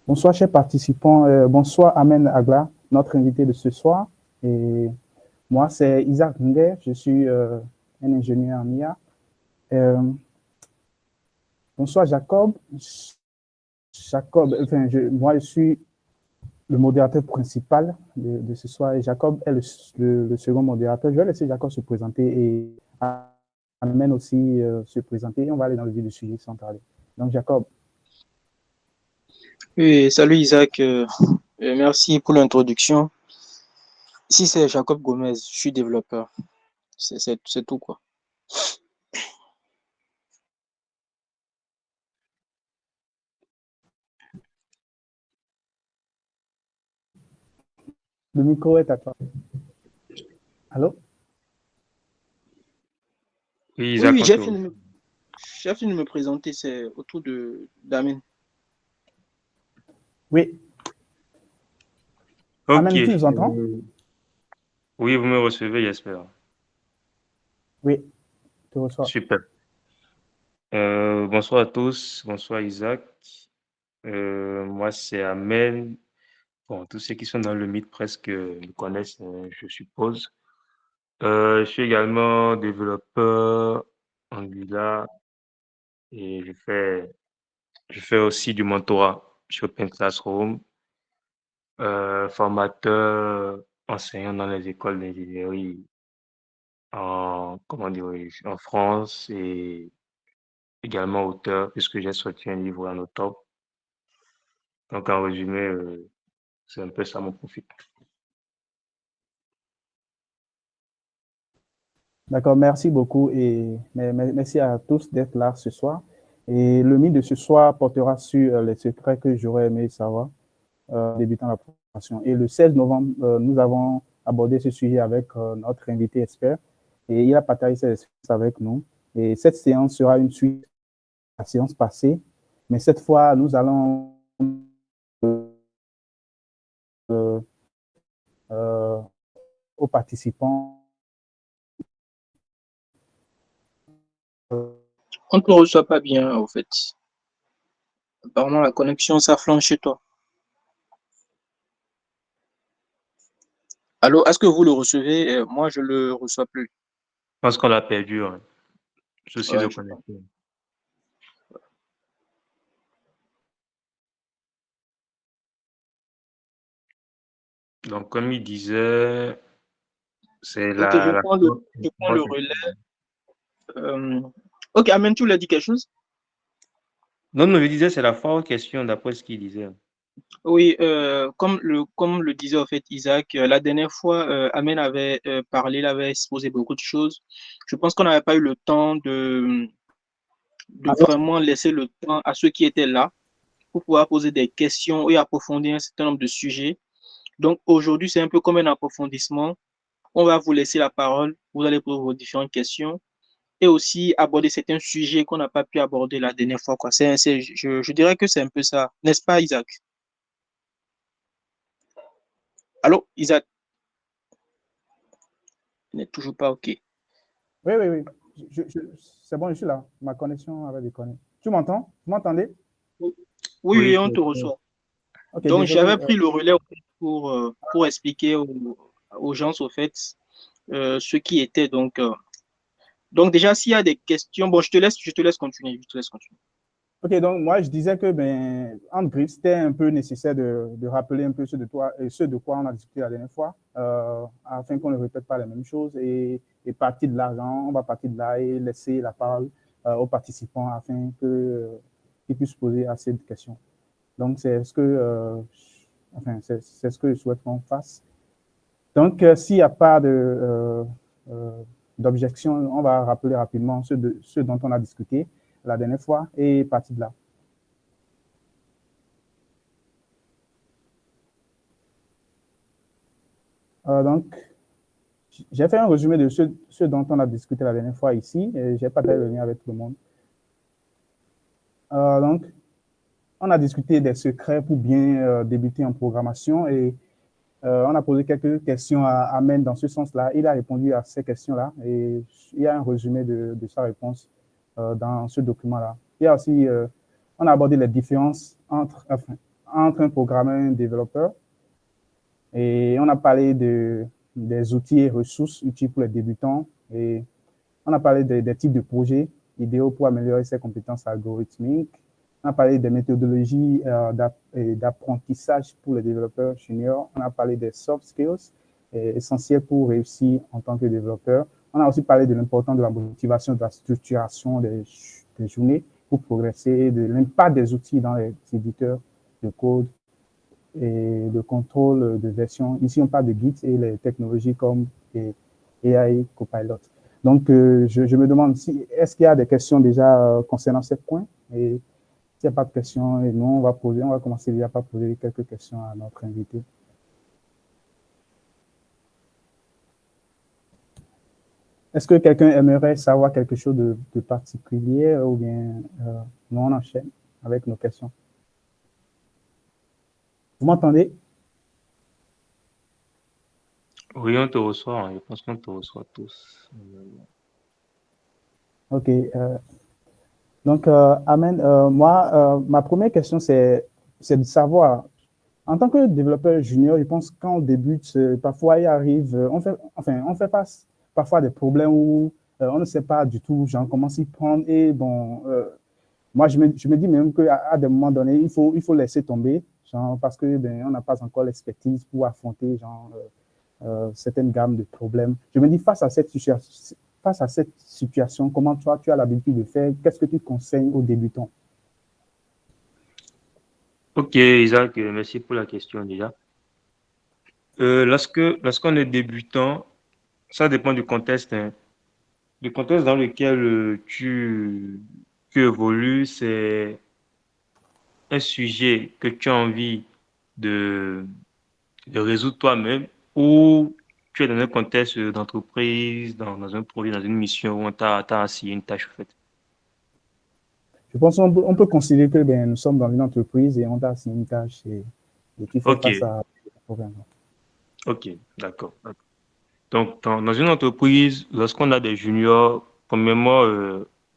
Bonsoir, chers participants. Bonsoir, Amen Agla, notre invité de ce soir. Et moi, c'est Isaac Nguer. Je suis un ingénieur en IA. Bonsoir, Jacob. Moi, je suis le modérateur principal de ce soir et Jacob est le second modérateur. Je vais laisser Jacob se présenter et Amen aussi se présenter. On va aller dans le vif du sujet sans tarder. Donc, Jacob. Oui, salut Isaac, merci pour l'introduction. Ici c'est Jacob Gomez, je suis développeur. C'est tout quoi. Le micro est à toi. Allô? Oui, Oui, Isaac, oui, on j'ai te fini, de me présenter, c'est autour d'Amin. Oui. Ok. Amen, tu nous entends? Oui, vous me recevez, j'espère. Oui, tu reçois. Super. Bonsoir à tous. Bonsoir, Isaac. Moi, c'est Amel. Bon, tous ceux qui sont dans le mythe presque me connaissent, je suppose. Je suis également développeur Angular et je fais aussi du mentorat sur Open Classroom, formateur, enseignant dans les écoles d'ingénierie comment dirais-je, en France et également auteur, puisque j'ai sorti un livre en octobre. Donc, en résumé, c'est un peu ça mon profil. D'accord, merci beaucoup et merci à tous d'être là ce soir. Et le mythe de ce soir portera sur les secrets que j'aurais aimé savoir débutant la préparation. Et le 16 novembre, nous avons abordé ce sujet avec notre invité expert et il a partagé ses expériences avec nous. Et cette séance sera une suite à la séance passée, mais cette fois, nous allons euh, euh, aux participants. On ne te reçoit pas bien en fait. Apparemment la connexion ça flanche chez toi. Allô, est-ce que vous le recevez? Moi je le reçois plus. Je pense qu'on l'a perdu, hein. Souci de Ouais, je pense. connexion. Donc, comme il disait, c'est Ok, la je prends le relais. Ok, Amen, tu l'as dit quelque chose? Non, non, je disais, c'est la forte question d'après ce qu'il disait. Oui, comme le disait en fait Isaac, la dernière fois, Amen avait parlé, il avait exposé beaucoup de choses. Je pense qu'on n'avait pas eu le temps de vraiment laisser le temps à ceux qui étaient là pour pouvoir poser des questions et approfondir un certain nombre de sujets. Donc aujourd'hui, c'est un peu comme un approfondissement. On va vous laisser la parole, vous allez poser vos différentes questions et aussi aborder certains sujets qu'on n'a pas pu aborder la dernière fois, quoi. Je dirais que c'est un peu ça, n'est-ce pas, Isaac? Allô, Isaac, il n'est toujours pas OK. Oui, oui, oui. C'est bon, je suis là. Ma connexion avait déconné. Tu m'entends? Vous m'entendez? Oui, Oui, oui, on te reçoit. Ok, Donc, désolé. j'avais pris le relais au fait, pour expliquer aux gens, au fait, ce qui était. Donc, déjà, s'il y a des questions, bon, je te laisse continuer. Je te laisse continuer. Ok, donc moi je disais que en bref, c'était un peu nécessaire de rappeler un peu ce de quoi on a discuté la dernière fois, afin qu'on ne répète pas les mêmes choses et partir de l'argent, on va partir de là et laisser la parole aux participants afin qu'ils puissent poser assez de questions. Donc c'est ce que c'est ce que je souhaite qu'on fasse. Donc s'il n'y a pas euh, d'objection, on va rappeler rapidement ce dont on a discuté la dernière fois et partir de là. Donc, j'ai fait un résumé de ce dont on a discuté la dernière fois ici et j'ai partagé le lien avec tout le monde. Donc, on a discuté des secrets pour bien débuter en programmation et on a posé quelques questions à Amen dans ce sens-là. Il a répondu à ces questions-là et il y a un résumé de sa réponse dans ce document-là. Il y a aussi, on a abordé les différences entre un programmeur et un développeur. Et on a parlé des outils et ressources utiles pour les débutants. Et on a parlé des types de projets idéaux pour améliorer ses compétences algorithmiques. On a parlé des méthodologies d'apprentissage pour les développeurs juniors. On a parlé des soft skills essentiels pour réussir en tant que développeur. On a aussi parlé de l'importance de la motivation, de la structuration des journées pour progresser, de l'impact des outils dans les éditeurs de code et de contrôle de version. Ici, on parle de Git et les technologies comme AI Copilot. Donc, je me demande si est-ce qu'il y a des questions déjà concernant ces points. Et s'il n'y a pas de questions, et nous, on va commencer déjà par poser quelques questions à notre invité. Est-ce que quelqu'un aimerait savoir quelque chose de particulier ou bien nous, on enchaîne avec nos questions? Vous m'entendez? Oui, on te reçoit. Je pense qu'on te reçoit tous. OK. Donc, Amen, moi, ma première question, c'est de savoir, en tant que développeur junior, je pense que quand on débute, parfois il arrive, on fait face parfois à des problèmes où on ne sait pas du tout, genre, comment s'y prendre. Et bon, moi, je me dis même qu'à des moments donnés, il faut laisser tomber, genre, parce que on n'a pas encore l'expertise pour affronter genre, certaines gammes de problèmes. Je me dis, face à cette situation, comment toi, tu as l'habitude de faire? Qu'est-ce que tu conseilles aux débutants? Ok, Isaac, merci pour la question déjà. Lorsqu'on est débutant, ça dépend du contexte, hein. Le contexte dans lequel tu évolues, c'est un sujet que tu as envie de, de résoudre toi-même ou tu es dans un contexte d'entreprise, dans un projet, dans une mission où on t'a assigné une tâche en fait. Je pense qu'on peut considérer que nous sommes dans une entreprise et on t'a assigné une tâche et tu fais Ok, face à des problèmes. ok, d'accord. Donc, dans une entreprise, lorsqu'on a des juniors, premièrement,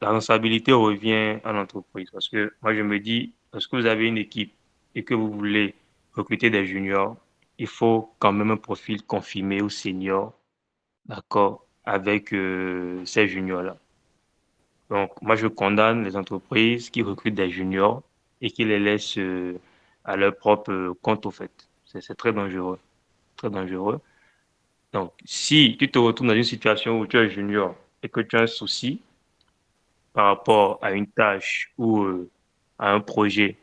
la responsabilité revient à l'entreprise. Parce que moi, je me dis, lorsque vous avez une équipe et que vous voulez recruter des juniors, il faut quand même un profil confirmé ou senior, d'accord, avec ces juniors-là. Donc, moi, je condamne les entreprises qui recrutent des juniors et qui les laissent à leur propre compte, au fait. C'est très dangereux, très dangereux. Donc, si tu te retrouves dans une situation où tu es junior et que tu as un souci par rapport à une tâche ou à un projet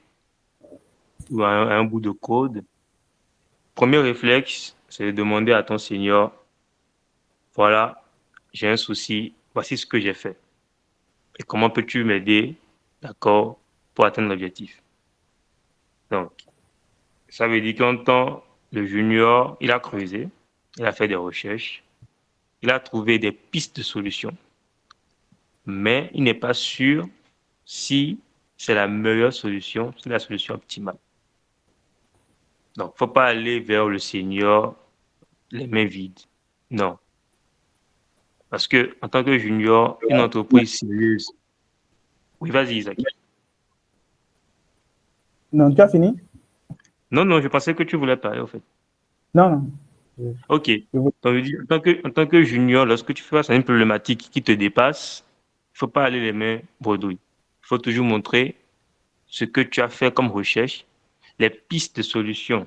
ou à un bout de code, premier réflexe, c'est de demander à ton senior, voilà, j'ai un souci, voici ce que j'ai fait. Et comment peux-tu m'aider, d'accord, pour atteindre l'objectif? Donc, ça veut dire qu'en temps, le junior, il a creusé, il a fait des recherches, il a trouvé des pistes de solutions, mais il n'est pas sûr si c'est la meilleure solution, c'est la solution optimale. Donc, faut pas aller vers le senior les mains vides. Non. Parce que, en tant que junior, une entreprise sérieuse. Oui, vas-y, Isaac. Non, tu as fini? Non, non, je pensais que tu voulais parler, en fait. Non, non. Je, OK. je vous- Donc, je dis, en tant que junior, lorsque tu fais face à une problématique qui te dépasse, il faut pas aller les mains bredouilles. Il faut toujours montrer ce que tu as fait comme recherche, les pistes de solutions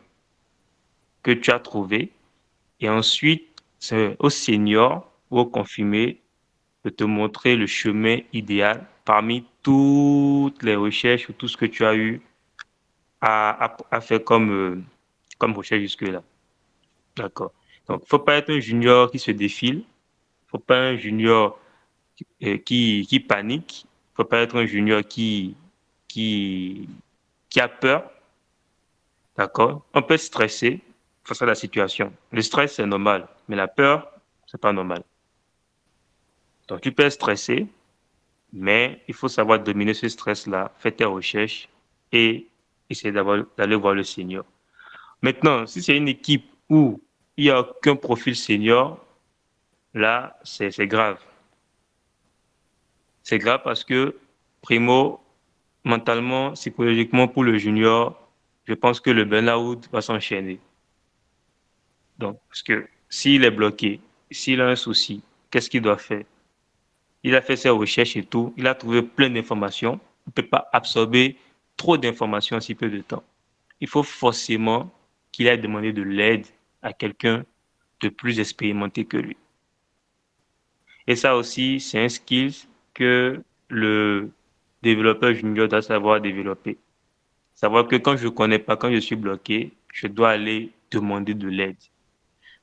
que tu as trouvées. Et ensuite, c'est au senior ou au confirmé de te montrer le chemin idéal parmi toutes les recherches ou tout ce que tu as eu à faire comme recherche jusque-là. D'accord. Donc, faut pas être un junior qui se défile. Faut pas un junior qui panique. Faut pas être un junior qui, qui a peur. D'accord. On peut stresser face à la situation. Le stress, c'est normal, mais la peur, c'est pas normal. Donc, tu peux stresser, mais il faut savoir dominer ce stress-là, faire tes recherches et essayer d'aller voir le senior. Maintenant, si c'est une équipe où il n'y a aucun profil senior, là, c'est grave. C'est grave parce que, primo, mentalement, psychologiquement, pour le junior, je pense que le burn-out va s'enchaîner. Donc, parce que s'il est bloqué, s'il a un souci, qu'est-ce qu'il doit faire? Il a fait ses recherches et tout, il a trouvé plein d'informations. Il ne peut pas absorber trop d'informations en si peu de temps. Il faut forcément qu'il aille demander de l'aide à quelqu'un de plus expérimenté que lui. Et ça aussi, c'est un skill que le développeur junior doit savoir développer. Savoir que quand je ne connais pas, quand je suis bloqué, je dois aller demander de l'aide.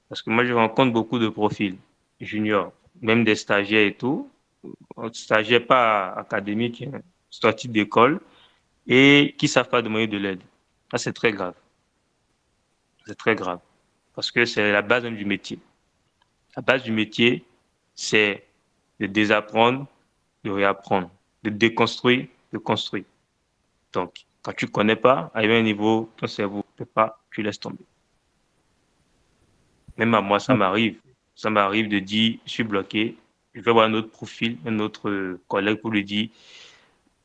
Parce que moi, je rencontre beaucoup de profils juniors, même des stagiaires et tout, stagiaires pas académiques, hein, sortis d'école, et qui ne savent pas demander de l'aide. Ça, c'est très grave. C'est très grave. Parce que c'est la base même du métier. La base du métier, c'est de désapprendre, de réapprendre, de déconstruire, de construire. Donc, quand tu ne connais pas, à un niveau, ton cerveau ne peut pas, tu laisses tomber. Même à moi, ça m'arrive. Ça m'arrive de dire, je suis bloqué, je vais voir un autre profil, un autre collègue pour lui dire,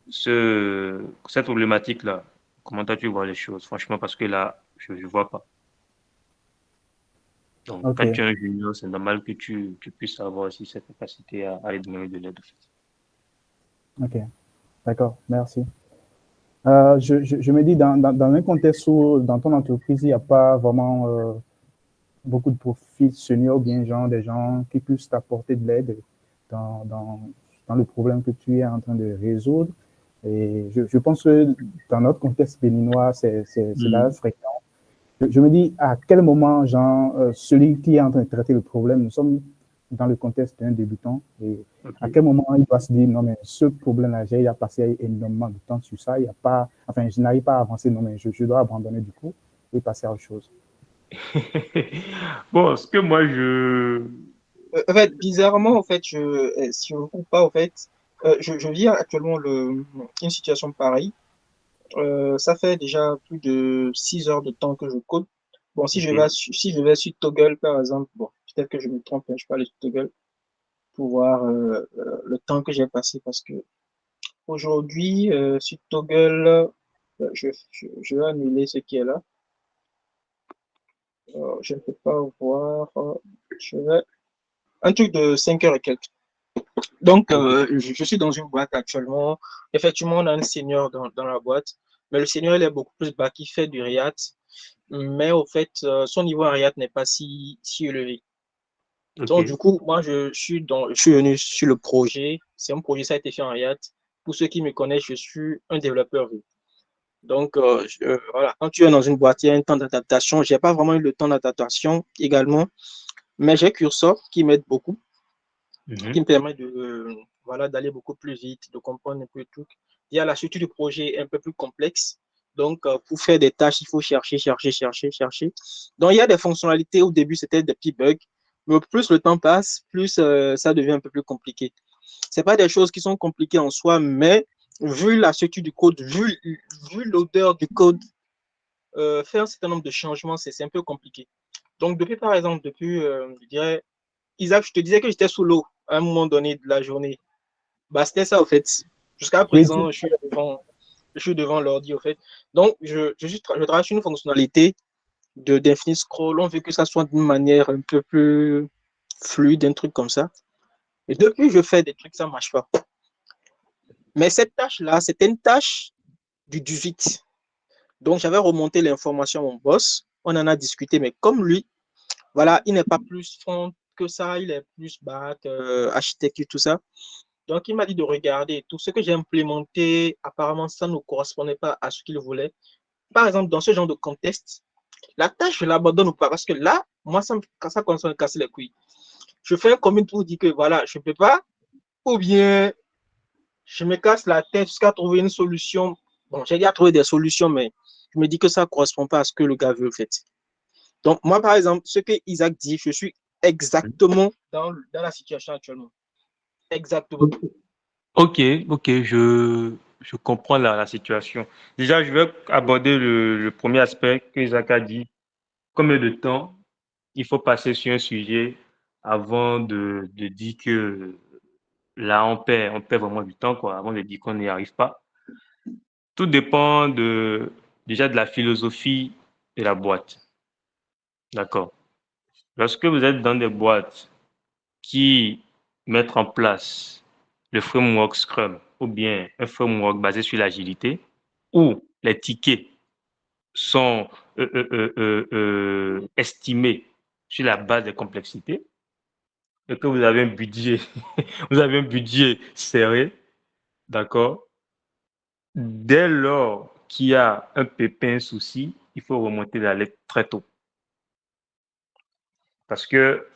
cette problématique-là, comment tu vois les choses? Franchement, parce que là, je ne vois pas. Donc, Ok, quand tu es un junior, c'est normal que tu puisses avoir aussi cette capacité à aller demander de l'aide. ok, d'accord, merci. Je me dis, dans un contexte où dans ton entreprise, il n'y a pas vraiment beaucoup de profils seniors, bien genre des gens qui puissent t'apporter de l'aide dans, dans, dans le problème que tu es en train de résoudre. Et je pense que dans notre contexte béninois, c'est là fréquent. Je me dis, à quel moment, genre, celui qui est en train de traiter le problème, nous sommes dans le contexte d'un débutant, et à Ok. quel moment il doit se dire, non, mais ce problème-là, j'ai passé énormément de temps sur ça, il y a pas, enfin, je n'arrive pas à avancer, non, mais je dois abandonner du coup et passer à autre chose. Bon, ce que moi, je... En fait, bizarrement, en fait, si je ne me trompe pas, en fait, je vis actuellement une situation pareille. Ça fait déjà plus de 6 heures de temps que je code. Bon, Ok. si je vais sur Toggle, par exemple, bon, peut-être que je me trompe, hein, je peux aller sur Toggle pour voir le temps que j'ai passé parce que aujourd'hui, sur Toggle, je vais annuler ce qui est là. Je ne peux pas voir. Je vais... Un truc de 5 heures et quelques. Donc, Ok. je suis dans une boîte actuellement. Effectivement, on a un senior dans la boîte, mais le senior, il est beaucoup plus bas, qui fait du React. Mais au fait, son niveau en React n'est pas si élevé. Donc, du Ok. coup, moi, je suis venu sur le projet. C'est un projet, ça a été fait en React. Pour ceux qui me connaissent, je suis un développeur Vue. Donc, voilà, quand tu es dans une boîte, il y a un temps d'adaptation. Je n'ai pas vraiment eu le temps d'adaptation également, mais j'ai Cursor qui m'aide beaucoup, qui Mhm. me permet voilà, d'aller beaucoup plus vite, de comprendre un peu tout. Il y a la structure du projet un peu plus complexe. Donc, pour faire des tâches, il faut chercher, chercher, chercher, chercher. Donc, il y a des fonctionnalités. Au début, c'était des petits bugs. Mais plus le temps passe, plus ça devient un peu plus compliqué. Ce pas des choses qui sont compliquées en soi, mais vu la structure du code, vu l'odeur du code, faire un certain nombre de changements, c'est un peu compliqué. Donc, par exemple, je dirais, Isaac, je te disais que j'étais sous l'eau à un moment donné de la journée. Bah, c'était ça, au fait. Jusqu'à Oui, présent, je suis devant l'ordi, au fait. Donc, je travaille sur une fonctionnalité d'infinite scroll. On veut que ça soit d'une manière un peu plus fluide, un truc comme ça. Et depuis que je fais des trucs, ça ne marche pas. Mais cette tâche-là, c'était une tâche du 18. Donc, j'avais remonté l'information à mon boss. On en a discuté, mais comme lui, voilà, il n'est pas plus front que ça, il est plus back, architecture, tout ça. Donc, il m'a dit de regarder tout ce que j'ai implémenté. Apparemment, ça ne correspondait pas à ce qu'il voulait. Par exemple, dans ce genre de contexte, la tâche, je l'abandonne ou pas? Parce que là, moi, ça commence à me casser les couilles. Je fais un commit pour dire que voilà, je ne peux pas, ou bien je me casse la tête jusqu'à trouver une solution. Bon, j'ai déjà trouvé des solutions, mais je me dis que ça ne correspond pas à ce que le gars veut, en fait. Donc, moi, par exemple, ce que Isaac dit, je suis exactement dans la situation actuellement. Exactement. Ok, ok, je comprends la situation. Déjà, je vais aborder le premier aspect que Isaac a dit. Combien de temps il faut passer sur un sujet avant de dire que là, on perd vraiment du temps, quoi, avant de dire qu'on n'y arrive pas. Tout dépend de déjà de la philosophie de la boîte. D'accord. Lorsque vous êtes dans des boîtes qui mettent en place le framework Scrum ou bien un framework basé sur l'agilité, où les tickets sont estimés sur la base des complexités, et que vous avez un budget, vous avez un budget serré, d'accord? Dès lors qu'il y a un pépin, un souci, il faut remonter l'alerte très tôt. Parce que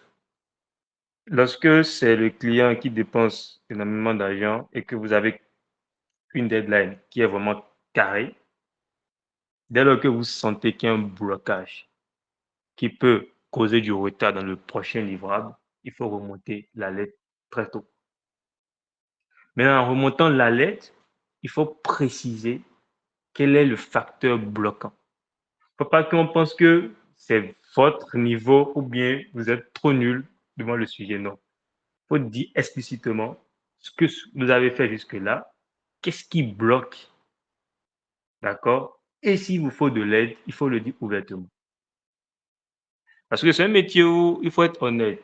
lorsque c'est le client qui dépense énormément d'argent et que vous avez une deadline qui est vraiment carrée, dès lors que vous sentez qu'il y a un blocage qui peut causer du retard dans le prochain livrable, il faut remonter l'alerte très tôt. Mais en remontant l'alerte, il faut préciser quel est le facteur bloquant. Il ne faut pas qu'on pense que c'est votre niveau ou bien vous êtes trop nul devant le sujet. Non. Il faut dire explicitement ce que vous avez fait jusque-là, qu'est-ce qui bloque, d'accord? Et s'il vous faut de l'aide, il faut le dire ouvertement. Parce que c'est un métier où il faut être honnête.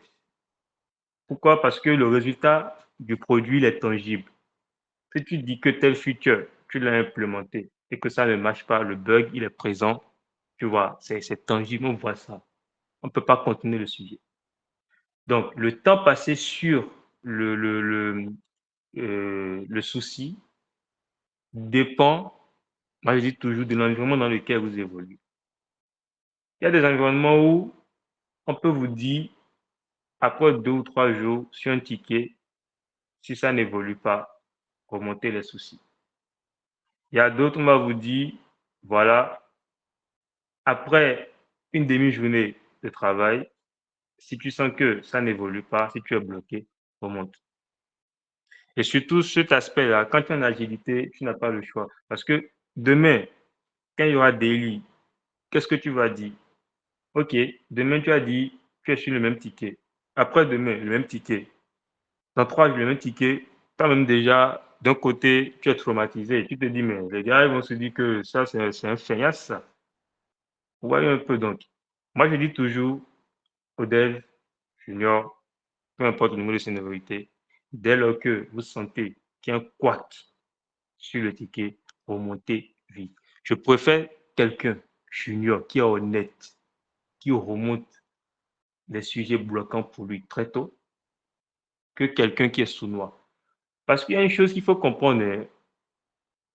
Pourquoi? Parce que le résultat du produit il est tangible. Si tu dis que tel feature, tu l'as implémenté et que ça ne marche pas, le bug, il est présent, tu vois, c'est tangible, on voit ça. On ne peut pas continuer le sujet. Donc, le temps passé sur le souci dépend, moi je dis toujours, de l'environnement dans lequel vous évoluez. Il y a des environnements où on peut vous dire, après 2 ou 3 jours, sur un ticket, si ça n'évolue pas, remontez les soucis. Il y a d'autres, on va vous dire, voilà, après une demi-journée de travail, si tu sens que ça n'évolue pas, si tu es bloqué, remonte. Et surtout, cet aspect-là, quand tu es en agilité, tu n'as pas le choix. Parce que demain, quand il y aura daily, qu'est-ce que tu vas dire? Ok, demain, tu as dit, tu es sur le même ticket. Après-demain, le même ticket. Dans 3 jours, le même ticket. Toi-même, déjà, d'un côté, tu es traumatisé. Tu te dis, mais les gars, ils vont se dire que ça, c'est un feignasse, ça. Vous voyez un peu, donc. Moi, je dis toujours aux devs, juniors, peu importe le niveau de seniorité, dès lors que vous sentez qu'il y a un couac sur le ticket, remontez vite. Je préfère quelqu'un junior qui est honnête, qui remonte les sujets bloquants pour lui très tôt, que quelqu'un qui est sournois. Parce qu'il y a une chose qu'il faut comprendre, hein,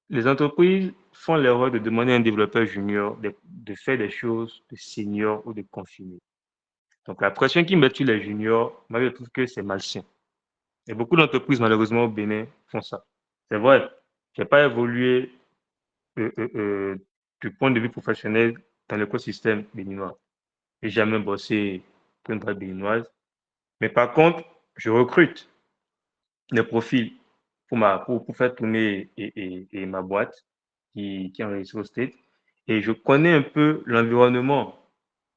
les entreprises font l'erreur de demander à un développeur junior de faire des choses de senior ou de confirmer. Donc la pression qu'ils mettent sur les juniors, moi je trouve que c'est malsain. Et beaucoup d'entreprises, malheureusement, au Bénin, font ça. C'est vrai, je n'ai pas évolué du point de vue professionnel dans l'écosystème béninois. Je n'ai jamais bossé pour une boîte béninoise. Mais par contre, je recrute des profils pour faire tourner ma boîte qui est enregistrée au State. Et je connais un peu l'environnement.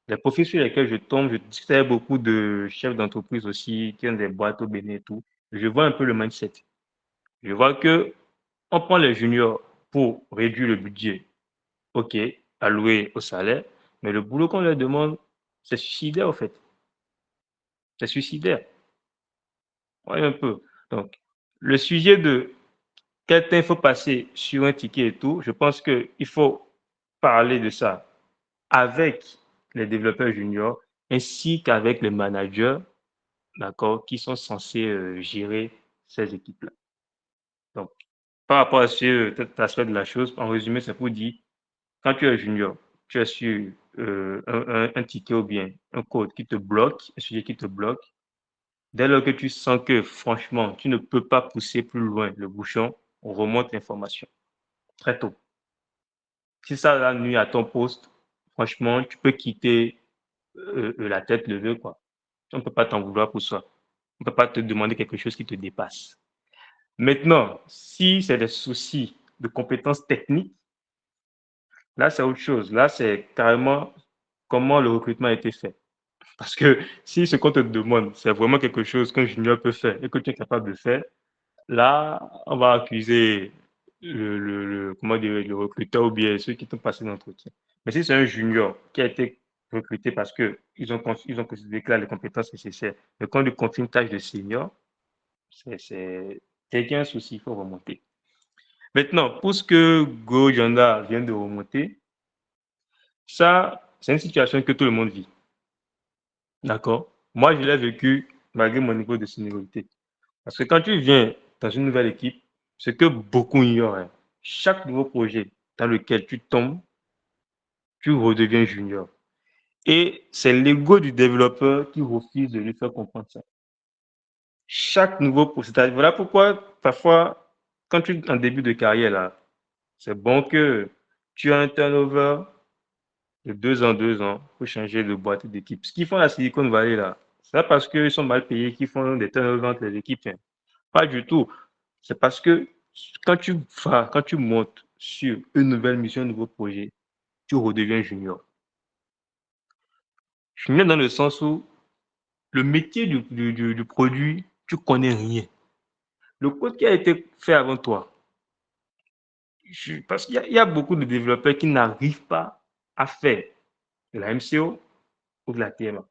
Les profils sur lesquels je tombe, je discute avec beaucoup de chefs d'entreprise aussi qui ont des boîtes au Bénin et tout. Je vois un peu le mindset. Je vois que on prend les juniors pour réduire le budget, ok, alloué au salaire, mais le boulot qu'on leur demande, c'est suicidaire en fait. C'est suicidaire. Voyez un peu. Donc, le sujet de quel temps il faut passer sur un ticket et tout, je pense qu'il faut parler de ça avec les développeurs juniors ainsi qu'avec les managers, d'accord, qui sont censés gérer ces équipes-là. Donc, par rapport à cet aspect de la chose, en résumé, c'est pour dire, quand tu es junior, tu as sur un ticket ou bien un code qui te bloque, un sujet qui te bloque. Dès lors que tu sens que, franchement, tu ne peux pas pousser plus loin le bouchon, on remonte l'information très tôt. Si ça nuit à ton poste, franchement, tu peux quitter la tête levée, quoi. On ne peut pas t'en vouloir pour ça. On ne peut pas te demander quelque chose qui te dépasse. Maintenant, si c'est des soucis de compétences techniques, là, c'est autre chose. Là, c'est carrément comment le recrutement a été fait. Parce que si ce qu'on te demande, c'est vraiment quelque chose qu'un junior peut faire et que tu es capable de faire, là, on va accuser comment dire, le recruteur ou bien ceux qui t'ont passé l'entretien. Mais si c'est un junior qui a été recruté parce qu'ils ont considéré qu'il a les compétences nécessaires, mais quand on lui confie une tâche de senior, c'est qu'il y a un souci, il faut remonter. Maintenant, pour ce que Go Janda vient de remonter, ça, c'est une situation que tout le monde vit. D'accord? Moi, je l'ai vécu malgré mon niveau de seniorité. Parce que quand tu viens dans une nouvelle équipe, ce que beaucoup ignorent, hein, chaque nouveau projet dans lequel tu tombes, tu redeviens junior. Et c'est l'ego du développeur qui refuse de lui faire comprendre ça. Chaque nouveau projet, voilà pourquoi parfois, quand tu es en début de carrière, là, c'est bon que tu as un turnover de 2 ans pour changer de boîte d'équipe. Ce qu'ils font à la Silicon Valley, là, c'est pas parce qu'ils sont mal payés qu'ils font des turnovers entre les équipes, hein. Pas du tout. C'est parce que quand tu montes sur une nouvelle mission, un nouveau projet, tu redeviens junior. Junior dans le sens où le métier du produit, tu connais rien. Le code qui a été fait avant toi, parce qu'il y a beaucoup de développeurs qui n'arrivent pas à faire de la MCO ou de la TMA.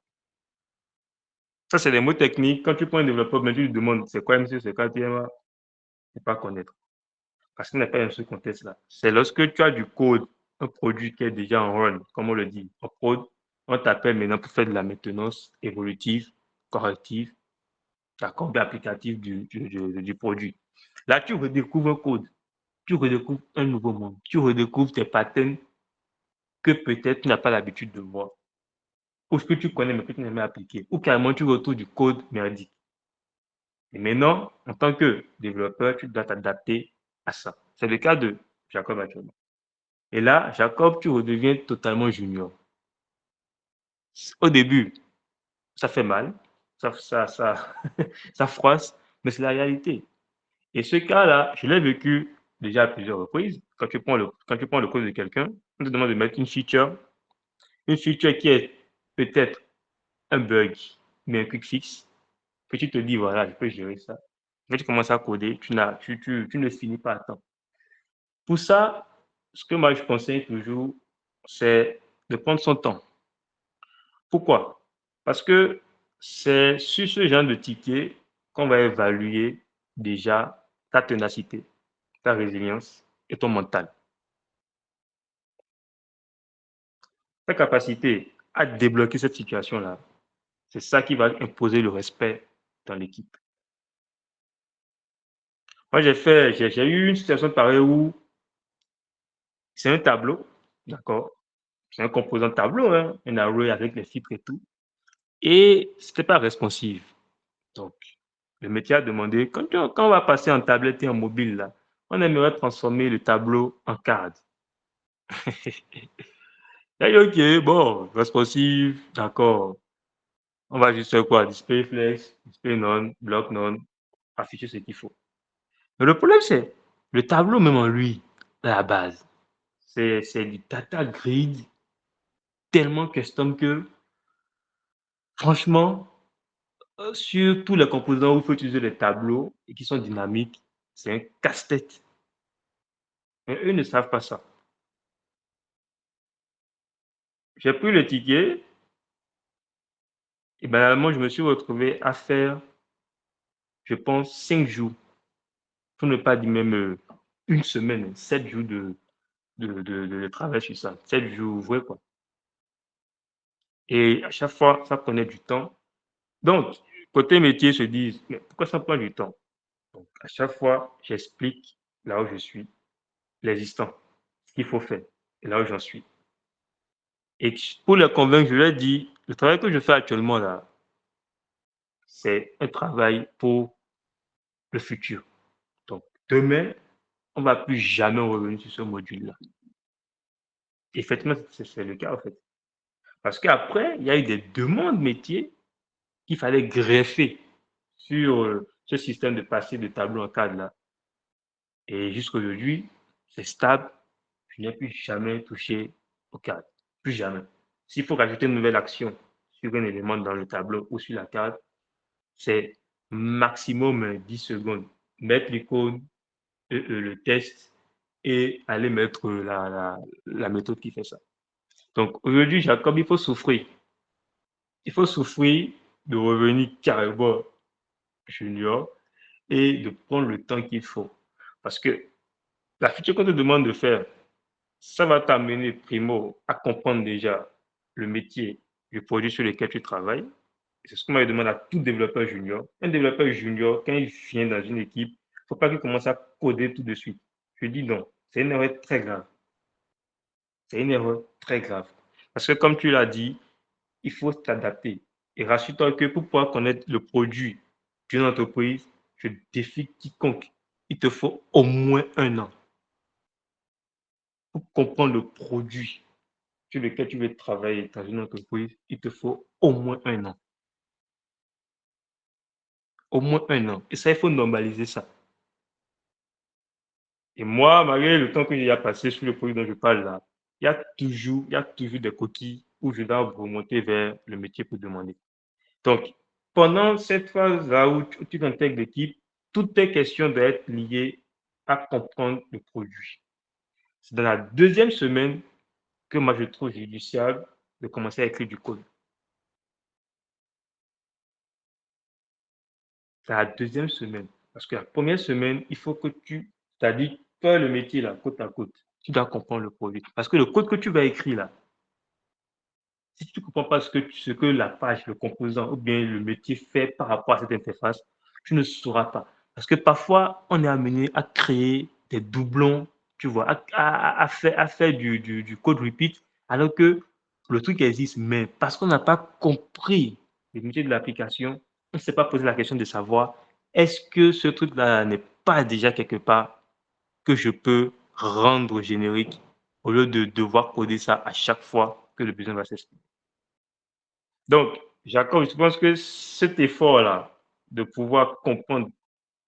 Ça, c'est des mots techniques. Quand tu prends un développeur, tu lui demandes c'est quoi MCO, c'est quoi TMA, il ne peut pas connaître. Parce qu'il n'est pas dans ce contexte-là. C'est lorsque tu as du code, un produit qui est déjà en run, comme on le dit, en prod, on t'appelle maintenant pour faire de la maintenance évolutive, corrective, d'accord, applicative du produit. Là, tu redécouvres un code, tu redécouvres un nouveau monde, tu redécouvres tes patterns que peut-être tu n'as pas l'habitude de voir, ou ce que tu connais mais que tu n'as jamais appliqué, ou carrément tu retrouves du code merdique. Et maintenant, en tant que développeur, tu dois t'adapter à ça. C'est le cas de Jacob actuellement. Et là, Jacob, tu redeviens totalement junior. Au début, ça fait mal, ça froisse, mais c'est la réalité. Et ce cas-là, je l'ai vécu déjà à plusieurs reprises. Quand tu prends le code de quelqu'un, on te demande de mettre une feature qui est peut-être un bug, mais un quick fix, que tu te dis, voilà, je peux gérer ça. Quand tu commences à coder, tu ne finis pas à temps. Pour ça, ce que moi je conseille toujours, c'est de prendre son temps. Pourquoi? Parce que c'est sur ce genre de ticket qu'on va évaluer déjà ta ténacité, ta résilience et ton mental. Ta capacité à débloquer cette situation-là, c'est ça qui va imposer le respect dans l'équipe. Moi, j'ai eu une situation pareille où c'est un tableau, d'accord? C'est un composant tableau, hein, un array avec les filtres et tout. Et c'était pas responsive. Donc, le métier a demandé, quand on va passer en tablette et en mobile, là, on aimerait transformer le tableau en card. J'ai dit, ok, bon, responsive, d'accord. On va juste faire quoi? Display flex, display none, block none, afficher ce qu'il faut. Mais le problème, c'est le tableau même en lui, à la base, c'est du data grid tellement custom que, franchement, sur tous les composants où il faut utiliser les tableaux et qui sont dynamiques, c'est un casse-tête. Mais eux ne savent pas ça. J'ai pris le ticket et banalement, je me suis retrouvé à faire, je pense, 5 jours, pour ne pas dire même une semaine, 7 jours de travail sur ça. 7 jours ouvrés, quoi. Et à chaque fois, ça prenait du temps. Donc, côté métier, se disent, mais pourquoi ça prend du temps? Donc, à chaque fois, j'explique là où je suis, l'existant, ce qu'il faut faire, et là où j'en suis. Et pour les convaincre, je leur dis, le travail que je fais actuellement là, c'est un travail pour le futur. Donc, demain, on ne va plus jamais revenir sur ce module-là. Effectivement, c'est le cas en fait. Parce qu'après, il y a eu des demandes métiers qu'il fallait greffer sur ce système de passer de tableau en cadre là. Et jusqu'à aujourd'hui, c'est stable. Je n'ai plus jamais touché au cadre. Plus jamais. S'il faut rajouter une nouvelle action sur un élément dans le tableau ou sur la carte, c'est maximum 10 secondes. Mettre l'icône, le test et aller mettre la méthode qui fait ça. Donc aujourd'hui, Jacob, il faut souffrir. Il faut souffrir de revenir carrément junior et de prendre le temps qu'il faut. Parce que la feature qu'on te demande de faire, ça va t'amener, primo, à comprendre déjà le métier, le produit sur lequel tu travailles. C'est ce qu'on m'a demandé à tout développeur junior. Un développeur junior, quand il vient dans une équipe, il ne faut pas qu'il commence à coder tout de suite. Je dis non, c'est une erreur très grave. C'est une erreur très grave. Parce que comme tu l'as dit, il faut s'adapter. Et rassure-toi que pour pouvoir connaître le produit d'une entreprise, je défie quiconque. Il te faut au moins 1 an pour comprendre le produit sur lequel tu veux travailler dans une entreprise. Il te faut au moins 1 an. Au moins 1 an. Et ça, il faut normaliser ça. Et moi, malgré le temps que j'ai passé sur le produit dont je parle là, il y a toujours des coquilles où je dois remonter vers le métier pour demander. Donc, pendant cette phase-là où tu intègres l'équipe, toutes tes questions doivent être liées à comprendre le produit. C'est dans la deuxième semaine que moi je trouve judiciable de commencer à écrire du code. C'est la deuxième semaine. Parce que la première semaine, il faut que c'est-à-dire, fais le métier là, côte à côte. Tu dois comprendre le produit. Parce que le code que tu vas écrire là, si tu ne comprends pas ce que la page, le composant ou bien le métier fait par rapport à cette interface, tu ne sauras pas. Parce que parfois, on est amené à créer des doublons, tu vois, à faire du code repeat, alors que le truc existe, mais parce qu'on n'a pas compris le métier de l'application, on ne s'est pas posé la question de savoir est-ce que ce truc-là n'est pas déjà quelque part que je peux rendre générique au lieu de devoir coder ça à chaque fois que le besoin va s'exprimer. Donc, Jacob, je pense que cet effort-là, de pouvoir comprendre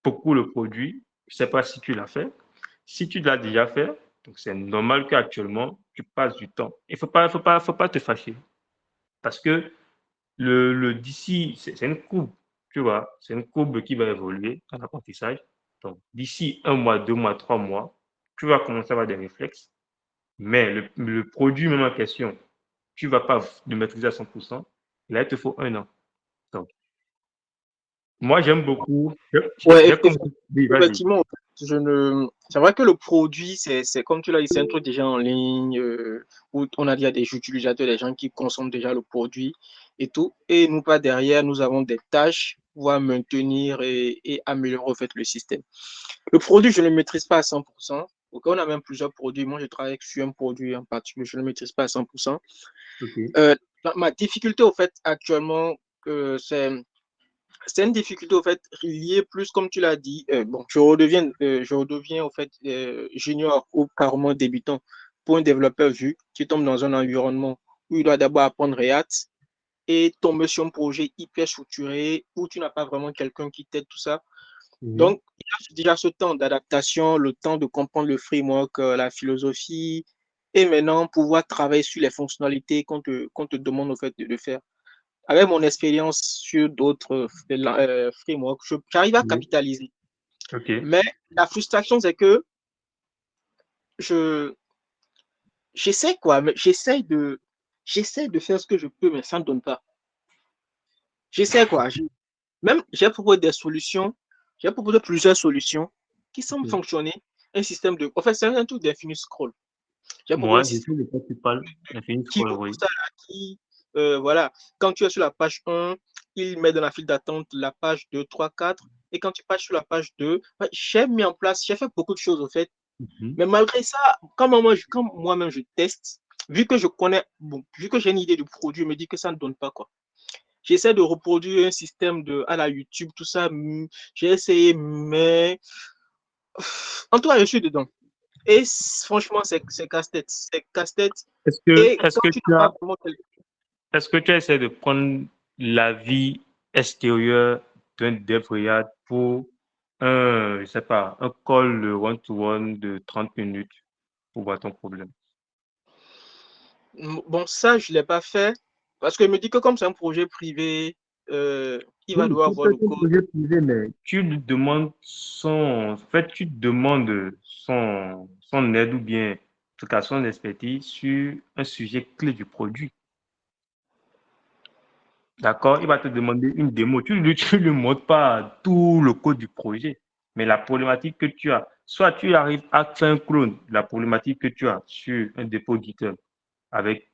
beaucoup le produit, je ne sais pas si tu l'as fait. Si tu l'as déjà fait, donc c'est normal qu'actuellement, tu passes du temps. Il ne faut pas te fâcher. Parce que d'ici, c'est une courbe, tu vois, c'est une courbe qui va évoluer en apprentissage. Donc, d'ici 1 mois, 2 mois, 3 mois, tu vas commencer à avoir des réflexes. Mais le produit même en question, tu ne vas pas le maîtriser à 100%. Là, il te faut 1 an. Donc, moi, j'aime beaucoup. Ouais, J'ai compris. Oui, vas-y. effectivement, c'est vrai que le produit, c'est comme tu l'as dit, c'est un truc déjà en ligne, où on a déjà des utilisateurs, des gens qui consomment déjà le produit et tout. Et nous, pas derrière, nous avons des tâches pour pouvoir maintenir et améliorer, en fait, le système. Le produit, je ne le maîtrise pas à 100%. Donc, on a même plusieurs produits. Moi, je travaille sur un produit en particulier, je ne le maîtrise pas à 100%. Ok. Ma difficulté, au fait, actuellement, c'est une difficulté au fait liée plus comme tu l'as dit. Bon, je redeviens au fait junior ou carrément débutant pour un développeur vu qui tombe dans un environnement où il doit d'abord apprendre React et tomber sur un projet hyper structuré où tu n'as pas vraiment quelqu'un qui t'aide tout ça. Mhm. Donc, il y a déjà ce temps d'adaptation, le temps de comprendre le framework, la philosophie et maintenant pouvoir travailler sur les fonctionnalités qu'on te demande au fait de faire. Avec mon expérience sur d'autres frameworks, j'arrive à Oui. capitaliser. Ok. Mais la frustration, c'est que je, j'essaie quoi, mais j'essaie de faire ce que je peux, mais ça ne donne pas. J'essaie quoi. Même j'ai proposé des solutions, j'ai proposé plusieurs solutions qui semblent Ok. fonctionner. Un système de, en fait, c'est un truc d'infini scroll. J'ai proposé un Moi, je système sais de quoi tu parles. Infinite qui Scroll, ouvre oui. ça là, qui, voilà, quand tu es sur la page 1, il met dans la file d'attente la page 2, 3, 4. Et quand tu passes sur la page 2, ouais, j'ai mis en place, j'ai fait beaucoup de choses au fait. Mhm. Mais malgré ça, quand moi-même je teste, vu que je connais, bon, vu que j'ai une idée du produit, je me dis que ça ne donne pas quoi. J'essaie de reproduire un système à la YouTube, tout ça. J'ai essayé, mais en tout cas, je suis dedans. Et franchement, c'est casse-tête. C'est casse-tête. Et Est-ce quand que tu tu n'as as, pas vraiment quelqu'un. est-ce que tu essaies de prendre l'avis extérieur d'un dev React pour je sais pas, un call one-to-one de 30 minutes pour voir ton problème? Bon, ça, je ne l'ai pas fait parce que je me dis que comme c'est un projet privé, il va Oui, devoir c'est voir ça le qu'un code. projet privé, mais tu lui demandes en fait, tu demandes son aide ou bien, en tout cas, son expertise sur un sujet clé du produit. D'accord? Il va te demander une démo. Tu lui montres pas tout le code du projet, mais la problématique que tu as, soit tu arrives à faire un clone de la problématique que tu as sur un dépôt GitHub avec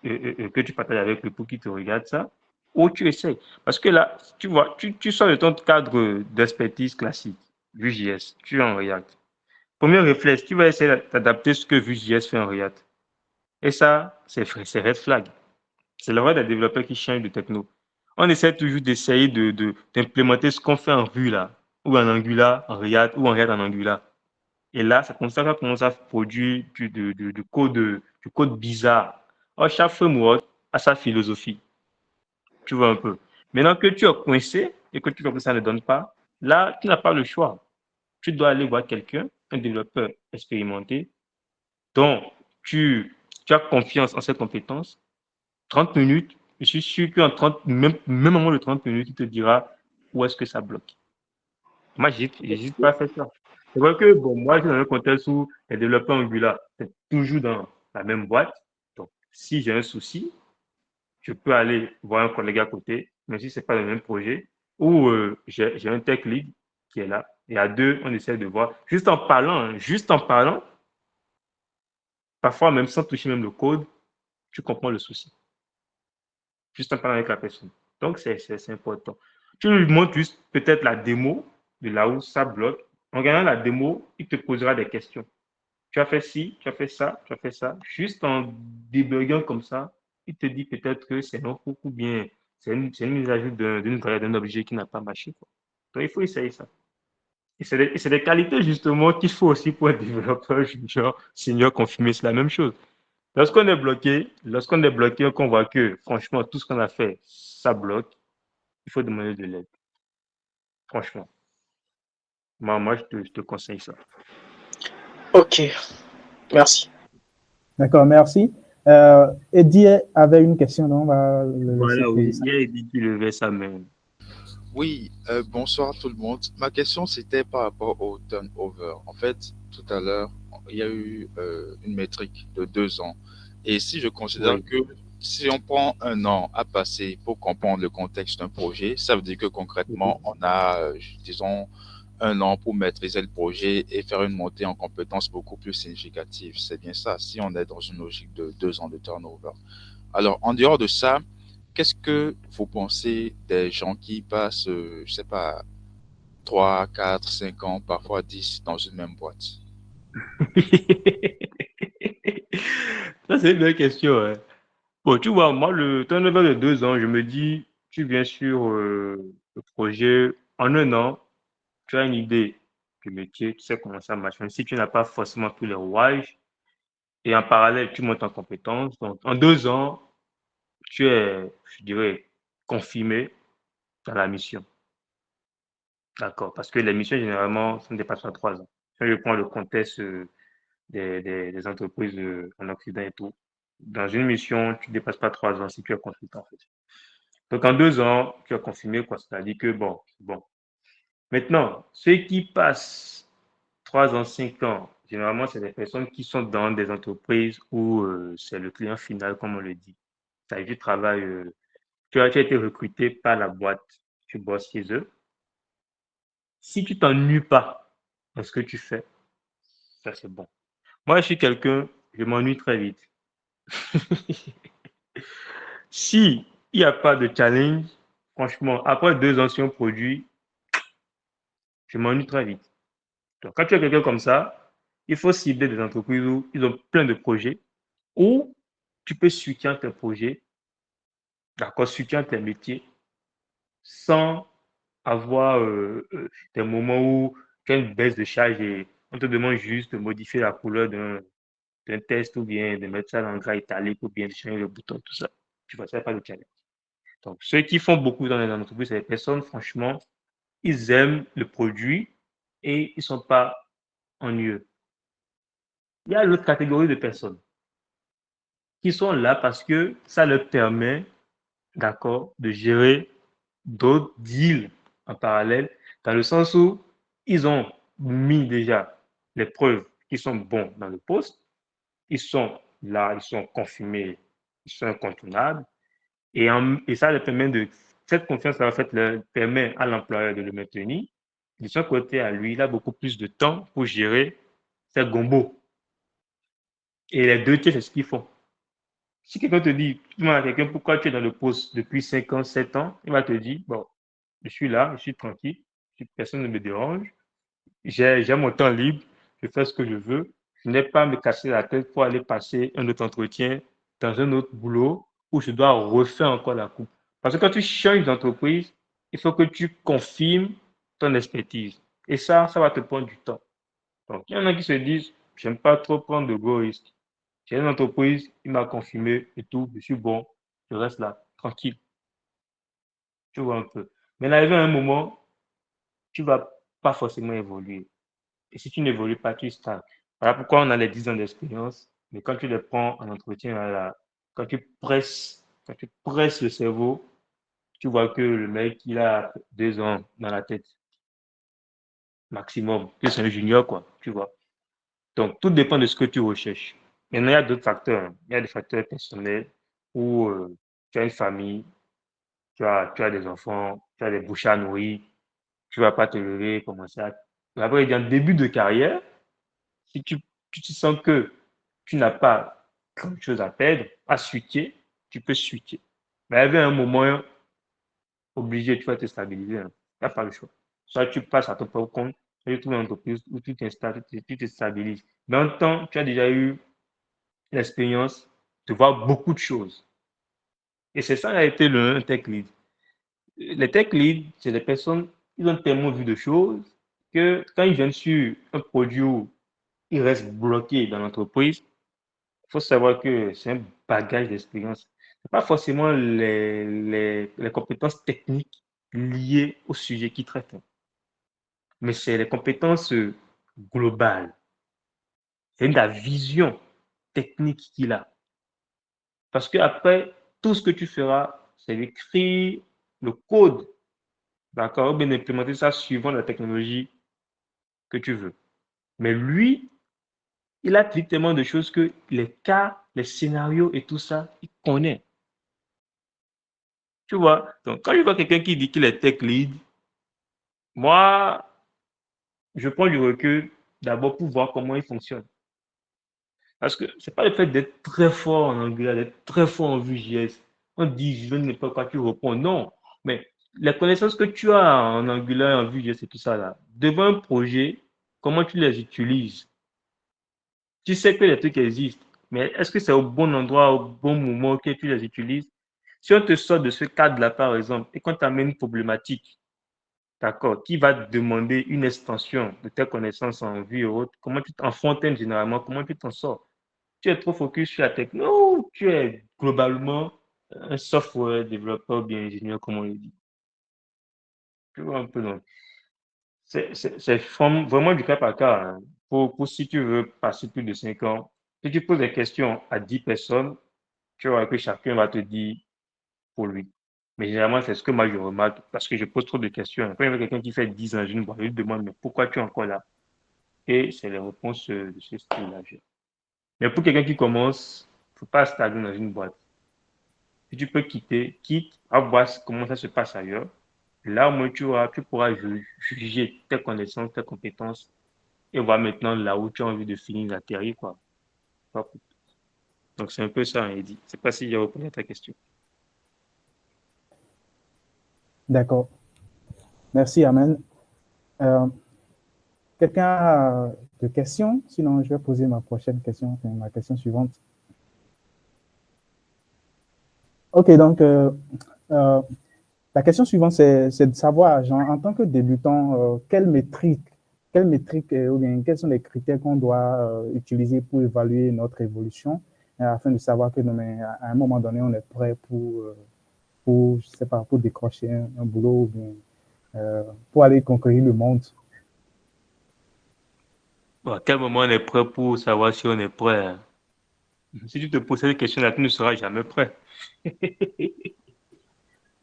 que tu partages avec le pour qui te regarde ça, ou tu essayes. Parce que là, tu vois, tu sors de ton cadre d'expertise classique, Vue.js, tu es en React. Premier réflexe, tu vas essayer d'adapter ce que Vue.js fait en React. Et ça, c'est red flag. C'est le rôle des développeurs qui changent de techno. On essaie toujours d'essayer d'implémenter ce qu'on fait en Vue là, ou en Angular, en React, ou en React en Angular. Et là, c'est comme ça qu'on commence à produire du code bizarre. Or, chaque framework a sa philosophie. Tu vois un peu. Maintenant que tu es coincé et que tu vois que ça ne donne pas, là, tu n'as pas le choix. Tu dois aller voir quelqu'un, un développeur expérimenté, dont tu as confiance en ses compétences. 30 minutes, je suis sûr qu'en 30, même en moins de 30 minutes, il te dira où est-ce que ça bloque. Moi, j'hésite pas à faire ça. C'est vrai que, bon, moi, je suis dans un contexte où les développeurs Angular, c'est toujours dans la même boîte. Donc, si j'ai un souci, je peux aller voir un collègue à côté, même si c'est pas le même projet, ou j'ai un tech lead qui est là. Et à deux, on essaie de voir. Juste en parlant, parfois même sans toucher même le code, tu comprends le souci. Juste en parlant avec la personne. Donc, c'est important. Tu lui montres juste peut-être la démo de là où ça bloque. En regardant la démo, il te posera des questions. Tu as fait ci, tu as fait ça, tu as fait ça. Juste en débuguant comme ça, il te dit peut-être que c'est non ou bien c'est une mise à jour d'une variable, d'un objet qui n'a pas marché, quoi. Donc, il faut essayer ça. Et c'est des qualités justement qu'il faut aussi pour un développeur junior, senior confirmé. C'est la même chose. Lorsqu'on est bloqué, qu'on voit que franchement, tout ce qu'on a fait, ça bloque, il faut demander de l'aide. Franchement. Moi je te conseille ça. Ok, merci. D'accord, merci. Eddie avait une question, donc on va le laisser Voilà, poser oui. ça. Il y a Eddie qui levait sa main. Oui, bonsoir tout le monde. Ma question c'était par rapport au turnover. En fait, tout à l'heure, il y a eu une métrique de 2 ans. Et si je considère Oui. que si on prend un an à passer pour comprendre le contexte d'un projet, ça veut dire que concrètement, on a, disons, un an pour maîtriser le projet et faire une montée en compétences beaucoup plus significative. C'est bien ça, si on est dans une logique de 2 ans de turnover. Alors, en dehors de ça, qu'est-ce que vous pensez des gens qui passent, je sais pas, 3, 4, 5 ans, parfois 10 dans une même boîte? Ça, c'est une belle question, hein. Bon, tu vois, moi, le turnover de 2 ans, je me dis, tu viens sur le projet en un an, tu as une idée du métier, tu sais comment ça marche. Même si tu n'as pas forcément tous les rouages, et en parallèle, tu montes en compétences. Donc, en 2 ans, tu es, je dirais, confirmé dans la mission. D'accord. Parce que les missions, généralement, ça ne dépasse pas 3 ans. Si je prends le contexte des entreprises en Occident et tout, dans une mission, tu ne dépasses pas 3 ans si tu es consultant, en fait. Donc, en 2 ans, tu as confirmé, quoi. C'est-à-dire que, bon, c'est bon. Maintenant, ceux qui passent 3 ans, 5 ans, généralement, c'est des personnes qui sont dans des entreprises où c'est le client final, comme on le dit. C'est-à-dire que tu travailles, tu as été recruté par la boîte, tu bosses chez eux. Si tu t'ennuies pas dans ce que tu fais, ça c'est bon. Moi, je suis quelqu'un, je m'ennuie très vite. Si il n'y a pas de challenge, franchement, après 2 ans sur un produit, je m'ennuie très vite. Donc, quand tu es quelqu'un comme ça, il faut cibler des entreprises où ils ont plein de projets, où tu peux switcher tes projets, d'accord, switcher tes métiers, sans avoir des moments où tu as une baisse de charge et on te demande juste de modifier la couleur d'un test ou bien de mettre ça dans le gras italique ou bien de changer le bouton, tout ça. Tu vois, ça, pas de challenge. Donc, ceux qui font beaucoup dans les entreprises, c'est les personnes, franchement, ils aiment le produit et ils ne sont pas ennuyeux. Il y a l'autre catégorie de personnes qui sont là parce que ça leur permet d'accord, de gérer d'autres deals en parallèle, dans le sens où ils ont mis déjà les preuves qu'ils sont bons dans le poste, ils sont là, ils sont confirmés, ils sont incontournables, et ça leur permet cette confiance en fait leur permet à l'employeur de le maintenir. De son côté, à lui, il a beaucoup plus de temps pour gérer ses gombos. Et les deux, c'est ce qu'ils font. Si quelqu'un te dit, tu demandes à quelqu'un pourquoi tu es dans le poste depuis 5 ans, 7 ans, il va te dire, bon, je suis là, je suis tranquille, personne ne me dérange, j'ai mon temps libre, je fais ce que je veux, je n'ai pas à me casser la tête pour aller passer un autre entretien dans un autre boulot où je dois refaire encore la coupe. Parce que quand tu changes d'entreprise, il faut que tu confirmes ton expertise. Et ça va te prendre du temps. Donc, il y en a qui se disent, j'aime pas trop prendre de gros risques. J'ai une entreprise, il m'a confirmé et tout, je suis bon, je reste là, tranquille. Tu vois un peu. Mais arrivé à un moment, tu ne vas pas forcément évoluer. Et si tu n'évolues pas, tu stagnes. Voilà pourquoi on a les 10 ans d'expérience, mais quand tu les prends en entretien, voilà, quand tu presses le cerveau, tu vois que le mec, il a 2 ans dans la tête, maximum, que c'est un junior, quoi, tu vois. Donc, tout dépend de ce que tu recherches. Maintenant, il y a d'autres facteurs, hein. Il y a des facteurs personnels où tu as une famille, tu as des enfants, tu as des bouches à nourrir, tu ne vas pas te lever, commencer à... Après, en début de carrière, si tu te sens que tu n'as pas grand-chose à perdre, à switcher, tu peux switcher. Mais il y avait un moment obligé, tu vas te stabiliser, hein. Tu n'as pas le choix. Soit tu passes à ton propre compte, soit tu trouves une entreprise où tu t'installes, tu te stabilises. Dans le temps, tu as déjà eu l'expérience de voir beaucoup de choses. Et c'est ça qui a été un tech lead. Les tech leads, c'est des personnes, ils ont tellement vu de choses que quand ils viennent sur un produit où ils restent bloqués dans l'entreprise, il faut savoir que c'est un bagage d'expérience. Ce n'est pas forcément les compétences techniques liées au sujet qu'ils traitent, mais c'est les compétences globales. C'est la vision technique qu'il a. Parce qu'après, tout ce que tu feras, c'est d'écrire le code, d'accord, ou bien d'implémenter ça suivant la technologie que tu veux. Mais lui, il a dit tellement de choses que les cas, les scénarios et tout ça, il connaît. Tu vois? Donc, quand je vois quelqu'un qui dit qu'il est tech lead, moi, je prends du recul d'abord pour voir comment il fonctionne. Parce que c'est pas le fait d'être très fort en anglais, d'être très fort en Vue.js. On dit, je ne sais pas quoi tu réponds. Non. Mais les connaissances que tu as en Angular, en Vue.js et tout ça là, devant un projet, comment tu les utilises? Tu sais que les trucs existent, mais est-ce que c'est au bon endroit, au bon moment que tu les utilises? Si on te sort de ce cadre-là, par exemple, et qu'on t'amène une problématique, d'accord, qui va te demander une extension de tes connaissances en Vue et autres, en front-end généralement, comment tu t'en sors? Tu es trop focus sur la techno, ou tu es globalement un software développeur bien ingénieur, comme on le dit. Tu vois un peu, donc. C'est vraiment du cas par cas, hein. Pour si tu veux passer plus de 5 ans, si tu poses des questions à 10 personnes, tu vois que chacun va te dire pour lui. Mais généralement, c'est ce que moi je remarque parce que je pose trop de questions. Quand il y a quelqu'un qui fait 10 ans, je lui demande, mais pourquoi tu es encore là? Et c'est les réponses de ce style-là. Mais pour quelqu'un qui commence, il ne faut pas stagner dans une boîte. Si tu peux quitter, quitte, à voir comment ça se passe ailleurs. Là, au moins, tu pourras juger tes connaissances, tes compétences et voir maintenant là où tu as envie de finir d'atterrir, quoi. Donc, c'est un peu ça, hein, Eddy. Je ne sais pas si j'ai répondu à ta question. D'accord. Merci, Amen. Quelqu'un a des questions? Sinon, je vais poser ma prochaine question, ma question suivante. OK, donc, la question suivante, c'est de savoir, genre, en tant que débutant, quelles métriques ou bien quels sont les critères qu'on doit utiliser pour évaluer notre évolution afin de savoir que non, mais à un moment donné, on est prêt je sais pas, pour décrocher un boulot ou bien pour aller conquérir le monde. Bon, à quel moment on est prêt pour savoir si on est prêt, hein? Si tu te poses cette question-là, tu ne seras jamais prêt.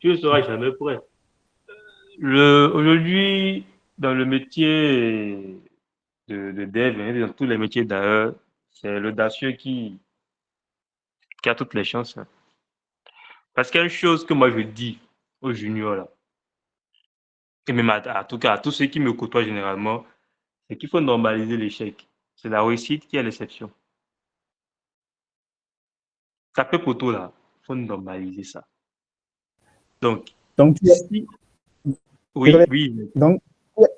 tu ne seras jamais prêt. Aujourd'hui, dans le métier de dev, et dans tous les métiers d'ailleurs, c'est l'audacieux qui a toutes les chances, hein. Parce qu'il y a une chose que moi je dis aux juniors, là, et même en tout cas à tous ceux qui me côtoient généralement, c'est qu'il faut normaliser l'échec. C'est la réussite qui est l'exception. Ça peut poteau là, il faut normaliser ça. Donc, Donc, si, désolé. oui, Donc,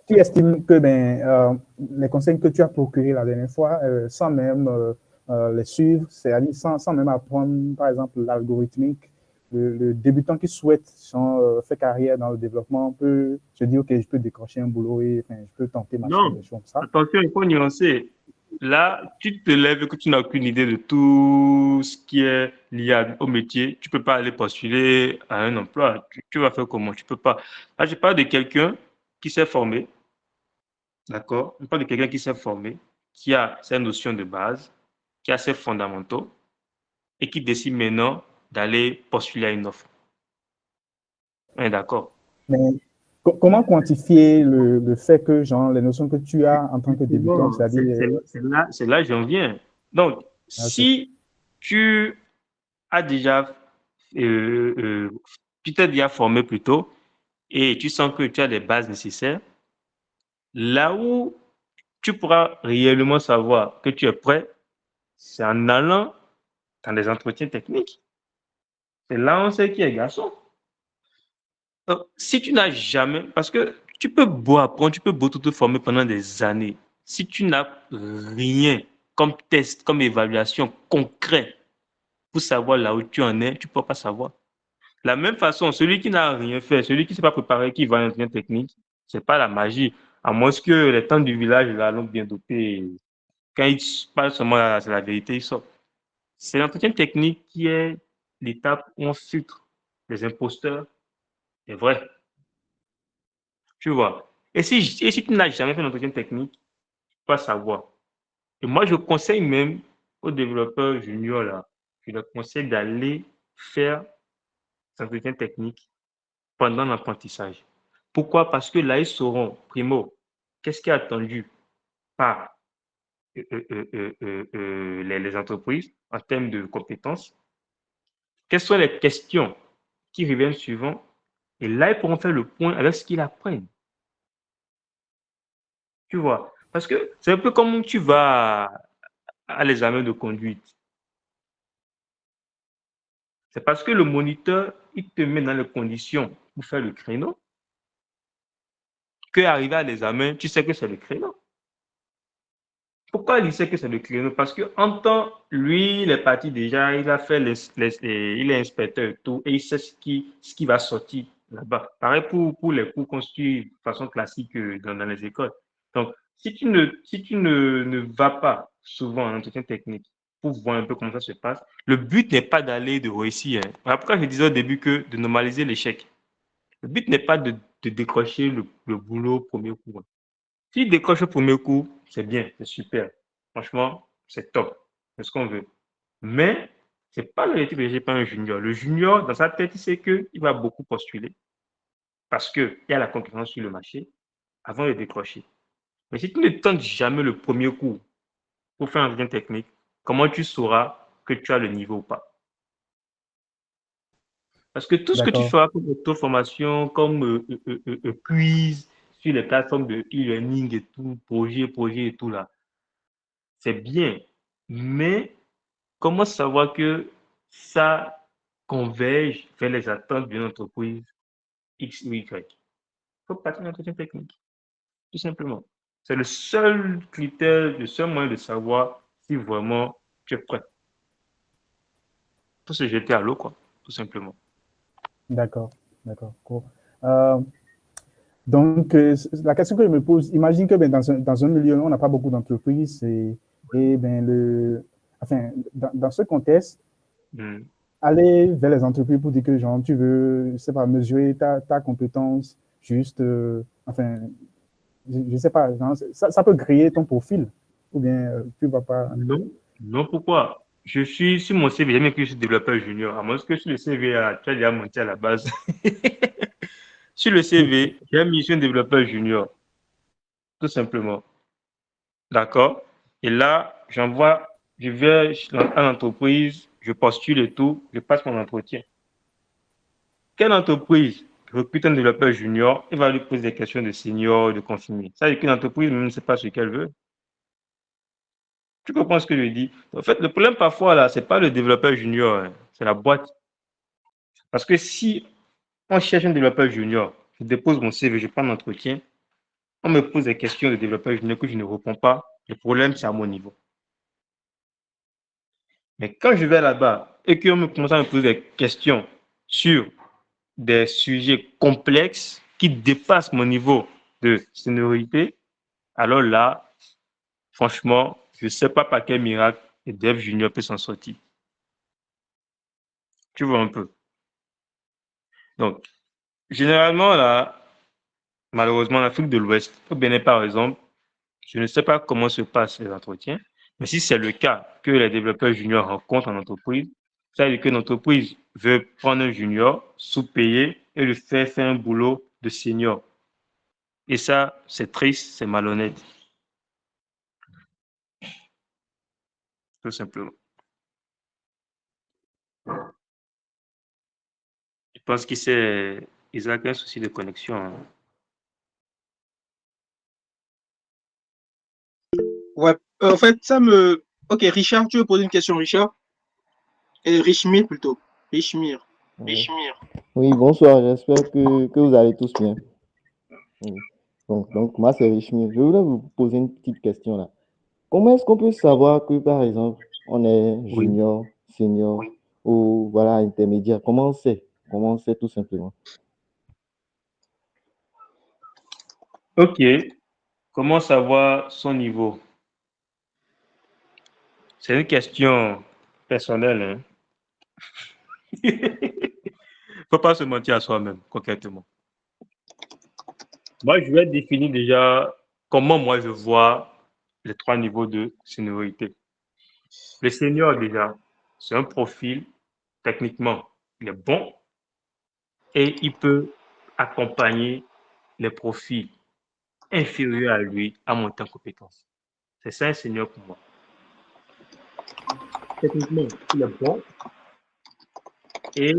tu estimes que les conseils que tu as procurés la dernière fois, sans même les suivre, c'est-à-dire sans même apprendre, par exemple, l'algorithmique, le débutant qui souhaite faire carrière dans le développement peut se dire, OK, je peux décrocher un boulot et je peux tenter ma chance, non, des choses comme ça. attention, il faut nuancer. Là, tu te lèves que tu n'as aucune idée de tout ce qui est lié au métier. Tu peux pas aller postuler à un emploi. Tu vas faire comment? Tu peux pas. Là, je parle de quelqu'un qui s'est formé, d'accord? Je parle de quelqu'un qui s'est formé, qui a ses notions de base, qui a ses fondamentaux et qui décide maintenant d'aller postuler à une offre. On est d'accord? Mais comment quantifier le fait que, les notions que tu as en tant que débutant, Justement, c'est-à-dire... c'est là que j'en viens. Donc, OK. si tu as déjà, tu t'es déjà formé plutôt et tu sens que tu as les bases nécessaires, là où tu pourras réellement savoir que tu es prêt, c'est en allant dans des entretiens techniques. C'est là où on sait qui est garçon. Donc, si tu n'as jamais, parce que tu peux beau apprendre, tu peux beau te former pendant des années, si tu n'as rien comme test, comme évaluation concret pour savoir là où tu en es, tu ne peux pas savoir. De la même façon, celui qui n'a rien fait, celui qui ne s'est pas préparé, qui va à un entretien technique, ce n'est pas la magie. À moins que les temps du village là l'ont bien dopé. Quand il parle seulement, c'est la vérité, il sort. C'est l'entretien technique qui est l'étape où on filtre les imposteurs et vrai. Tu vois. Et si tu n'as jamais fait d'entretien technique, tu vas savoir. Et moi, je conseille même aux développeurs juniors, là, je leur conseille d'aller faire cet entretien technique pendant l'apprentissage. Pourquoi? Parce que là, ils sauront, primo, qu'est-ce qui est attendu par les entreprises en termes de compétences, quelles sont les questions qui reviennent suivant, et là, ils pourront faire le point avec ce qu'ils apprennent. Tu vois? Parce que c'est un peu comme tu vas à l'examen de conduite. C'est parce que le moniteur, il te met dans les conditions pour faire le créneau, qu'arrivé à l'examen, tu sais que c'est le créneau. Pourquoi il sait que c'est le créneau? Parce qu'en temps, lui, il est parti déjà, il a fait il est inspecteur et tout, et il sait ce qui va sortir là-bas. Pareil pour les cours qu'on suit de façon classique dans les écoles. Donc, si tu ne vas pas souvent en entretien technique pour voir un peu comment ça se passe, le but n'est pas d'aller de réussir, hein. Voilà pourquoi je disais au début que de normaliser l'échec. Le but n'est pas de décrocher le boulot au premier coup, hein. S'il décroche au premier coup, c'est bien, c'est super. Franchement, c'est top. C'est ce qu'on veut. Mais ce n'est pas le réalité que j'ai pas un junior. Le junior, dans sa tête, il sait qu'il va beaucoup postuler parce qu'il y a la concurrence sur le marché avant de décrocher. Mais si tu ne tentes jamais le premier coup pour faire un entretien technique, comment tu sauras que tu as le niveau ou pas? Parce que tout ce que tu D'accord. feras comme auto-formation, comme quiz sur les plateformes de e-learning et tout, projet et tout là, c'est bien. Mais comment savoir que ça converge vers les attentes d'une entreprise X ou Y? Il faut passer un entretien technique, tout simplement. C'est le seul critère, le seul moyen de savoir si vraiment tu es prêt. Il faut se jeter à l'eau, quoi, tout simplement. D'accord. D'accord. Cool. Euh, Donc, la question que je me pose, imagine que dans un milieu, on n'a pas beaucoup d'entreprises et dans ce contexte, Mm. aller vers les entreprises pour dire que tu veux, je sais pas, mesurer ta compétence, juste, je ne sais pas, ça peut griller ton profil ou bien tu vas pas. Non, non, pourquoi? je suis sur mon CV, j'ai mis que je suis développeur junior. À moins que sur le CV, tu as déjà monté à la base. Sur le CV, j'ai mis je suis un développeur junior, tout simplement. D'accord? Et là, je vais à l'entreprise, je postule et tout, je passe mon entretien. Quelle entreprise recrute un développeur junior, il va lui poser des questions de senior, de confirmé. Ça veut dire qu'une entreprise même ne sait pas ce qu'elle veut. Tu comprends ce que je dis? En fait, le problème parfois, là, ce n'est pas le développeur junior, hein, c'est la boîte. Parce que si on cherche un développeur junior, je dépose mon CV, je prends l'entretien, on me pose des questions de développeur junior que je ne réponds pas, le problème, c'est à mon niveau. Mais quand je vais là-bas et qu'on me commence à me poser des questions sur des sujets complexes qui dépassent mon niveau de seniorité, alors là, franchement, je ne sais pas par quel miracle le dev junior peut s'en sortir. Tu vois un peu. Donc, généralement, là, malheureusement, en Afrique de l'Ouest, au Bénin, par exemple, je ne sais pas comment se passent les entretiens, mais si c'est le cas que les développeurs juniors rencontrent en entreprise, ça veut dire qu'une entreprise veut prendre un junior, sous-payer et le faire un boulot de senior. Et ça, c'est triste, c'est malhonnête. Tout simplement. Je pense que c'est Isaac a un souci de connexion. Hein. Ouais, en fait, ça me. Ok, Richard, tu veux poser une question, Richard? Richmir plutôt. Richmir. Oui, oui, bonsoir, j'espère que vous allez tous bien. Oui. Donc moi, c'est Richmir. Je voulais vous poser une petite question là. Comment est-ce qu'on peut savoir que, par exemple, on est Oui. junior, senior ou voilà, intermédiaire? Comment on sait? Comment on sait tout simplement? Ok. Comment savoir son niveau? C'est une question personnelle. Hein. Faut pas se mentir à soi-même, concrètement. Moi, je vais définir déjà comment moi je vois les 3 niveaux de seniorité. Le senior, déjà, c'est un profil, techniquement, il est bon et il peut accompagner les profils inférieurs à lui à monter en compétence. C'est ça un senior pour moi. Techniquement, il est bon et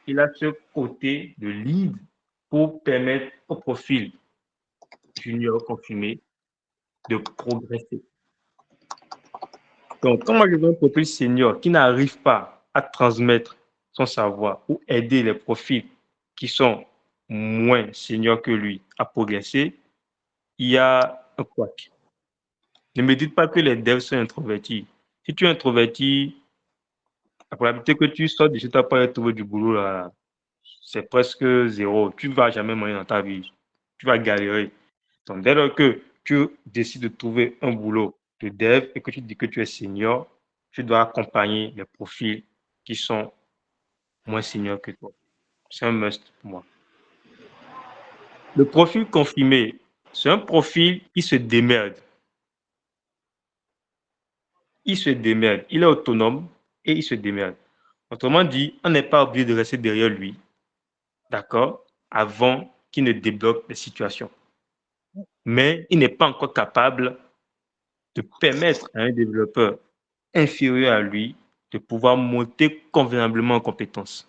il a ce côté de lead pour permettre au profil junior confirmé de progresser. Donc, quand moi je vois un profil senior qui n'arrive pas à transmettre son savoir ou aider les profils qui sont moins seniors que lui à progresser, il y a un couac. Ne me dites pas que les devs sont introvertis. Si tu es introverti, la probabilité que tu sortes de chez toi pour trouver du boulot, là, c'est presque zéro. Tu ne vas jamais moyen dans ta vie. Tu vas galérer. Donc, dès lors que tu décides de trouver un boulot de dev et que tu dis que tu es senior, tu dois accompagner les profils qui sont moins seniors que toi. C'est un must pour moi. Le profil confirmé, c'est un profil qui se démerde. Il se démerde. Il est autonome et il se démerde. Autrement dit, on n'est pas obligé de rester derrière lui, d'accord, avant qu'il ne débloque les situations. Mais il n'est pas encore capable de permettre à un développeur inférieur à lui de pouvoir monter convenablement en compétences.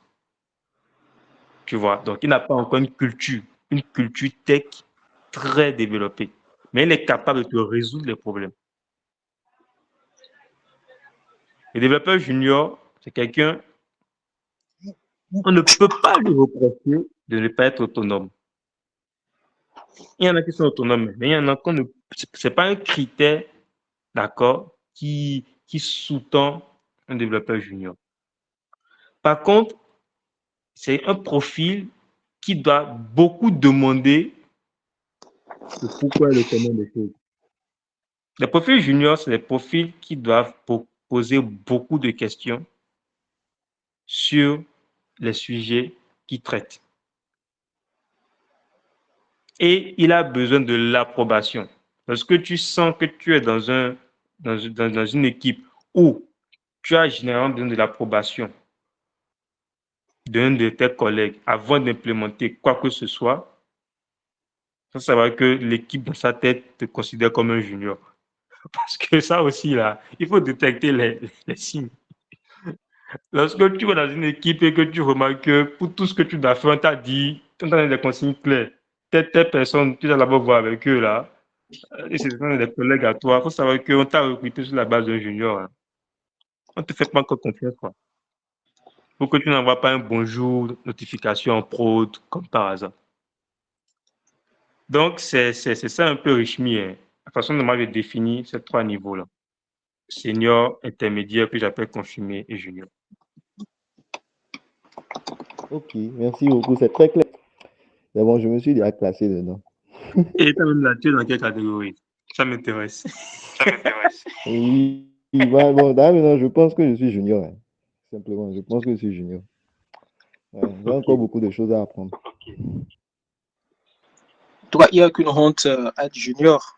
Tu vois, donc il n'a pas encore une culture tech très développée, mais il est capable de te résoudre les problèmes. Le développeur junior, c'est quelqu'un, on ne peut pas lui reprocher de ne pas être autonome. Il y en a qui sont autonomes, mais il y en a qui ne. Ce n'est pas un critère, d'accord, qui sous-tend un développeur junior. Par contre, c'est un profil qui doit beaucoup demander le pourquoi et le comment des choses. Les profils juniors, c'est des profils qui doivent poser beaucoup de questions sur les sujets qu'ils traitent. Et il a besoin de l'approbation. Lorsque tu sens que tu es dans une équipe où tu as généralement besoin de l'approbation d'un de tes collègues avant d'implémenter quoi que ce soit. Ça va que l'équipe dans sa tête te considère comme un junior. Parce que ça aussi, là, il faut détecter les signes. Lorsque tu vas dans une équipe et que tu remarques que pour tout ce que tu dois faire, on t'a dit, on t'a donné des consignes claires. Telle personne, tu dois d'abord voir avec eux, là. Et c'est des collègues à toi. Il faut savoir qu'on t'a recruté sur la base d'un junior. Hein. On ne te fait pas encore confiance, quoi. Pour que tu n'envoies pas un bonjour, notification en prod, comme par hasard. Donc, c'est ça un peu Richmi. Hein. La façon dont moi je définis ces 3 niveaux-là. Senior, intermédiaire, que j'appelle confirmé et junior. Ok, merci beaucoup, c'est très clair. Mais bon, je me suis déjà classé dedans. Et quand même là, tu es dans quelle catégorie? Ça m'intéresse. Oui, bah, bon, là, maintenant, je pense que je suis junior. Hein. Simplement, je pense que je suis junior. Ouais, j'ai encore beaucoup de choses à apprendre. Toi, il n'y a qu'une honte à être junior.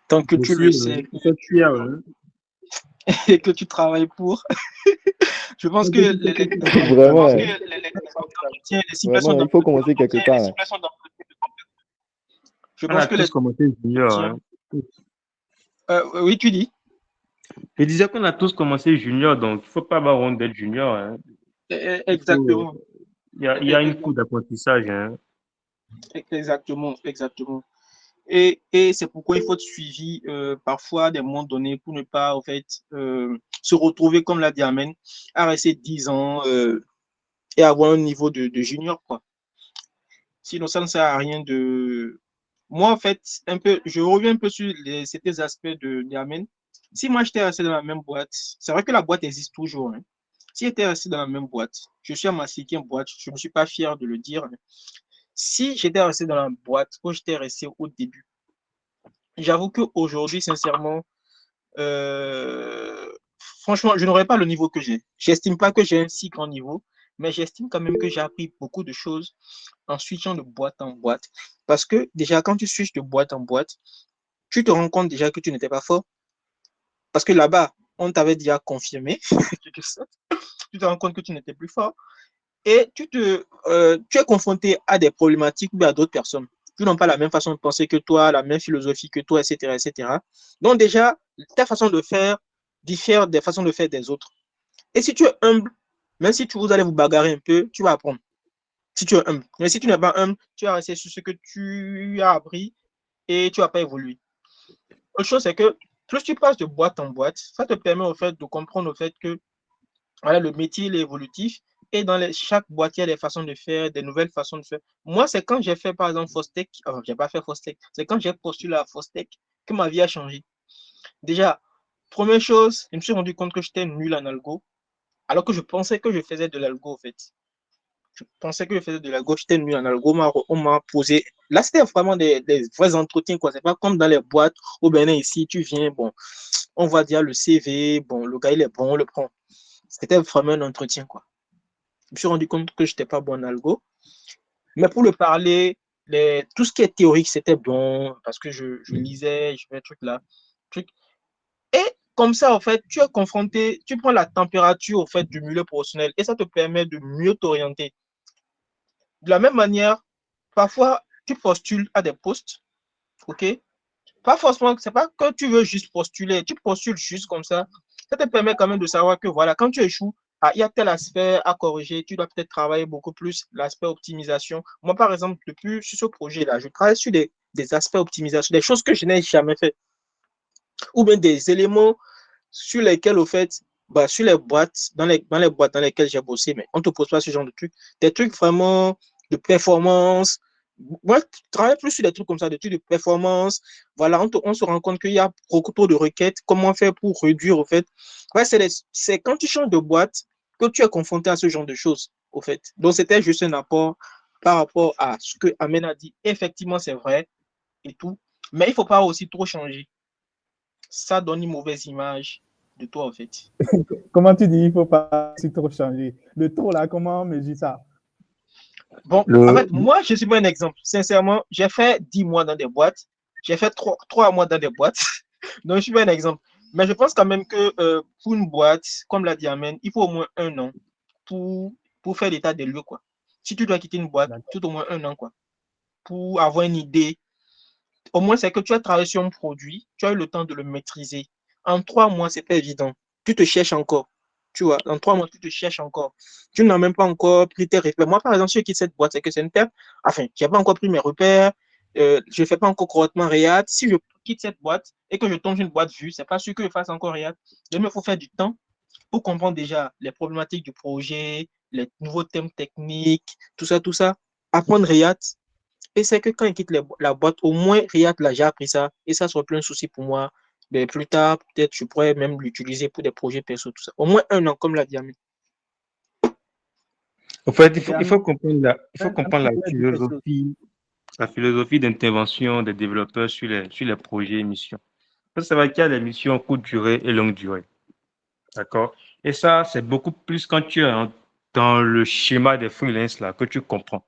Tant que tu le sais et que tu travailles pour. Je pense que Vraiment, hein. les simulations Vraiment, il faut commencer quelque part. Hein. Je On pense a que tous commencé junior. Hein. oui, tu dis. Je disais qu'on a tous commencé junior, donc il ne faut pas avoir honte d'être junior. Hein. Exactement. Il y a une cour d'apprentissage. Hein. Exactement. Et c'est pourquoi il faut être suivi parfois à des moments donnés pour ne pas, en fait, se retrouver, comme l'a dit Amen, à rester 10 ans et avoir un niveau de junior, quoi. Sinon, ça ne sert à rien de... Moi, en fait, je reviens un peu sur certains aspects de Amen. Si moi, j'étais resté dans la même boîte, c'est vrai que la boîte existe toujours. Hein. Si j'étais resté dans la même boîte, je suis à ma 5e boîte, je ne suis pas fier de le dire. Mais si j'étais resté dans la boîte où j'étais resté au début, j'avoue qu'aujourd'hui, sincèrement, franchement, je n'aurais pas le niveau que j'ai. J'estime pas que j'ai un si grand niveau, mais j'estime quand même que j'ai appris beaucoup de choses en switchant de boîte en boîte. Parce que déjà, quand tu switches de boîte en boîte, tu te rends compte déjà que tu n'étais pas fort. Parce que là-bas, on t'avait déjà confirmé. Tu te rends compte que tu n'étais plus fort. Et tu es confronté à des problématiques ou à d'autres personnes qui n'ont pas la même façon de penser que toi, la même philosophie que toi, etc., etc. Donc déjà, ta façon de faire diffère des façons de faire des autres. Et si tu es humble, même si vous allez vous bagarrer un peu, tu vas apprendre. Si tu es humble. Mais si tu n'es pas humble, tu vas rester sur ce que tu as appris et tu ne vas pas évoluer. Autre chose, c'est que plus tu passes de boîte en boîte, ça te permet au fait de comprendre au fait que voilà, le métier il est évolutif et dans chaque boîte, il y a des façons de faire, des nouvelles façons de faire. Moi, c'est quand j'ai fait, par exemple, Fostech, enfin, j'ai pas fait Fostech, c'est quand j'ai postulé à Fostech que ma vie a changé. Déjà, première chose, je me suis rendu compte que j'étais nul en algo, alors que je pensais que je faisais de l'algo, en fait. Je pensais que je faisais de l'algo, j'étais nul en algo, on m'a posé. Là, c'était vraiment des vrais entretiens, quoi. C'est pas comme dans les boîtes où, ben, ici, tu viens, bon, on va dire le CV, bon, le gars, il est bon, on le prend. C'était vraiment un entretien, quoi. Je me suis rendu compte que je n'étais pas bon en algo. Mais pour le parler, tout ce qui est théorique, c'était bon parce que je lisais, je fais truc là. Truc. Et comme ça, en fait, tu es confronté, tu prends la température au fait, du milieu professionnel et ça te permet de mieux t'orienter. De la même manière, parfois, tu postules à des postes, ok? Pas forcément, c'est pas que tu veux juste postuler, tu postules juste comme ça. Ça te permet quand même de savoir que voilà, quand tu échoues, il y a tel aspect à corriger, tu dois peut-être travailler beaucoup plus l'aspect optimisation. Moi, par exemple, depuis sur ce projet-là, je travaille sur des aspects optimisation, des choses que je n'ai jamais fait, ou bien des éléments sur lesquels, au fait, bah, sur les boîtes, dans les boîtes dans lesquelles j'ai bossé, mais on ne te pose pas ce genre de trucs, des trucs vraiment de performance. Moi, je travaille plus sur des trucs comme ça, des trucs de performance. Voilà, on se rend compte qu'il y a beaucoup trop de requêtes. Comment faire pour réduire, au fait? Ouais, c'est quand tu changes de boîte que tu es confronté à ce genre de choses, au fait. Donc, c'était juste un apport par rapport à ce que Amen a dit. Effectivement, c'est vrai et tout. Mais il ne faut pas aussi trop changer. Ça donne une mauvaise image de toi, en fait. Comment tu dis, il ne faut pas si trop changer? Le trop, là, comment on mesure ça? Bon, en fait, moi, je suis pas un exemple. Sincèrement, j'ai fait 10 mois dans des boîtes. J'ai fait 3 mois dans des boîtes. Donc, je suis pas un exemple. Mais je pense quand même que pour une boîte, comme l'a dit Amen, il faut au moins 1 an pour faire l'état des lieux, quoi. Si tu dois quitter une boîte, tout au moins 1 an, quoi, pour avoir une idée. Au moins, c'est que tu as travaillé sur un produit, tu as eu le temps de le maîtriser. En 3 mois, c'est pas évident. Tu te cherches encore. Tu vois, en 3 mois, tu te cherches encore. Tu n'as même pas encore pris tes repères. Moi, par exemple, si je quitte cette boîte, c'est que c'est une perte. Enfin, je n'ai pas encore pris mes repères. Je ne fais pas encore correctement React. Si je quitte cette boîte et que je tombe sur une boîte vue, c'est pas sûr que je fasse encore React. Donc, il faut faire du temps pour comprendre déjà les problématiques du projet, les nouveaux thèmes techniques, tout ça, tout ça. Apprendre React. Et c'est que quand il quitte la boîte, au moins React l'a déjà appris ça. Et ça sera plus un souci pour moi. Mais plus tard, peut-être je pourrais même l'utiliser pour des projets perso, tout ça. Au moins 1 an, comme l'a dit Ami. En fait, Et il Amine, faut comprendre il faut comprendre tu voulais dire quelque chose. la philosophie d'intervention des développeurs sur les projets et missions. Il faut savoir qu'il y a les missions courte durée et longue durée. D'accord? Et ça, c'est beaucoup plus quand tu es dans le schéma des freelances là, que tu comprends.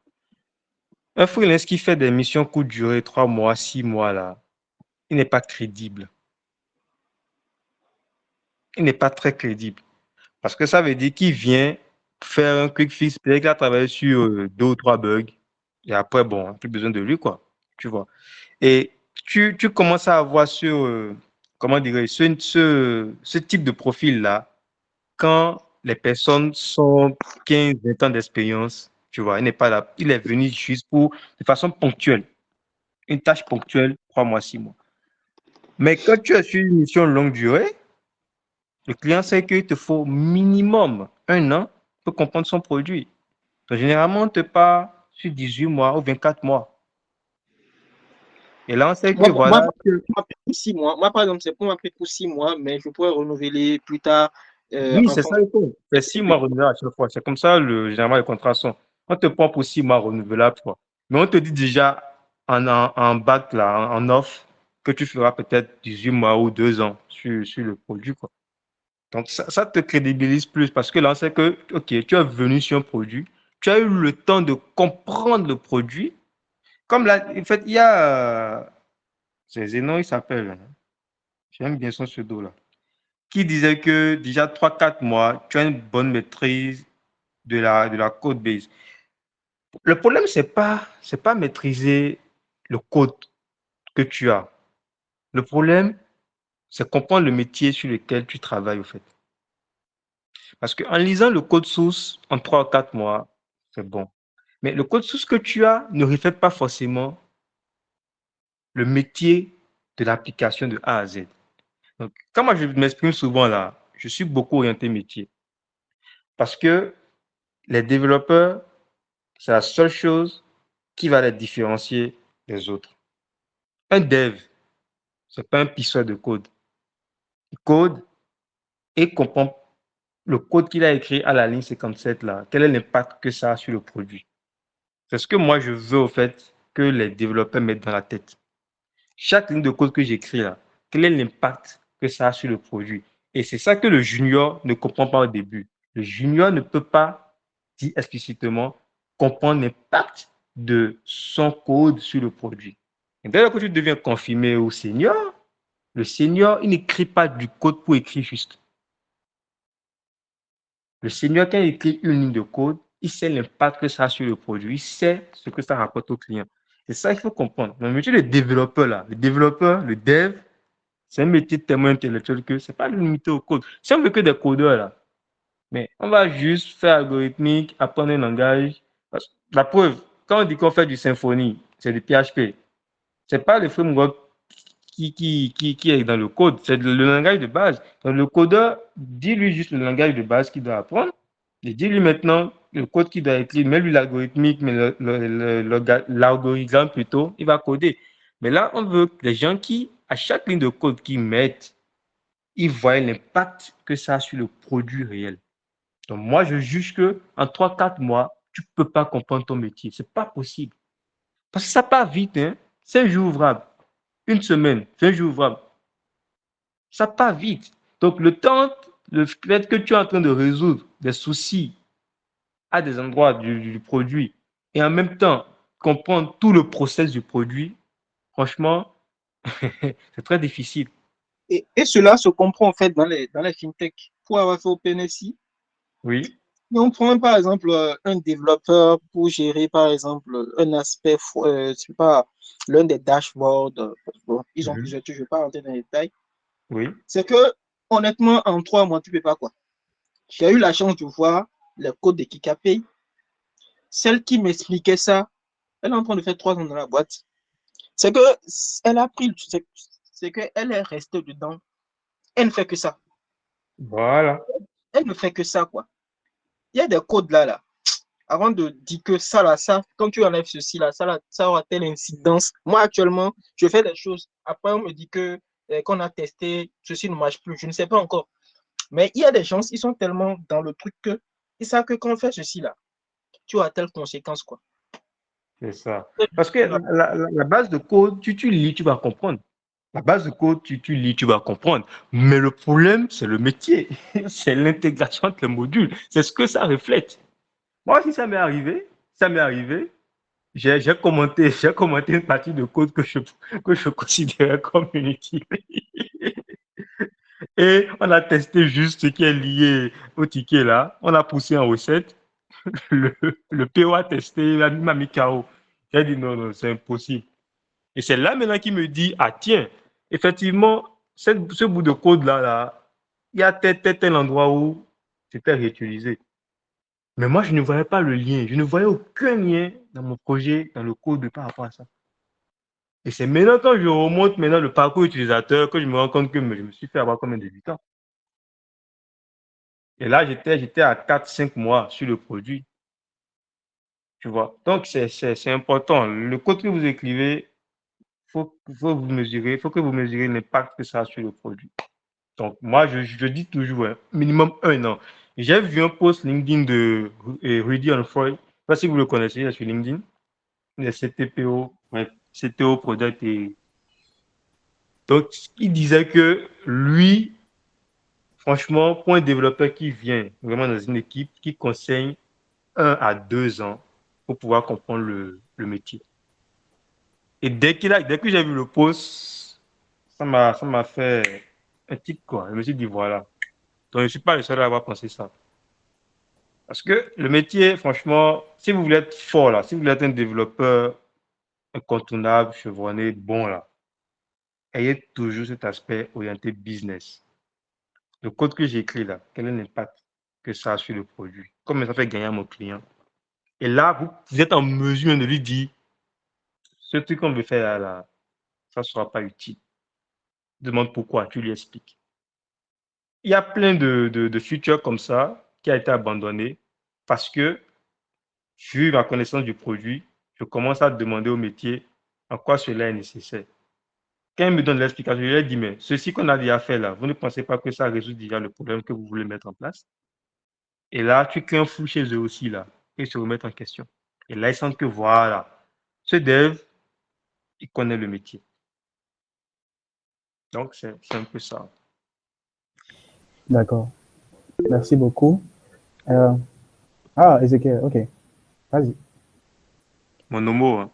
Un freelance qui fait des missions courte durée, 3 mois, 6 mois, là, il n'est pas crédible. Il n'est pas très crédible. Parce que ça veut dire qu'il vient faire un quick fix, peut-être qu'il a travaillé sur 2 ou 3 bugs, et après, bon, plus besoin de lui, quoi. Tu vois. Et tu commences à avoir comment dirais ce type de profil-là, quand les personnes sont 15, 20 ans d'expérience, tu vois, il n'est pas là, il est venu juste de façon ponctuelle, une tâche ponctuelle, 3 mois, 6 mois. Mais quand tu es sur une mission longue durée, le client sait qu'il te faut minimum 1 an pour comprendre son produit. Donc, généralement, on te part sur 18 mois ou 24 mois. Et là, on sait que Moi, voilà. pour 6 mois. Moi, par exemple, c'est pour m'appeler pour 6 mois, mais je pourrais renouveler plus tard Oui, en c'est ça fonction le compte. C'est 6 mois renouvelables à chaque fois. C'est comme ça, généralement, les contrats sont. On te prend pour 6 mois renouvelables, quoi. Mais on te dit déjà en bac, là, en offre, que tu feras peut-être 18 mois ou 2 ans sur le produit, quoi. Donc, ça te crédibilise plus parce que là, on sait que, OK, tu es venu sur un produit, tu as eu le temps de comprendre le produit. Comme là, en fait, il y a. C'est Zénon, il s'appelle, hein. J'aime bien son pseudo, là. Qui disait que déjà 3 4 mois, tu as une bonne maîtrise de la code base. Le problème, c'est pas maîtriser le code que tu as. Le problème, c'est comprendre le métier sur lequel tu travailles, au fait. Parce qu'en lisant le code source en 3 ou 4 mois, c'est bon. Mais le code source que tu as ne reflète pas forcément le métier de l'application de A à Z. Donc, quand moi je m'exprime souvent là, je suis beaucoup orienté métier. Parce que les développeurs, c'est la seule chose qui va les différencier des autres. Un dev, c'est pas un pisseur de code. Il code et comprend le code qu'il a écrit à la ligne 57 là. Quel est l'impact que ça a sur le produit? C'est ce que moi je veux au fait que les développeurs mettent dans la tête. Chaque ligne de code que j'écris là, quel est l'impact que ça a sur le produit? Et c'est ça que le junior ne comprend pas au début. Le junior ne peut pas dire explicitement comprendre l'impact de son code sur le produit. Et dès lors que tu deviens confirmé au senior, le senior, il n'écrit pas du code pour écrire juste. Le senior, quand il écrit une ligne de code, il sait l'impact que ça a sur le produit, il sait ce que ça rapporte au client. C'est ça qu'il faut comprendre. Le métier de développeur, là, le développeur, le dev, c'est un métier tellement intellectuel que c'est pas limité au code. Si on veut que des codeurs, là, mais on va juste faire algorithmique, apprendre un langage. La preuve, quand on dit qu'on fait du Symfony, c'est du PHP. C'est pas le framework qui est dans le code, c'est le langage de base. Donc, le codeur, dis-lui juste le langage de base qu'il doit apprendre, et dis-lui maintenant le code qu'il doit écrire, mets-lui l'algorithmique, mais l'algorithme plutôt, il va coder. Mais là, on veut que les gens qui, à chaque ligne de code qu'ils mettent, ils voient l'impact que ça a sur le produit réel. Donc, moi, je juge que en 3 4 mois, tu ne peux pas comprendre ton métier. Ce n'est pas possible. Parce que ça part vite, hein. 5 jours ouvrables. Une semaine, 20 jours ouvrables. Ça part vite. Donc, le fait que tu es en train de résoudre des soucis à des endroits du produit et en même temps comprendre tout le process du produit, franchement, c'est très difficile. Et cela se comprend en fait dans les fintech. Pour avoir fait OpenSea, Oui. mais on prend par exemple un développeur pour gérer par exemple un aspect, je sais pas, l'un des dashboards. Bon, ils ont Mhm. plusieurs trucs, je ne vais pas rentrer dans les détails. Oui. C'est que honnêtement, en 3 mois, tu ne peux pas quoi. J'ai eu la chance de voir le code de KikaPay. Celle qui m'expliquait ça, elle est en train de faire 3 ans dans la boîte. C'est que elle a pris, c'est qu'elle est restée dedans. Elle ne fait que ça. Voilà. Elle ne fait que ça, quoi. Il y a des codes là. Avant de dire que ça, là, ça, quand tu enlèves ceci, là, ça aura telle incidence. Moi, actuellement, je fais des choses. Après, on me dit que qu'on a testé, ceci ne marche plus. Je ne sais pas encore. Mais il y a des gens, ils sont tellement dans le truc que ils savent que quand on fait ceci, là, tu as telle conséquence, quoi. C'est ça. Parce que la base de code, tu lis, tu vas comprendre. La base de code, tu lis, tu vas comprendre. Mais le problème, c'est le métier. C'est l'intégration entre les modules. C'est ce que ça reflète. Moi aussi, ça m'est arrivé. J'ai commenté une partie de code que je considérais comme inutile. Et on a testé juste ce qui est lié au ticket là. On a poussé en recette. Le, le PO a testé, il m'a mis KO. J'ai dit non, non, c'est impossible. Et c'est là maintenant qu'il me dit, ah tiens, effectivement, ce bout de code-là, il y a tel endroit où c'était réutilisé. Mais moi, je ne voyais pas le lien. Je ne voyais aucun lien dans mon projet, dans le code par rapport à ça. Et c'est maintenant quand je remonte maintenant le parcours utilisateur que je me rends compte que je me suis fait avoir comme un débutant. Et là, j'étais à 4-5 mois sur le produit. Tu vois. Donc, c'est important. Le code que vous écrivez, faut que vous mesurez l'impact que ça a sur le produit. Donc, moi, je dis toujours, minimum 1 an. J'ai vu un post LinkedIn de Rudy Onfroy. Je ne sais pas si vous le connaissez, il est sur LinkedIn. Il est CTPO, bref, CTO Product. Donc, il disait que lui, franchement, pour un développeur qui vient vraiment dans une équipe, qui conseille 1 à 2 ans pour pouvoir comprendre le métier. Et dès que j'ai vu le post, ça m'a fait un tic, quoi. Je me suis dit, voilà. Donc, je ne suis pas le seul à avoir pensé ça. Parce que le métier, franchement, si vous voulez être fort, là, si vous voulez être un développeur incontournable, chevronné, bon, là, ayez toujours cet aspect orienté business. Le code que j'ai écrit, là, quel est l'impact que ça a sur le produit? Comment ça fait gagner à mon client? Et là, vous êtes en mesure de lui dire, ce truc qu'on veut faire là, ça ne sera pas utile. Demande pourquoi, tu lui expliques. Il y a plein de features comme ça qui a été abandonné parce que, vu ma connaissance du produit, je commence à demander au métier en quoi cela est nécessaire. Quand il me donne l'explication, je lui dis, mais ceci qu'on a déjà fait là, vous ne pensez pas que ça résout déjà le problème que vous voulez mettre en place? Et là, tu crées un flou chez eux aussi là, et ils se remettent en question. Et là, ils sentent que voilà, ce dev, il connaît le métier. Donc, c'est un peu ça. D'accord. Merci beaucoup. Ezekiel, ok. Vas-y. Mon homo, hein.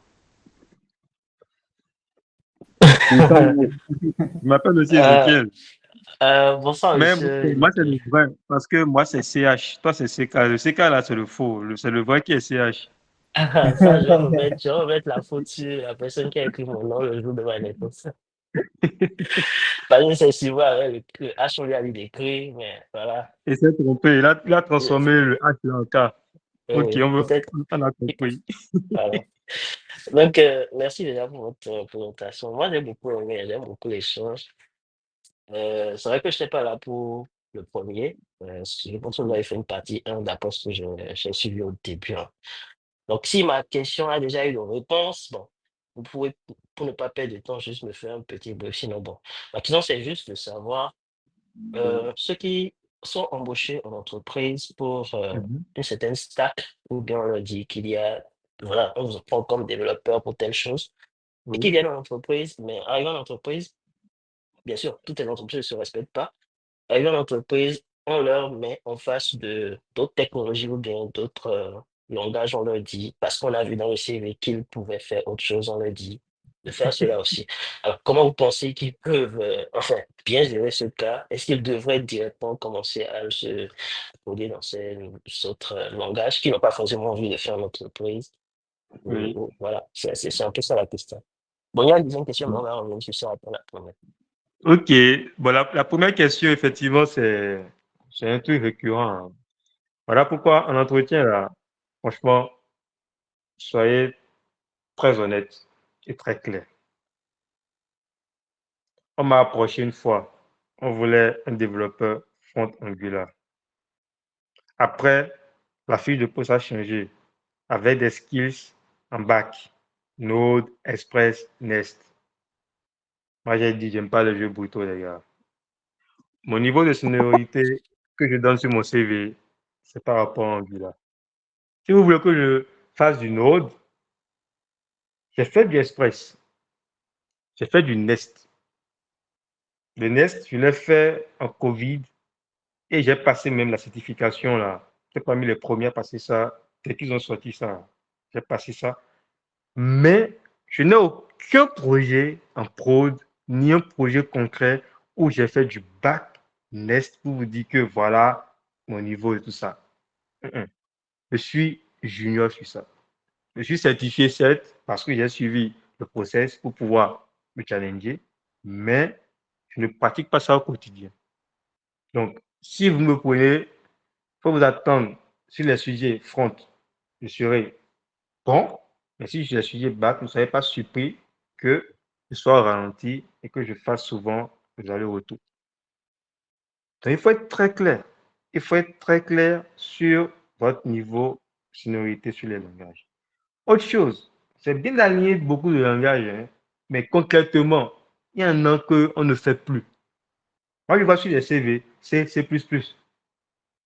Oui, Je m'appelle aussi Euh, Ezekiel. Bonsoir, Mais monsieur moi, c'est le Ezekiel. vrai, parce que moi, c'est CH. Toi, c'est CK. Le CK, là, c'est le faux. C'est le vrai qui est CH. Ça, je vais remettre la faute sur la personne qui a écrit mon nom le jour de ma naissance. Parce que c'est souvent avec le H, on lui a dit d'écrire, mais voilà. Il s'est trompé. Il a transformé le H en K. Ok, Peut-être. on a compris. Voilà. Donc, merci déjà pour votre présentation. Moi, j'ai beaucoup aimé, j'aime beaucoup l'échange. C'est vrai que je n'étais pas là pour le premier. Je pense que vous avez fait une partie 1 d'après ce que j'ai suivi au début, hein. Donc, si ma question a déjà eu une réponse, bon, vous pouvez, pour ne pas perdre de temps, juste me faire un petit brief. Sinon, bon, ma question, c'est juste de savoir ceux qui sont embauchés en entreprise pour Mhm. une certaine stack, ou bien on leur dit qu'il y a, voilà, on vous prend comme développeur pour telle chose, et qui Oui. viennent en entreprise, mais arrivant en entreprise, bien sûr, toutes les entreprises ne se respectent pas. Arrivant en entreprise, on leur met en face de d'autres technologies ou bien d'autres langages, on leur dit, parce qu'on a vu dans le CV qu'ils pouvaient faire autre chose, on leur dit, de faire cela aussi. Alors, comment vous pensez qu'ils peuvent, enfin, bien gérer ce cas? Est-ce qu'ils devraient directement commencer à se coder dans ces autres langages qu'ils n'ont pas forcément envie de faire en entreprise? Oui. Voilà, c'est un peu ça la question. Bon, il y a une deuxième question, mais on va revenir sur ça après la première. Ok. Bon, la première question, effectivement, c'est un truc récurrent, hein. Voilà pourquoi en entretien, là, franchement, soyez très honnête et très clair. On m'a approché une fois. On voulait un développeur front Angular. Après, la fiche de poste a changé avec des skills en back. Node, Express, Nest. Moi, j'ai dit, j'aime pas les jeux brutaux, les gars. Mon niveau de seniorité que je donne sur mon CV, c'est par rapport à Angular. Si vous voulez que je fasse du Node, j'ai fait du Express. J'ai fait du Nest. Le Nest, je l'ai fait en Covid et j'ai passé même la certification là. J'ai parmi les premiers à passer ça. Dès qu'ils ont sorti ça, j'ai passé ça. Mais je n'ai aucun projet en prod, ni un projet concret où j'ai fait du back Nest pour vous dire que voilà mon niveau et tout ça. Je suis junior sur ça. Je suis certifié 7 parce que j'ai suivi le process pour pouvoir me challenger, mais je ne pratique pas ça au quotidien. Donc, si vous me prenez, il faut vous attendre sur les sujets front, je serai bon, mais si je les sujets back, ne soyez pas surpris que je sois ralenti et que je fasse souvent les allers-retours. Donc, il faut être très clair. Il faut être très clair sur votre niveau de seniorité sur les langages. Autre chose, c'est bien d'aligner beaucoup de langages, hein, mais concrètement, il y en a qu'on ne fait plus. Moi, je vois sur les CV, C++.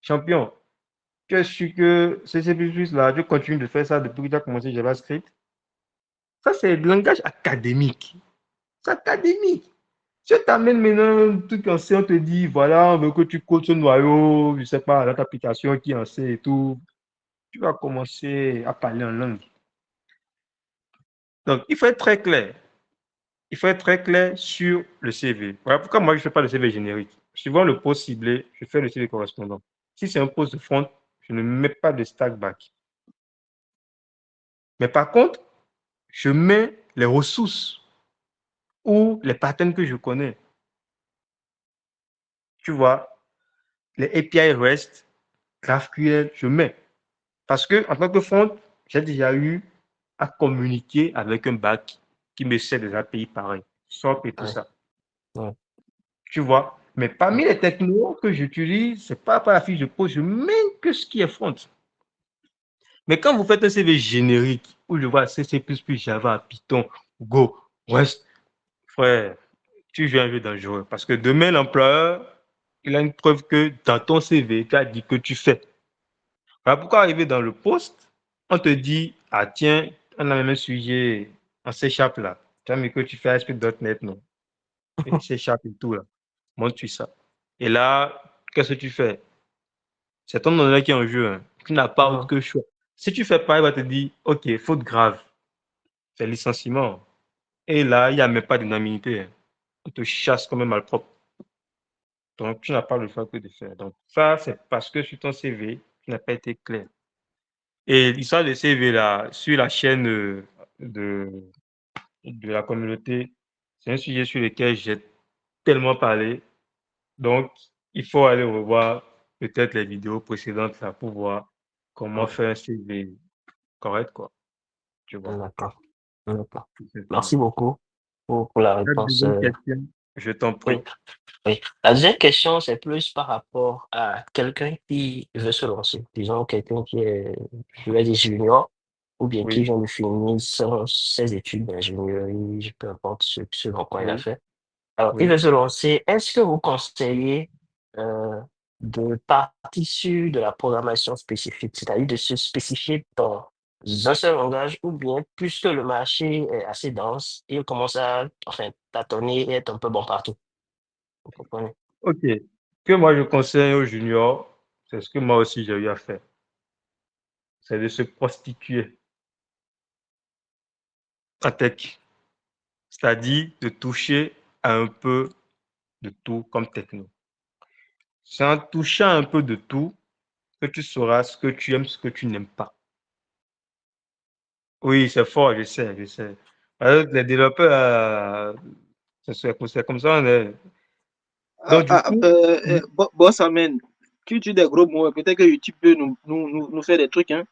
Champion, tu es sûr que C++ là, tu continues de faire ça depuis que tu as commencé JavaScript? Ça, c'est le langage académique. C'est académique. Si tu amènes maintenant un truc en C, on te dit, voilà, on veut que tu codes ce noyau, je ne sais pas, notre application qui est en C et tout, tu vas commencer à parler en langue. Donc, il faut être très clair. Il faut être très clair sur le CV. Voilà pourquoi moi, je ne fais pas le CV générique. Suivant le poste ciblé, je fais le CV correspondant. Si c'est un poste de front, je ne mets pas de stack back. Mais par contre, je mets les ressources ou les patterns que je connais. Tu vois, les API REST, GraphQL, je mets. Parce que en tant que front, j'ai déjà eu à communiquer avec un back qui me sert des API pareils, SOAP et tout Ouais. ça. Ouais. Tu vois. Mais parmi les technos que j'utilise, c'est pas la fiche de poste, je mets que ce qui est front. Mais quand vous faites un CV générique où je vois C, C++, Java, Python, Go, Rust, frère, tu joues un jeu dangereux. Parce que demain, l'employeur, il a une preuve que dans ton CV, tu as dit que tu fais. Voilà pourquoi arriver dans le poste, on te dit, ah tiens, on a même un sujet en C# là. Tu as mis que tu fais ASP.NET, non? Et C# et tout là. Montre-tu ça. Et là, qu'est-ce que tu fais? C'est ton honneur qui est en jeu, hein. Tu n'as pas autre que choix. Si tu fais pas, il va te dire, ok, faute grave, c'est licenciement. Et là, il n'y a même pas d'unanimité, hein. On te chasse comme un malpropre. Donc, tu n'as pas le choix que de faire. Donc, ça, c'est parce que sur ton CV, tu n'as pas été clair. Et l'histoire de CV, là, sur la chaîne de la communauté, c'est un sujet sur lequel j'ai tellement parlé. Donc, il faut aller revoir peut-être les vidéos précédentes là pour voir comment faire un CV correct, quoi. Tu vois, D'accord. D'accord. tout simplement. Merci beaucoup pour la La réponse. deuxième question, je t'en Oui, prie. oui. La deuxième question, c'est plus par rapport à quelqu'un qui veut se lancer. Disons, quelqu'un qui est, je vais dire, junior, ou bien qui Oui, vient de finir ses études d'ingénierie, peu importe ce dans quoi il a oui, fait. Alors, il oui. veut se lancer. Est-ce que vous conseillez euh, de partir sur de la programmation spécifique, c'est-à-dire de se spécifier dans un seul langage, ou bien puisque le marché est assez dense, il commence à enfin, tâtonner et être un peu bon partout? Vous comprenez? Ok. Que moi je conseille aux juniors, c'est ce que moi aussi j'ai eu à faire, c'est de se prostituer en tech. c'est-à-dire de toucher à un peu de tout comme techno. C'est en touchant un peu de tout que tu sauras ce que tu aimes, ce que tu n'aimes pas. Oui, c'est fort, je sais, je sais. Les développeurs, c'est comme ça, on est. Donc, du coup, Boss Amen, tu dis des gros mots, peut-être que YouTube peut nous faire des trucs, hein.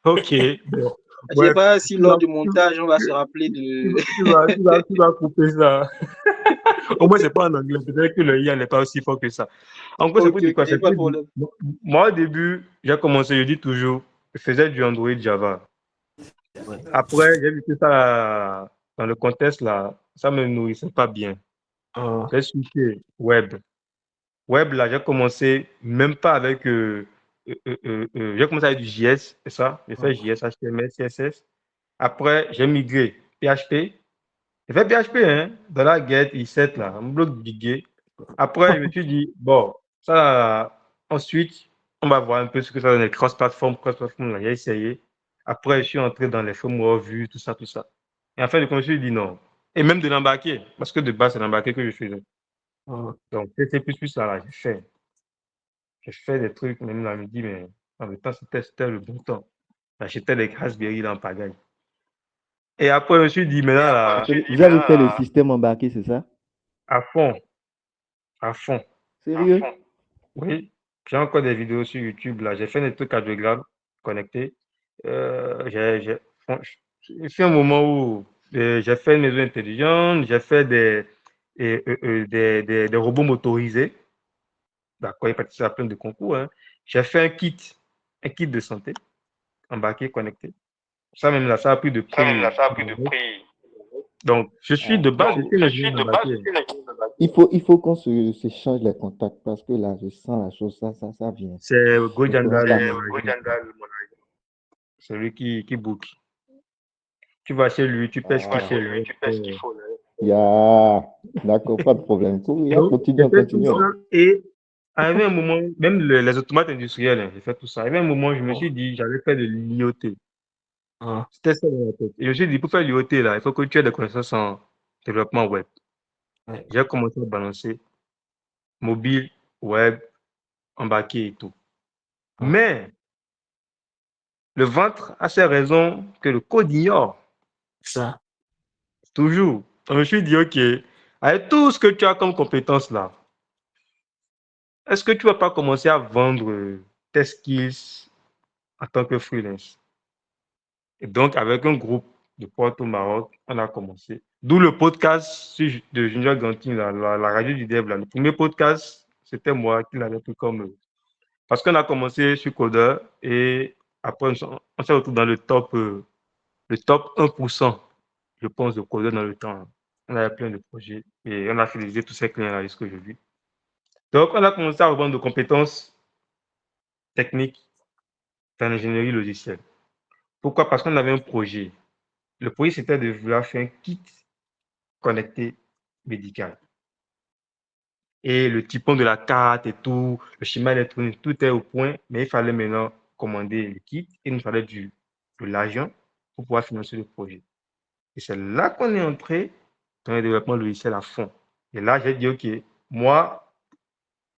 ok, bon, Je sais bref, pas si tu vas, lors du tu, montage, on va se tu- rappeler tu de. vas, tu vas couper ça. Au moins, c'est pas en anglais. Peut-être que le IA n'est pas aussi fort que ça. En gros, c'est pour Ok, dire quoi? ok, C'est pas pour de dire, problème. moi, au début, j'ai commencé, je dis toujours, je faisais du Android Java. Ouais. Après, j'ai vu que ça, dans le contexte là, ça me nourrissait pas bien. Ah, J'ai switché web. Web, là, j'ai commencé même pas avec. J'ai commencé avec du JS, c'est ça? J'ai fait ah, JS, HTML, CSS. Après, j'ai migré PHP. J'ai fait PHP, hein, dans la get i7, là, un bloc bigué. Après, je me suis dit, bon, ça, ensuite, on va voir un peu ce que ça donne, les cross-platform, là, j'ai essayé. Après, je suis entré dans les frameworks, Vue, tout ça, tout ça. Et en fait, je me suis dit non. Et même de l'embarquer, parce que de base, c'est l'embarquer que je faisais. ah. Donc, C++, là, j'ai fait. J'ai fait des trucs, même là, je me dis, mais en même temps, c'était le bon temps. J'achetais des Raspberry là en pagaille. Et après, je me suis dit, maintenant, là, Vous avez fait le système embarqué, c'est ça? à fond, à fond. Sérieux? Oui, j'ai encore des vidéos sur YouTube, là. J'ai fait des trucs à Grab connectés. Bon, j'ai fait un moment où j'ai fait une maison intelligente, j'ai fait des robots motorisés. D'accord, il participé à plein de concours, hein. J'ai fait un kit de santé embarqué, connecté. Ça même là, ça a pris de prix. Donc, je suis de base, je suis un ingénieur embarqué. Il faut qu'on se change les contacts parce que là, je sens la chose, ça vient. C'est Nous ferons Gojandal, ça. mon agent. C'est lui qui book. Tu vas chez lui, tu pèses ce qu'il Ah, faut. Là. d'accord, pas de problème. Donc, j'ai Continuons, fait tout continuons. ça et arrivé un moment, même les automates industriels, hein, j'ai fait tout ça. Arrivé un moment, je me suis dit, j'allais faire de l'IoT. Ah, C'était ça dans la tête. Et je me suis dit, pour faire l'IoT, là, il faut que tu aies des connaissances en développement web. ouais. J'ai commencé à balancer mobile, web, embarqué et tout. Ah, Mais le ventre a ses raisons que le code ignore. ça, Toujours. Je me suis dit, OK, avec tout ce que tu as comme compétences là, est-ce que tu vas pas commencer à vendre tes skills en tant que freelance? Et donc, avec un groupe de potes au Maroc, on a commencé. D'où le podcast de Junior Gantin, la radio du dev. Là. Le premier podcast, c'était moi qui l'avais pris comme. Parce qu'on a commencé sur Coder et après, on s'est retrouvé dans le top 1%, je pense, de Coder dans le temps. On avait plein de projets et on a fidélisé tous ces clients-là jusqu'aujourd'hui. Donc, on a commencé à revendre de compétences techniques dans l'ingénierie logicielle. Pourquoi? Parce qu'on avait un projet. Le projet, c'était de vouloir faire un kit connecté médical. Et le typon de la carte et tout, le schéma électronique, tout est au point, mais il fallait maintenant commander le kit et il nous fallait de l'argent pour pouvoir financer le projet. Et c'est là qu'on est entré dans le développement logiciel à fond. Et là, j'ai dit, OK, moi,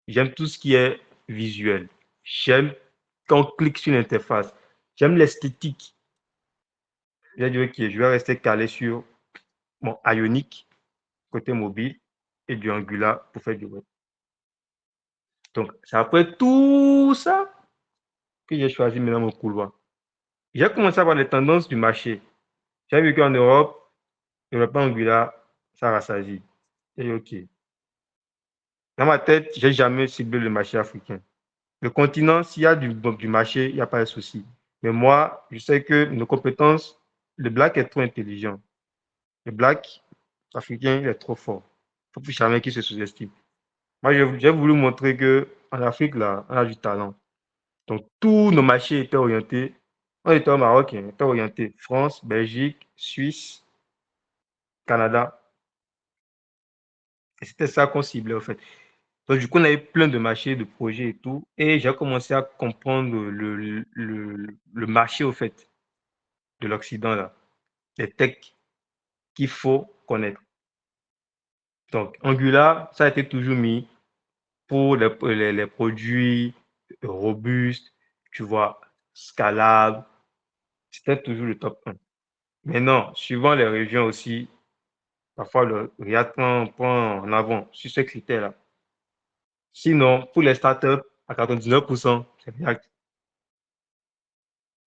j'aime tout ce qui est visuel. J'aime quand on clique sur l'interface. J'aime l'esthétique. J'ai dit, OK, je vais rester calé sur mon Ionic côté mobile et du Angular pour faire du web. Donc, c'est après tout ça que j'ai choisi maintenant mon couloir. J'ai commencé à voir les tendances du marché. J'ai vu qu'en Europe, le développement Angular, ça rassasie. J'ai dit, OK. Dans ma tête, je n'ai jamais ciblé le marché africain. Le continent, s'il y a du marché, il n'y a pas de souci. Mais moi, je sais que nos compétences, le black est trop intelligent. Le black africain, il est trop fort. Il ne faut plus jamais qu'il se sous-estime. Moi, j'ai voulu montrer qu'en Afrique, là, on a du talent. Donc, tous nos marchés étaient orientés. On était au Maroc, on était orienté France, Belgique, Suisse, Canada. Et c'était ça qu'on ciblait, en fait. Donc, du coup, on avait plein de marchés, de projets et tout. Et j'ai commencé à comprendre le marché, au fait, de l'Occident, là, les techs. qu'il faut connaître. Donc, Angular, ça a été toujours mis pour les produits robustes, tu vois, scalables. C'était toujours le top 1. Maintenant, suivant les régions aussi, parfois le React prend en avant sur ces critères-là. Sinon, pour les startups, à 99%, c'est React.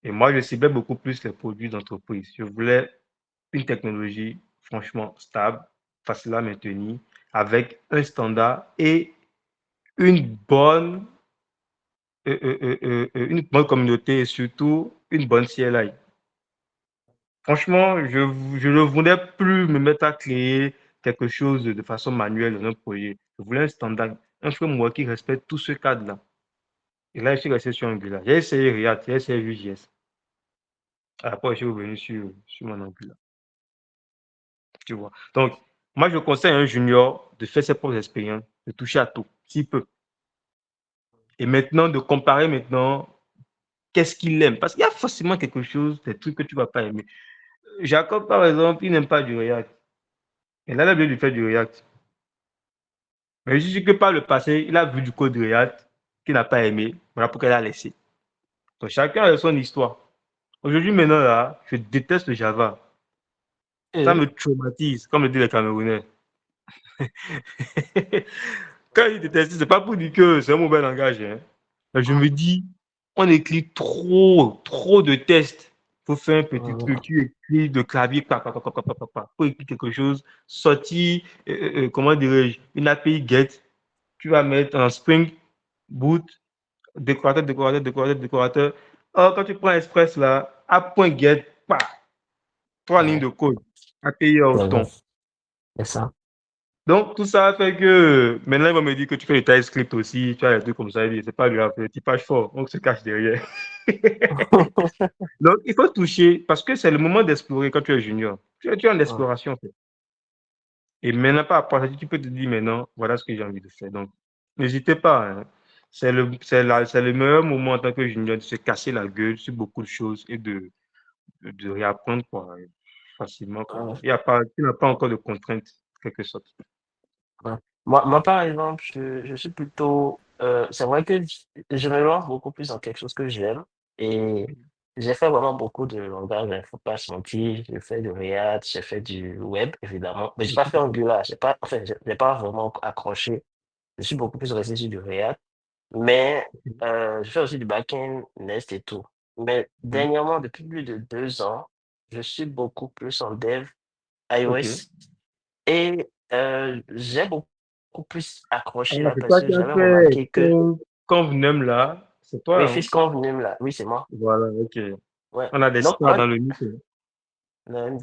Et moi, je ciblais beaucoup plus les produits d'entreprise. Je voulais une technologie franchement stable, facile à maintenir, avec un standard et une bonne, une bonne communauté et surtout une bonne CLI. Franchement, je ne voulais plus me mettre à créer quelque chose de façon manuelle dans un projet. Je voulais un standard, un framework qui respecte tout ce cadre-là. Et là, je suis resté sur Angular. J'ai essayé React, j'ai essayé Vue.js. Après, je suis revenu sur mon Angular. Tu vois. Donc, moi, je conseille à un junior de faire ses propres expériences, de toucher à tout, s'il peut. Et maintenant, de comparer maintenant qu'est-ce qu'il aime. Parce qu'il y a forcément quelque chose, des trucs que tu ne vas pas aimer. Jacob, par exemple, il n'aime pas du React. Et là, il a besoin de faire du React. Mais je suis sûr que par le passé, il a vu du code React qu'il n'a pas aimé. Voilà pourquoi il a laissé. Donc, chacun a son histoire. Aujourd'hui, maintenant, là, je déteste le Java. Ça me traumatise, comme le disent les Camerounais. Quand il déteste, c'est pas pour dire que c'est un mauvais langage. Hein. Mais je me dis, on écrit trop de tests. Il faut faire un petit truc. Tu écris de clavier, pour écrire quelque chose, sortir, comment dirais-je, une API GET. Tu vas mettre un Spring Boot, décorateur. Or, quand tu prends Express là, app.get, 3 lignes de code, API autant. C'est ça. Donc, tout ça fait que maintenant, il va me dire que tu fais du TypeScript aussi, tu as des trucs comme ça. C'est pas grave, le typage fort, on se cache derrière. Donc, il faut toucher parce que c'est le moment d'explorer quand tu es junior. Tu es en exploration. En fait. Et maintenant, par rapport à ça, tu peux te dire maintenant, voilà ce que j'ai envie de faire. Donc, n'hésitez pas. Hein. C'est le meilleur moment en tant que junior de se casser la gueule sur beaucoup de choses et de réapprendre quoi, facilement. Quoi. Il n'y a pas encore de contraintes, quelque sorte. Ouais. Moi, par exemple, je suis plutôt. C'est vrai que je me lance beaucoup plus dans quelque chose que j'aime. Et j'ai fait vraiment beaucoup de langage, il ne faut pas se mentir. J'ai fait du React, j'ai fait du web, évidemment. Mais je n'ai pas fait Angular. J'ai pas vraiment accroché. Je suis beaucoup plus resté sur du React. Mais je fais aussi du back-end, Nest et tout. Mais dernièrement, depuis plus de 2 ans, je suis beaucoup plus en dev Ok. iOS. Et j'ai beaucoup plus Ah, accroché là c'est parce toi que qui as j'avais fait remarqué que Convenem là, c'est toi, oui, hein? Fiscon Venum là, oui, c'est moi. Voilà, ok. Ouais. On a des Donc stars moi, dans le mythe. non,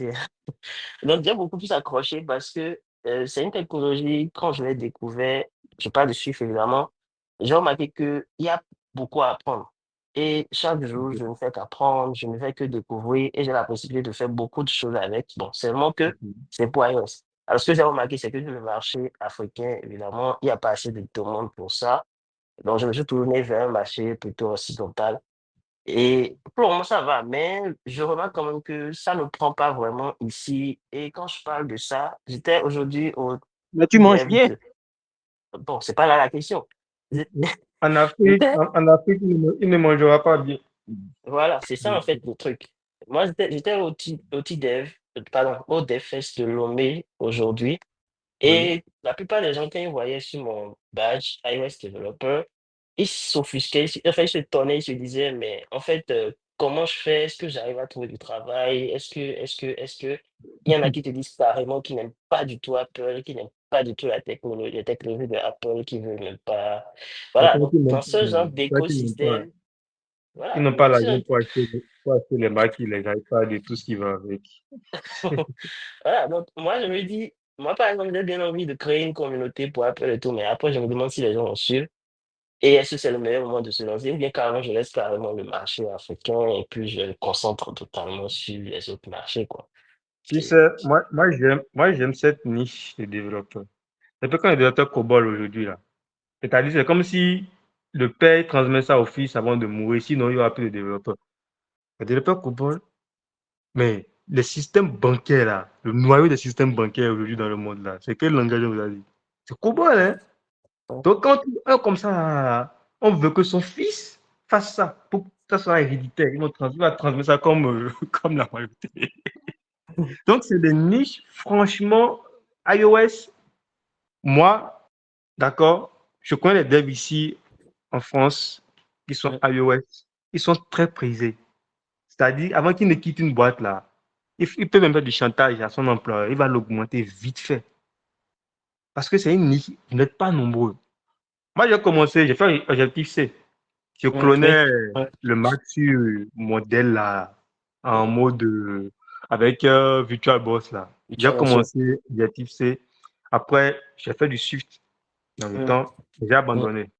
donc j'ai beaucoup plus accroché parce que c'est une technologie, quand je l'ai découvert, je parle de chiffres évidemment, j'ai remarqué qu'il y a beaucoup à apprendre. Et chaque jour, je ne fais qu'apprendre, je ne fais que découvrir et j'ai la possibilité de faire beaucoup de choses avec. Bon, seulement que c'est pour iOS. Alors, ce que j'ai remarqué, c'est que sur le marché africain, évidemment, il n'y a pas assez de demande pour ça. Donc, je me suis tourné vers un marché plutôt occidental. Et pour le moment, ça va, mais je remarque quand même que ça ne prend pas vraiment ici. Et quand je parle de ça, j'étais aujourd'hui au Mais tu manges dev bien. de... Bon, c'est pas là la question. J'ai- En Afrique, J'étais... en Afrique, il ne mangera pas bien. Voilà, c'est ça en fait le truc. Moi, j'étais au dev pardon, au DevFest de Lomé aujourd'hui. Oui. Et la plupart des gens, quand ils voyaient sur mon badge iOS Developer, ils s'offusquaient, enfin, ils se tonnaient, ils se disaient, mais en fait, comment je fais? Est-ce que j'arrive à trouver du travail? Est-ce que... Il y en a qui te disent carrément qu'ils n'aiment pas du tout Apple, qui n'aiment pas du tout les technologies de Apple, qui ne veulent même pas. C'est Voilà, toi donc qui dans n'aiment ce genre pas. d'écosystème, Ils voilà, n'ont pas dans ce l'argent genre pour acheter les maquis, les iPads et tout ce qui va avec. voilà, donc moi je me dis, moi par exemple, j'ai bien envie de créer une communauté pour Apple et tout, mais après je me demande si les gens vont suivre. Et est-ce que c'est le meilleur moment de se lancer ou bien carrément je laisse carrément le marché africain et puis je me concentre totalement sur les autres marchés, quoi. Tu C'est- sais, moi j'aime cette niche de développeurs. C'est peu quand les développeurs COBOL aujourd'hui là. C'est-à-dire, c'est comme si le père transmet ça au fils avant de mourir, sinon il n'y aura plus de développeurs. Les développeurs COBOL, mais les systèmes bancaires, là, le noyau des systèmes bancaires aujourd'hui dans le monde, là, c'est quel langage on vous a dit? C'est COBOL, hein? Donc, quand un comme ça, là, on veut que son fils fasse ça pour que ça soit héréditaire. Il va transmettre ça comme, comme la majorité. Donc, c'est des niches, franchement, iOS, moi, d'accord, je connais les devs ici en France qui sont iOS, ils sont très prisés. C'est-à-dire, avant qu'il ne quitte une boîte, là, il peut même faire du chantage à son employeur, il va l'augmenter vite fait. Parce que c'est une niche, vous n'êtes pas nombreux. Moi, j'ai commencé, j'ai fait un objectif C. Je clonais le Mac sur mon Dell là, en mode avec VirtualBox là. J'ai commencé Objective C. Après, j'ai fait du Swift dans le temps. J'ai abandonné.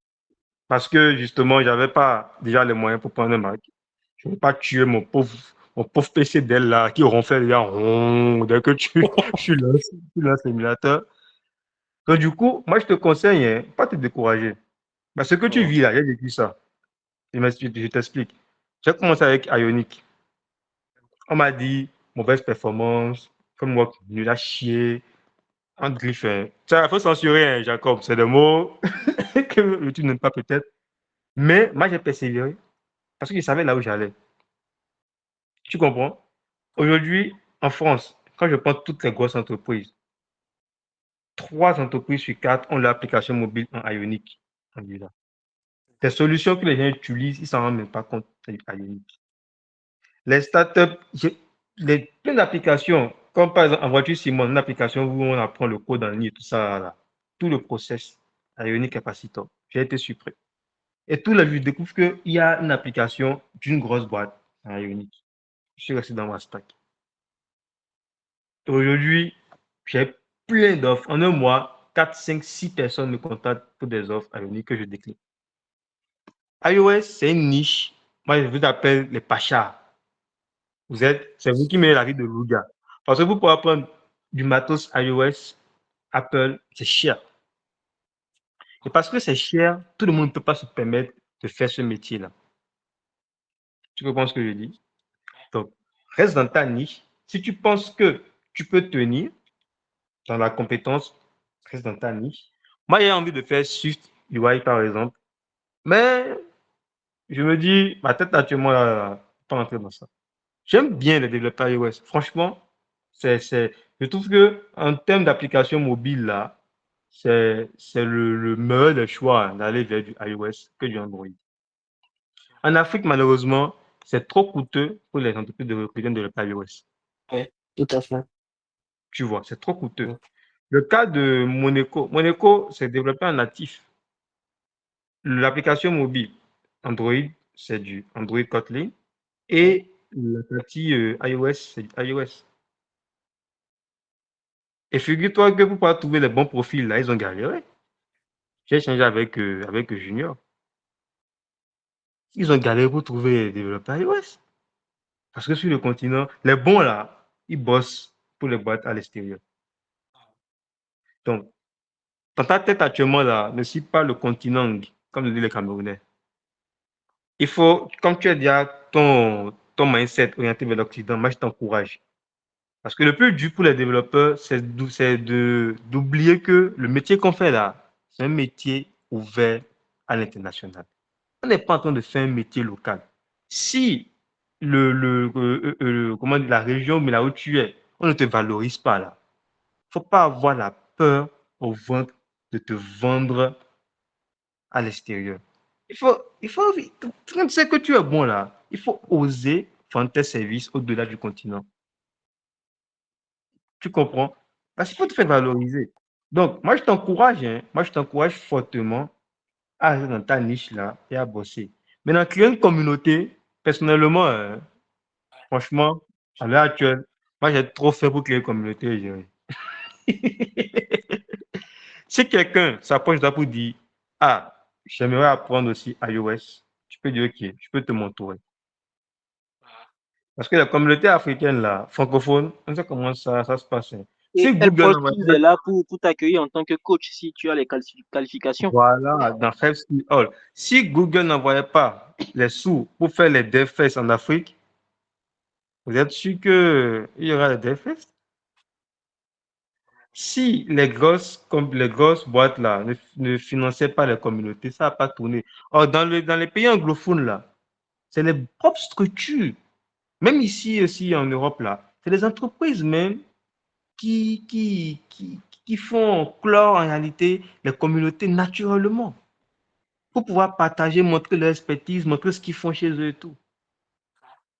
Parce que justement, j'avais pas déjà les moyens pour prendre un Mac. Je ne veux pas tuer mon pauvre PC Dell là qui ronflait déjà dès que tu lances l'émulateur. Donc du coup, moi je te conseille, hein, pas te décourager. Parce que ce que tu vis là, j'ai vécu ça. Je t'explique. J'ai commencé avec Ionic. On m'a dit mauvaise performance, framework nul à chier, entre griffes. Ça, il faut censurer, hein, Jacob. C'est des mots que tu n'aimes pas peut-être. Mais moi, j'ai persévéré parce que je savais là où j'allais. Tu comprends? Aujourd'hui, en France, quand je prends toutes les grosses entreprises, 3 entreprises sur 4 ont leur application mobile en Ionic. Des solutions que les gens utilisent, ils ne s'en rendent même pas compte, c'est Ionic. Les startups, plein d'applications, comme par exemple en voiture Simon, une application où on apprend le code en ligne et tout ça, là, tout le process, Ionic Capacitor. J'ai été surpris. Et tout là, je découvre qu'il y a une application d'une grosse boîte en Ionic. Je suis resté dans ma stack. Aujourd'hui, j'ai plein d'offres. En un mois, 4, 5, 6 personnes me contactent pour des offres Ionic que je décline. iOS, c'est une niche. Moi, je vous appelle les pachas. C'est vous qui mettez la vie de Louga. Parce que vous pouvez prendre du matos iOS, Apple, c'est cher. Et parce que c'est cher, tout le monde ne peut pas se permettre de faire ce métier-là. Tu comprends ce que je dis? Donc, reste dans ta niche. Si tu penses que tu peux tenir dans la compétence, reste dans ta niche. Moi, j'ai envie de faire Swift UI, par exemple. Mais je me dis, ma tête actuellement, pas rentrer dans ça. J'aime bien les développeurs iOS. Franchement, je trouve que en termes d'application mobile, là, c'est le meilleur des choix d'aller vers du iOS que du Android. En Afrique, malheureusement, c'est trop coûteux pour les entreprises de recruter un développeur iOS. Oui, tout à fait. Tu vois, c'est trop coûteux. Le cas de Monaco, c'est développé en natif. L'application mobile Android, c'est du Android Kotlin. Et la partie iOS, c'est du iOS. Et figure-toi que pour pouvoir trouver les bons profils, là, ils ont galéré. J'ai échangé avec Junior. Ils ont galéré pour trouver des développeurs iOS. Parce que sur le continent, les bons, là, ils bossent pour les boîtes à l'extérieur. Donc, dans ta tête actuellement, là, ne suis pas le continent, comme le disent les Camerounais. Il faut, comme tu as déjà ton mindset orienté vers l'Occident, moi, je t'encourage. Parce que le plus dur pour les développeurs, c'est d'oublier que le métier qu'on fait là, c'est un métier ouvert à l'international. On n'est pas en train de faire un métier local. Si comment dire, la région mais là où tu es, on ne te valorise pas là. Il ne faut pas avoir la peur au ventre de te vendre à l'extérieur. Il faut, quand tu sais que tu es bon là, il faut oser vendre tes services au-delà du continent. Tu comprends? Parce qu'il faut te faire valoriser. Donc, moi, je t'encourage, hein, moi, je t'encourage fortement à rester dans ta niche là et à bosser. Maintenant, créer une communauté, personnellement, franchement, à l'heure actuelle, moi, j'ai trop fait pour créer une communauté. Si quelqu'un s'approche de toi pour dire, ah, j'aimerais apprendre aussi iOS, tu peux dire, ok, je peux te montrer. Parce que la communauté africaine, là, francophone, on sait comment ça se passe. Et Helpskills est là pour t'accueillir en tant que coach si tu as les qualifications. Voilà, dans Helpskills All. Si Google n'envoyait pas les sous pour faire les DevFest en Afrique, Vous êtes sûr qu'il y aura des défaites? Si les grosses boîtes là ne finançaient pas les communautés, ça n'a pas tourné. Or, dans les pays anglophones là, c'est les propres structures, même ici aussi en Europe là, c'est les entreprises même qui font clore en réalité les communautés naturellement pour pouvoir partager, montrer leur expertise, montrer ce qu'ils font chez eux et tout.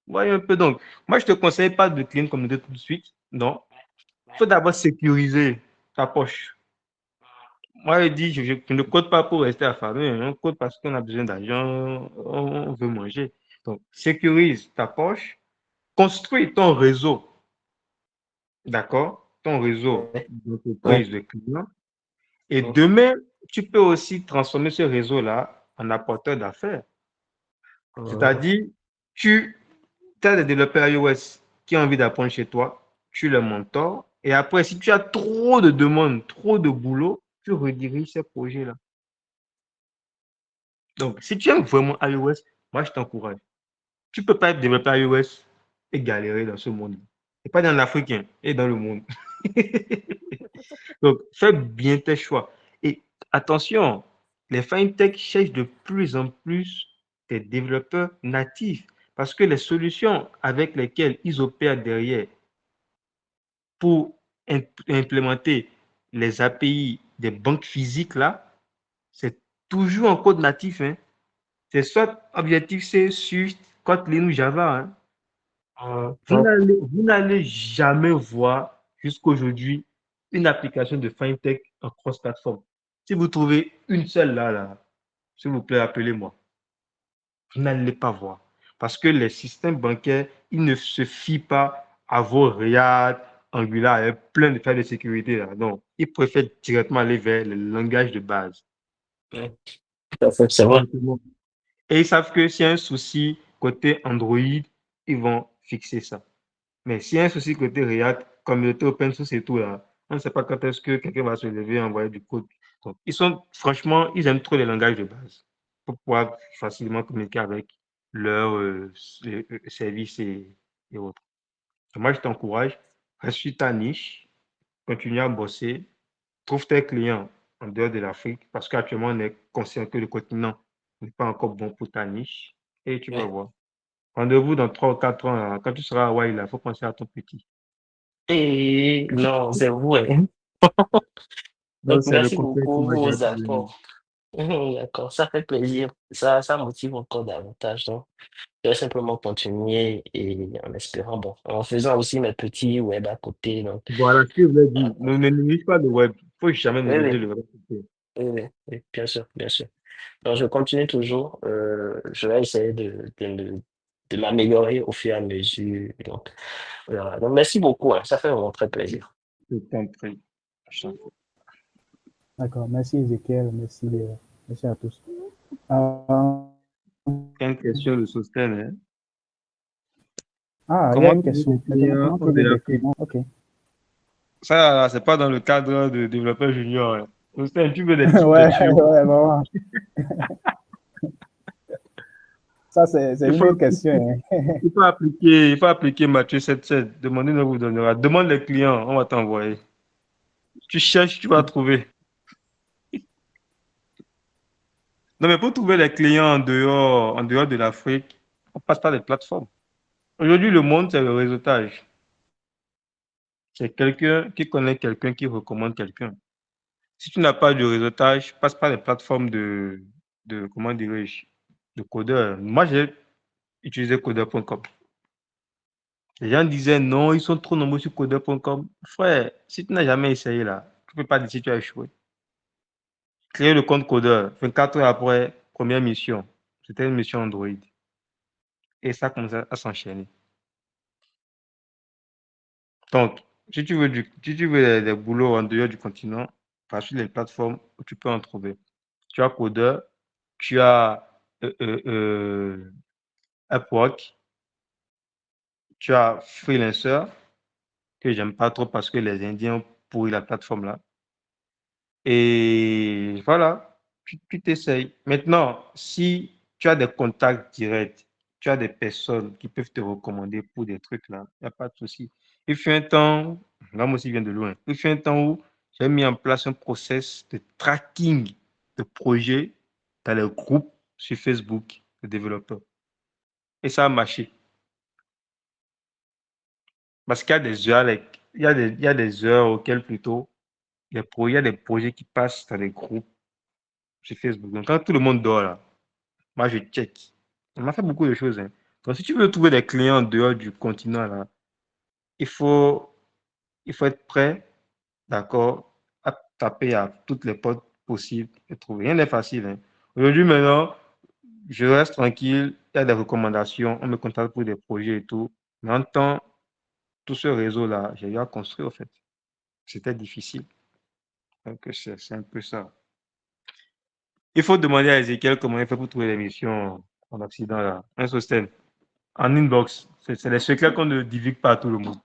Vous voyez un peu donc. Moi, je ne te conseille pas de créer une communauté tout de suite. Non. Il faut d'abord sécuriser ta poche. Moi, je dis, je ne code pas pour rester affamé. On code parce qu'on a besoin d'argent, on veut manger. Donc, sécurise ta poche, construis ton réseau. D'accord? Ton réseau Ouais, ouais. d'entreprise, de clients. Et Mhm. demain, tu peux aussi transformer ce réseau-là en apporteur d'affaires. C'est-à-dire, tu as des développeurs iOS qui ont envie d'apprendre chez toi, tu les mentors. Et après, si tu as trop de demandes, trop de boulot, tu rediriges ces projets-là. Donc, si tu aimes vraiment iOS, moi, je t'encourage. Tu ne peux pas être développeur iOS et galérer dans ce monde. Et pas dans l'Africain, et dans le monde. Donc, fais bien tes choix. Et attention, les fintech cherchent de plus en plus des développeurs natifs parce que les solutions avec lesquelles ils opèrent derrière pour implémenter les API des banques physiques, là, c'est toujours en code natif. Hein. C'est soit Objective-C, Swift, Kotlin ou Java. Hein. Vous n'allez jamais voir jusqu'aujourd'hui une application de fintech en cross-platform. Si vous trouvez une seule là, s'il vous plaît, appelez-moi. Vous n'allez pas voir. Parce que les systèmes bancaires, ils ne se fient pas à vos React, Angular, et plein de failles de sécurité. Là. Donc, ils préfèrent directement aller vers le langage de base. Ouais. Tout à fait, c'est vrai. Et ils savent que s'il y a un souci côté Android, ils vont fixer ça. Mais s'il y a un souci côté React, communauté open source et tout là, on ne sait pas quand est-ce que quelqu'un va se lever et envoyer du code. Donc, franchement, ils aiment trop les langages de base pour pouvoir facilement communiquer avec leurs services et autres. Donc, moi, je t'encourage, reste sur ta niche, continue à bosser, trouve tes clients en dehors de l'Afrique parce qu'actuellement, on est conscient que le continent n'est pas encore bon pour ta niche et tu vas Ouais. voir. Rendez-vous dans 3 ou 4 ans, là, quand tu seras à Hawaï, il faut penser à ton petit. Et non, c'est vrai. Donc, Donc, c'est le merci conseil que beaucoup moi pour j'ai à vos te donner. apports. D'accord, ça fait plaisir. Ça motive encore davantage. Donc, je vais simplement continuer et en espérant, bon, en faisant aussi mes petits web à côté. Donc, Voilà ce que je voulais dire. Ne néglige pas le web. Il ne faut jamais oui, négliger oui, le web. oui, bien sûr, bien sûr. Donc, je continue toujours. Je vais essayer de m'améliorer au fur et à mesure. Donc, voilà. Donc, merci beaucoup. Hein. Ça fait vraiment très plaisir. Je t'en prie. D'accord. Merci, Ezekiel. Merci à tous. Euh, Une question de Sosten. Hein. il y a Comment une trouver des question. Maintenant, clients comment hors de trouver des l'Afrique? clients? OK. Ça, c'est pas dans le cadre de développeur junior. Hein. Sosten, tu veux des Ouais, tips là-dessus? ouais, vraiment. Ça, c'est Il une faut, autre question. Hein. il faut appliquer Matthieu 7.7. Demandez, ne vous donnera. Demande les clients, on va t'envoyer. Tu cherches, tu vas trouver. Non, mais pour trouver les clients en dehors de l'Afrique, on passe par les plateformes. Aujourd'hui, le monde, c'est le réseautage. C'est quelqu'un qui connaît quelqu'un qui recommande quelqu'un. Si tu n'as pas de réseautage, passe par les plateformes comment dirais-je, de codeurs. Moi, j'ai utilisé codeur.com. Les gens disaient non, ils sont trop nombreux sur codeur.com. Frère, si tu n'as jamais essayé là, tu ne peux pas dire si tu as échoué. Créer le compte codeur, 24 heures après, première mission. C'était une mission Android. Et ça commence à s'enchaîner. Donc, si tu veux des boulots en dehors du continent, va sur les plateformes où tu peux en trouver. Tu as Codeur, tu as Upwork, tu as Freelancer, que j'aime pas trop parce que les Indiens ont pourri la plateforme là. Et voilà, tu t'essayes. Maintenant, si tu as des contacts directs, tu tu as des personnes qui peuvent te recommander pour des trucs là, il n'y a pas de souci. Il fut un temps, là moi aussi je viens de loin, il fut un temps où j'ai mis en place un process de tracking de projets dans les groupes sur Facebook de développeurs. Et ça a marché. Parce qu'il y a des heures, il y a des heures auxquelles plutôt il y a des projets qui passent dans les groupes sur Facebook. Donc quand tout le monde dort là, moi je check. On m'a fait beaucoup de choses. Hein. Donc si tu veux trouver des clients en dehors du continent là, il faut, il faut être prêt, d'accord, à taper à toutes les portes possibles et trouver. Rien n'est facile. Hein. Aujourd'hui maintenant, je reste tranquille, il y a des recommandations, on me contacte pour des projets et tout. Mais en temps, tout ce réseau-là, j'ai eu à construire, en fait. C'était difficile. Donc, c'est un peu ça. Il faut demander à Ezekiel comment il fait pour trouver les missions en Occident, là. Un système. En inbox. C'est les secrets qu'on ne divulgue pas à tout le monde.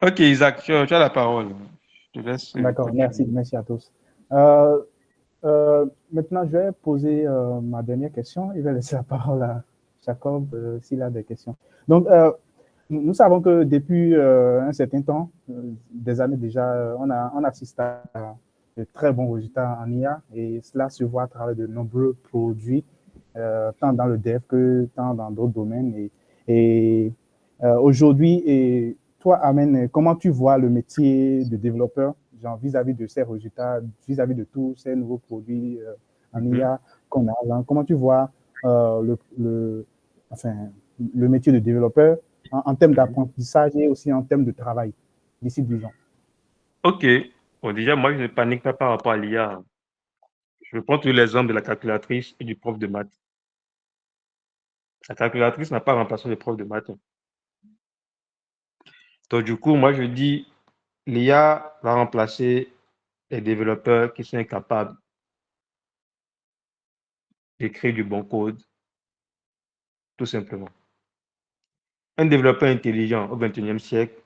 Ok, Isaac, tu as la parole. Je te laisse. D'accord, continuer. merci à tous. Maintenant, je vais poser ma dernière question et je vais laisser la parole à Jacob s'il a des questions. Donc, nous savons que depuis un certain temps, des années déjà, on assiste à de très bons résultats en IA et cela se voit à travers de nombreux produits, tant dans le dev que tant dans d'autres domaines. Et aujourd'hui, et toi, Amen, comment tu vois le métier de développeur genre, vis-à-vis de ces résultats, vis-à-vis de tous ces nouveaux produits en IA qu'on a là? Comment tu vois enfin, le métier de développeur en termes d'apprentissage et aussi en termes de travail d'ici 10 ans? Ok. Bon, déjà, moi, je ne panique pas par rapport à l'IA. Je prends tous les exemples de la calculatrice et du prof de maths. La calculatrice n'a pas remplacé le prof de maths. Donc, du coup, moi, je dis, l'IA va remplacer les développeurs qui sont incapables d'écrire du bon code, tout simplement. Un développeur intelligent au XXIe siècle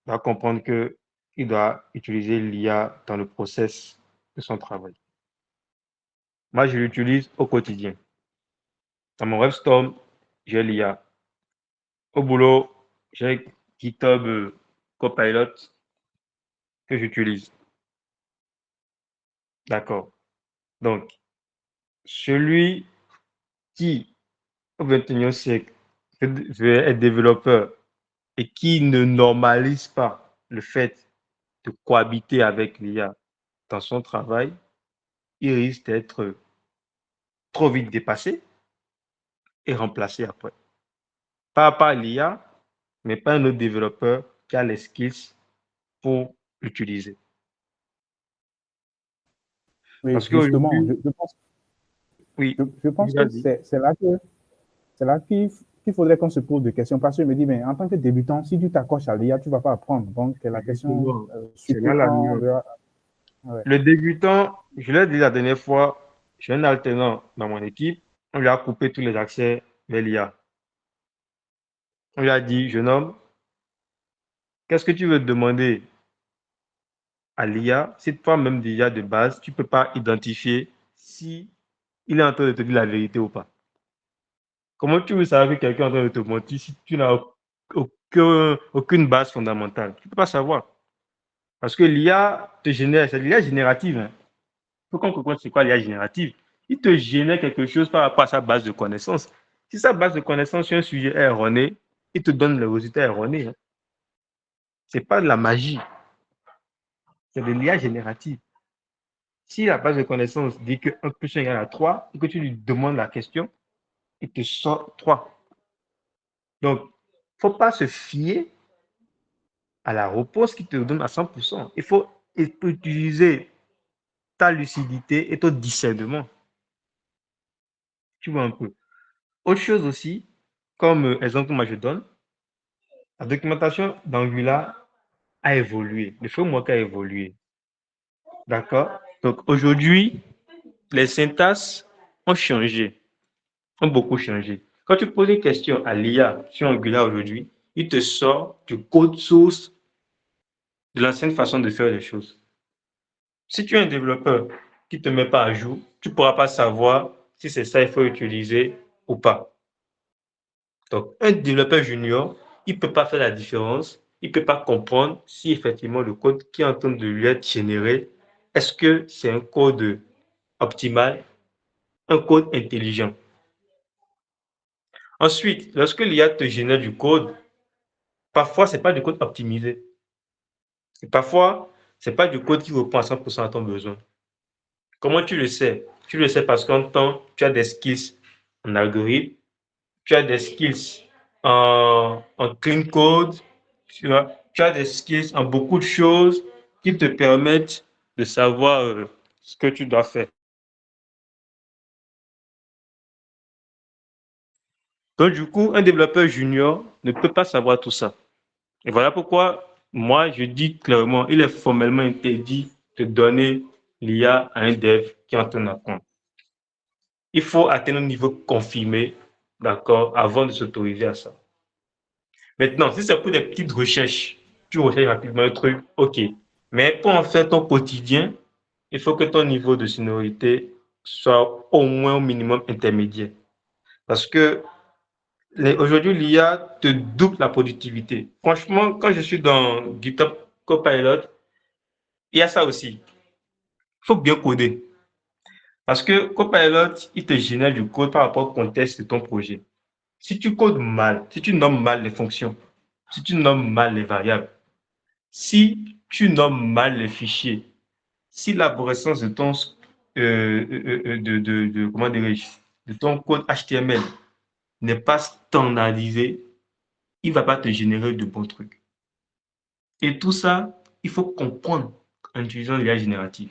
va comprendre qu'il doit utiliser l'IA dans le process de son travail. Moi, je l'utilise au quotidien. Dans mon WebStorm, j'ai l'IA. Au boulot, j'ai GitHub Copilot que j'utilise. D'accord. Donc, celui qui, au XXIe siècle, veut être développeur et qui ne normalise pas le fait de cohabiter avec l'IA dans son travail, il risque d'être trop vite dépassé et remplacé après. Pas par l'IA, mais par un autre développeur qui a les skills pour l'utiliser. Oui, Parce justement, qu'aujourd'hui, oui, je pense que vas-y. c'est là qu'il faudrait qu'on se pose des questions. Parce que je me dis, mais en tant que débutant, si tu t'accroches à l'IA, tu ne vas pas apprendre. Donc, la question, Exactement. C'est surtout là la quand on nuance. verra. Ouais. Le débutant, je l'ai dit la dernière fois, j'ai un alternant dans mon équipe, on lui a coupé tous les accès vers l'IA. On lui a dit, jeune homme, qu'est-ce que tu veux demander à l'IA si toi-même déjà de base, tu ne peux pas identifier si il est en train de te dire la vérité ou pas? Comment tu veux savoir que quelqu'un est en train de te mentir si tu n'as aucune base fondamentale? Tu ne peux pas savoir. Parce que l'IA te génère, c'est l'IA générative. Hein. Il faut qu'on comprenne c'est quoi l'IA générative. Il te génère quelque chose par rapport à sa base de connaissances. Si sa base de connaissances sur un sujet est erroné, il te donne le résultat erroné. Hein. Ce n'est pas de la magie, c'est de l'IA générative. Si la base de connaissances dit que 1 plus 1 égale à 3 et que tu lui demandes la question, il te sort 3. Donc, il ne faut pas se fier à la réponse qu'il te donne à 100%. Il faut utiliser ta lucidité et ton discernement. Tu vois un peu. Autre chose aussi, comme exemple que moi je donne, la documentation d'Angular a évolué. Le framework a évolué. D'accord? Donc aujourd'hui, les syntaxes ont changé, ont beaucoup changé. Quand tu poses une question à l'IA sur Angular aujourd'hui, il te sort du code source de l'ancienne façon de faire les choses. Si tu es un développeur qui ne te met pas à jour, tu ne pourras pas savoir si c'est ça qu'il faut utiliser ou pas. Donc, un développeur junior, il ne peut pas faire la différence, il ne peut pas comprendre si effectivement le code qui est en train de lui être généré, est-ce que c'est un code optimal, un code intelligent. Ensuite, lorsque l'IA te génère du code, parfois, ce n'est pas du code optimisé. Et parfois, ce n'est pas du code qui répond à 100% à ton besoin. Comment tu le sais? Tu le sais parce qu'en temps, tu as des skills en algorithme, tu as des skills en clean code, tu as des skills en beaucoup de choses qui te permettent de savoir ce que tu dois faire. Donc, du coup, un développeur junior ne peut pas savoir tout ça. Et voilà pourquoi, moi, je dis clairement, il est formellement interdit de donner l'IA à un dev qui est en train d'apprendre. Il faut atteindre un niveau confirmé, d'accord, avant de s'autoriser à ça. Maintenant, si c'est pour des petites recherches, tu recherches rapidement un truc, ok. Mais pour en faire ton quotidien, il faut que ton niveau de sonorité soit au moins au minimum intermédiaire. Parce que aujourd'hui, l'IA te double la productivité. Franchement, quand je suis dans GitHub Copilot, il y a ça aussi. Il faut bien coder. Parce que Copilot, il te génère du code par rapport au contexte de ton projet. Si tu codes mal, si tu nommes mal les fonctions, si tu nommes mal les variables, si tu nommes mal les fichiers, si l'arborescence de ton, comment dirais-je, de ton code HTML n'est pas standardisé, il ne va pas te générer de bons trucs. Et tout ça, il faut comprendre en utilisant l'IA générative.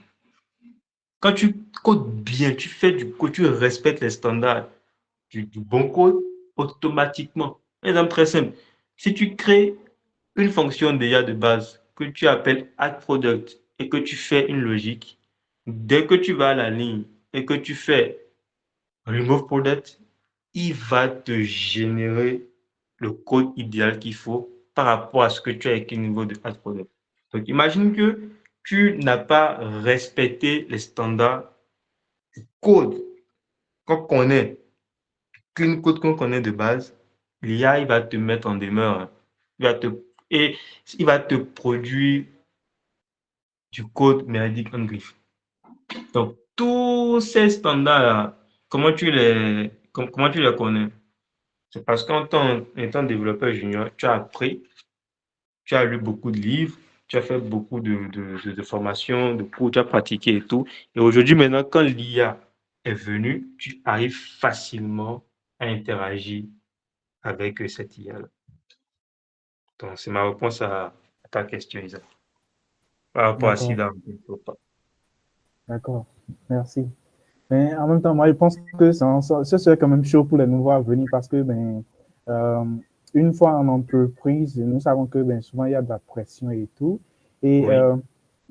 Quand tu codes bien, tu fais du code, tu respectes les standards du bon code, automatiquement. Un exemple très simple. Si tu crées une fonction déjà de base que tu appelles addProduct et que tu fais une logique, dès que tu vas à la ligne et que tu fais remove product, il va te générer le code idéal qu'il faut par rapport à ce que tu as écrit au niveau de addProduct. Donc, imagine que tu n'as pas respecté les standards du code qu'on connaît, clean code qu'on connaît de base. L'IA, il va te mettre en demeure. Et il va te produire du code merdique en griffe. Donc, tous ces standards-là, comment tu les connais? C'est parce qu'en étant développeur junior, tu as appris, tu as lu beaucoup de livres, tu as fait beaucoup de formations, de cours, tu as pratiqué et tout. Et aujourd'hui, maintenant, quand l'IA est venue, tu arrives facilement à interagir avec cette IA-là. Donc, c'est ma réponse à ta question, Isaac. Par rapport à D'accord, SIDA. d'accord. Merci. Mais en même temps, moi, je pense que ce serait quand même chaud pour les nouveaux à venir parce que, euh, une fois en entreprise, nous savons que souvent il y a de la pression et tout. Et Oui,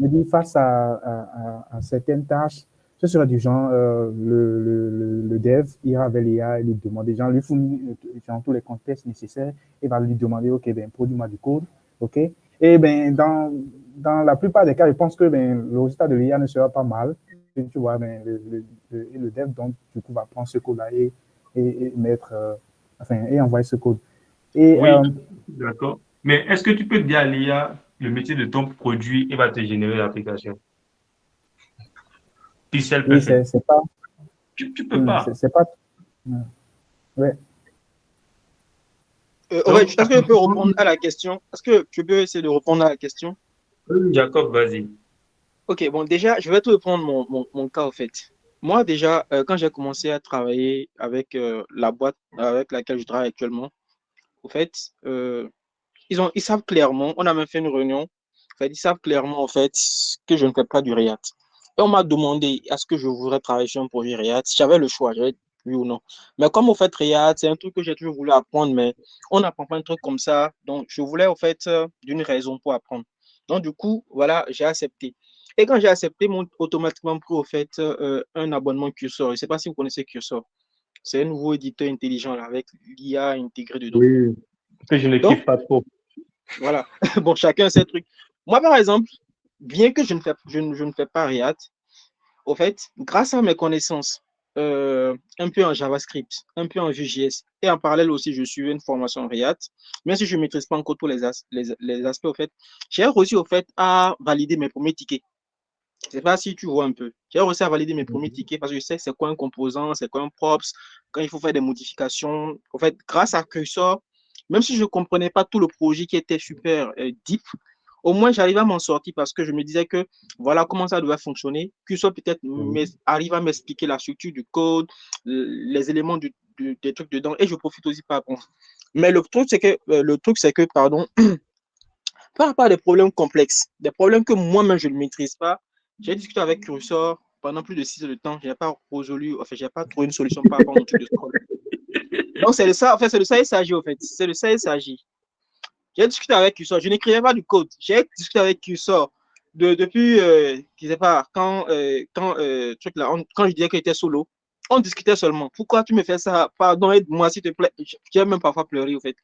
je dis face à certaines tâches, ce serait du genre, le dev ira vers l'IA et lui demande, genre, lui fournit genre, tous les contextes nécessaires et va lui demander, OK, produis-moi du code, OK? Et dans la plupart des cas, je pense que le résultat de l'IA ne sera pas mal. Tu vois, le dev, donc, du coup, va prendre ce code-là et mettre, et envoyer ce code. Et oui, d'accord. Mais est-ce que tu peux dire à l'IA le métier de ton produit et va te générer l'application? Si elle peut oui, faire. c'est pas, Tu peux pas. c'est pas, ouais. Ouais, Donc, est-ce que je peux répondre à la question? Est-ce que je peux essayer de répondre à la question? Jacob, vas-y. Ok, bon, déjà, je vais te reprendre mon cas, en fait. Moi, déjà, quand j'ai commencé à travailler avec la boîte avec laquelle je travaille actuellement, au fait, ils savent clairement, on a même fait une réunion, en fait, ils savent clairement, en fait, que je ne fais pas du React. Et on m'a demandé est-ce que je voudrais travailler sur un projet React. Si j'avais le choix, j'avais dit oui ou non. Mais comme, au fait, React, c'est un truc que j'ai toujours voulu apprendre, mais on n'apprend pas un truc comme ça. Donc, je voulais, au fait, d'une raison pour apprendre. Donc, du coup, voilà, j'ai accepté. Et quand j'ai accepté, ils m'ont automatiquement pris, au fait, un abonnement Cursor. Je ne sais pas si vous connaissez Cursor. C'est un nouveau éditeur intelligent là, avec l'IA intégré dedans. Oui, que je ne Donc, kiffe pas trop. voilà. Bon, chacun ses trucs. Moi, par exemple, bien que je ne fais pas React, au fait, grâce à mes connaissances, un peu en JavaScript, un peu en Vue.js, et en parallèle aussi, je suis une formation en React, même si je ne maîtrise pas encore tous les aspects, au fait, j'ai réussi, au fait, à valider mes premiers tickets. Je ne sais pas si tu vois un peu. J'ai réussi à valider mes premiers tickets parce que je sais c'est quoi un composant, c'est quoi un props, quand il faut faire des modifications. En fait, grâce à Cursor, même si je ne comprenais pas tout le projet qui était super deep, au moins j'arrivais à m'en sortir parce que je me disais que voilà comment ça devait fonctionner. Cursor peut-être arrive à m'expliquer la structure du code, les éléments des trucs dedans et je profite aussi par contre. Mais le truc, c'est que, pardon, par rapport à des problèmes complexes, des problèmes que moi-même je ne maîtrise pas, j'ai discuté avec Cursor pendant plus de 6 heures de temps, je n'ai pas résolu, enfin, je n'ai pas trouvé une solution par rapport à mon truc de scroll. Donc, c'est de ça, en fait, c'est de ça il s'agit, en fait. C'est de ça il s'agit. J'ai discuté avec Cursor, je n'écrivais pas du code, j'ai discuté avec Cursor depuis, je ne sais pas, truc là, quand je disais qu'il était solo, on discutait seulement. Pourquoi tu me fais ça? Pardon, aide-moi, s'il te plaît. J'ai même parfois pleuré, en fait.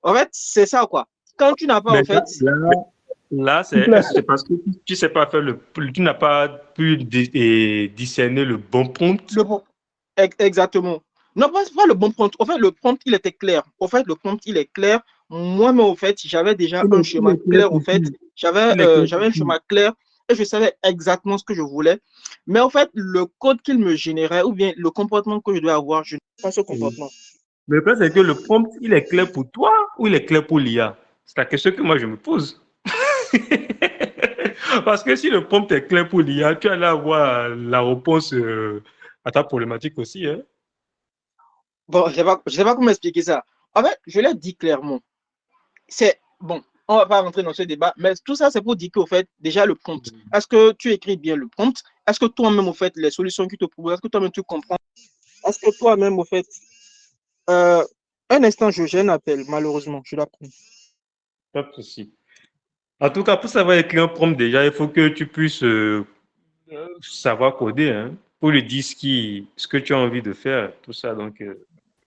En fait, c'est ça, quoi. Quand tu n'as pas, Mais en fait, là, c'est parce que tu sais pas faire tu n'as pas pu discerner le bon prompt. Exactement. Non, pas le bon prompt. En fait, le prompt, il était clair. En fait, le prompt, il est clair. Moi-même, au fait, j'avais déjà un schéma clair. Au fait, j'avais un schéma clair et je savais exactement ce que je voulais. Mais en fait, le code qu'il me générait ou bien le comportement que je dois avoir, je n'ai pas ce comportement. Mais le problème, c'est que le prompt, il est clair pour toi ou il est clair pour l'IA? C'est la question que moi, je me pose. Parce que si le prompt est clair pour l'IA, tu allais avoir la réponse à ta problématique aussi. Hein? Bon, je ne sais pas comment expliquer ça. En fait, je l'ai dit clairement. C'est bon, on ne va pas rentrer dans ce débat, mais tout ça, c'est pour dire qu'au fait, déjà le prompt. Est-ce que tu écris bien le prompt? Est-ce que toi-même, au fait, les solutions qu'ils te proposent, est-ce que toi-même tu comprends? Est-ce que toi-même, au fait, un instant, j'ai un appel, malheureusement, je dois prendre. Pas de souci. En tout cas, pour savoir écrire un prompt, déjà, il faut que tu puisses savoir coder, hein, pour lui dire ce que tu as envie de faire, tout ça. Donc,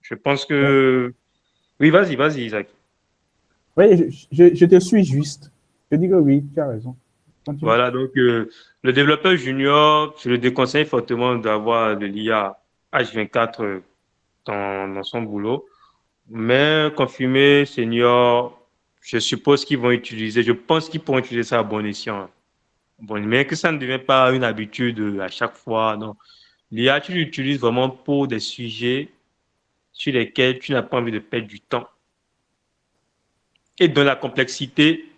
je pense que... Oui, vas-y, Isaac. Oui, je te suis juste. Je dis que oui, tu as raison. Continue. Voilà, donc le développeur junior, je le déconseille fortement d'avoir de l'IA H24 dans son boulot. Mais confirmé, senior, je suppose qu'ils vont utiliser, je pense qu'ils pourront utiliser ça à bon escient. Bon, mais que ça ne devient pas une habitude à chaque fois, non. L'IA, tu l'utilises vraiment pour des sujets sur lesquels tu n'as pas envie de perdre du temps. Et dans la complexité,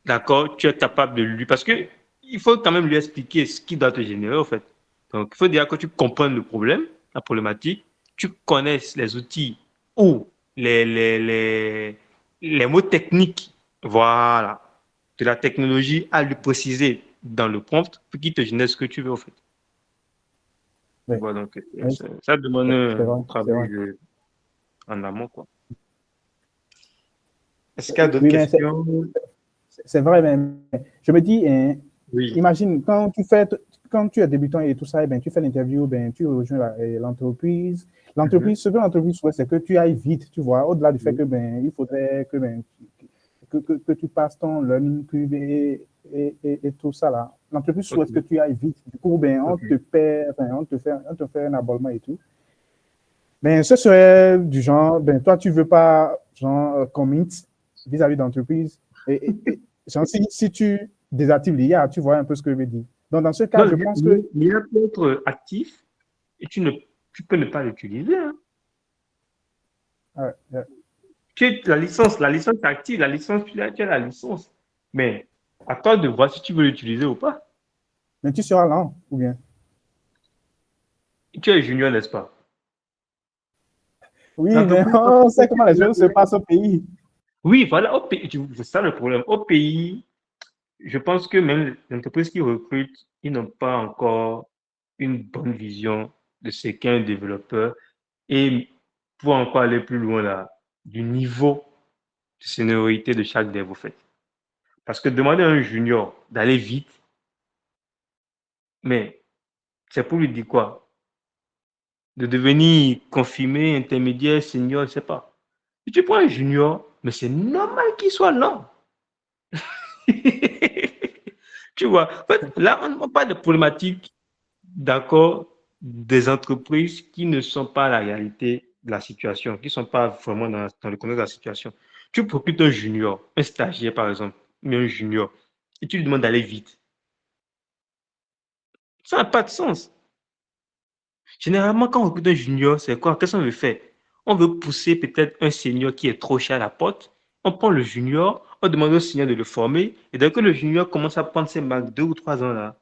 d'accord, tu es capable de lui. Parce que il faut quand même lui expliquer ce qu'il doit te générer, en fait. Donc, il faut dire que tu comprennes le problème, la problématique, tu connaisses les outils ou les mots techniques, voilà, de la technologie à lui préciser dans le prompt pour qu'il te génère ce que tu veux, en fait. Oui. Voilà, donc, Oui, ça demande c'est vrai, un travail en amont, quoi. Est-ce qu'il y a d'autres oui, mais questions? c'est vrai, mais je me dis, hein, Oui. imagine, quand tu es débutant et tout ça, eh ben, tu fais l'interview, ben, tu rejoins l'entreprise. L'entreprise, ce que l'entreprise souhaite, c'est que tu ailles vite, tu vois, au-delà du fait que, ben, il faudrait que tu passes ton learning curve et tout ça, là. L'entreprise souhaite que tu ailles vite. Du coup, ben, on te paie, enfin, on te fait un abonnement et tout. Ben, ce serait du genre, ben, toi, tu veux pas, genre, commit vis-à-vis de l'entreprise. Genre, si tu désactives l'IA, tu vois un peu ce que je veux dire. Donc, dans ce cas, je pense que... L'IA peut être actif et tu peux ne pas l'utiliser. Hein. La licence est active, la licence, tu as la licence. Mais à toi de voir si tu veux l'utiliser ou pas. Mais tu seras lent, ou bien? Tu es junior, n'est-ce pas? Oui, mais on sait comment les choses se passent au pays. Oui, voilà, au pays, c'est ça le problème. Au pays, je pense que même les entreprises qui recrutent, ils n'ont pas encore une bonne vision de ce qu'est un développeur et pour encore aller plus loin là, du niveau de seniorité de chaque dev, au fait. Parce que demander à un junior d'aller vite, mais c'est pour lui dire quoi? De devenir confirmé, intermédiaire, senior, je ne sais pas. Si tu prends un junior, mais c'est normal qu'il soit lent. Tu vois, en fait, là, on parle de problématiques d'accord, des entreprises qui ne sont pas la réalité de la situation, qui ne sont pas vraiment dans le contexte de la situation. Tu recrutes un junior, un stagiaire par exemple, mais un junior, et tu lui demandes d'aller vite. Ça n'a pas de sens. Généralement, quand on recrute un junior, c'est quoi? Qu'est-ce qu'on veut faire? On veut pousser peut-être un senior qui est trop cher à la porte. On prend le junior, on demande au senior de le former, et dès que le junior commence à prendre ses marques 2 ou 3 ans là,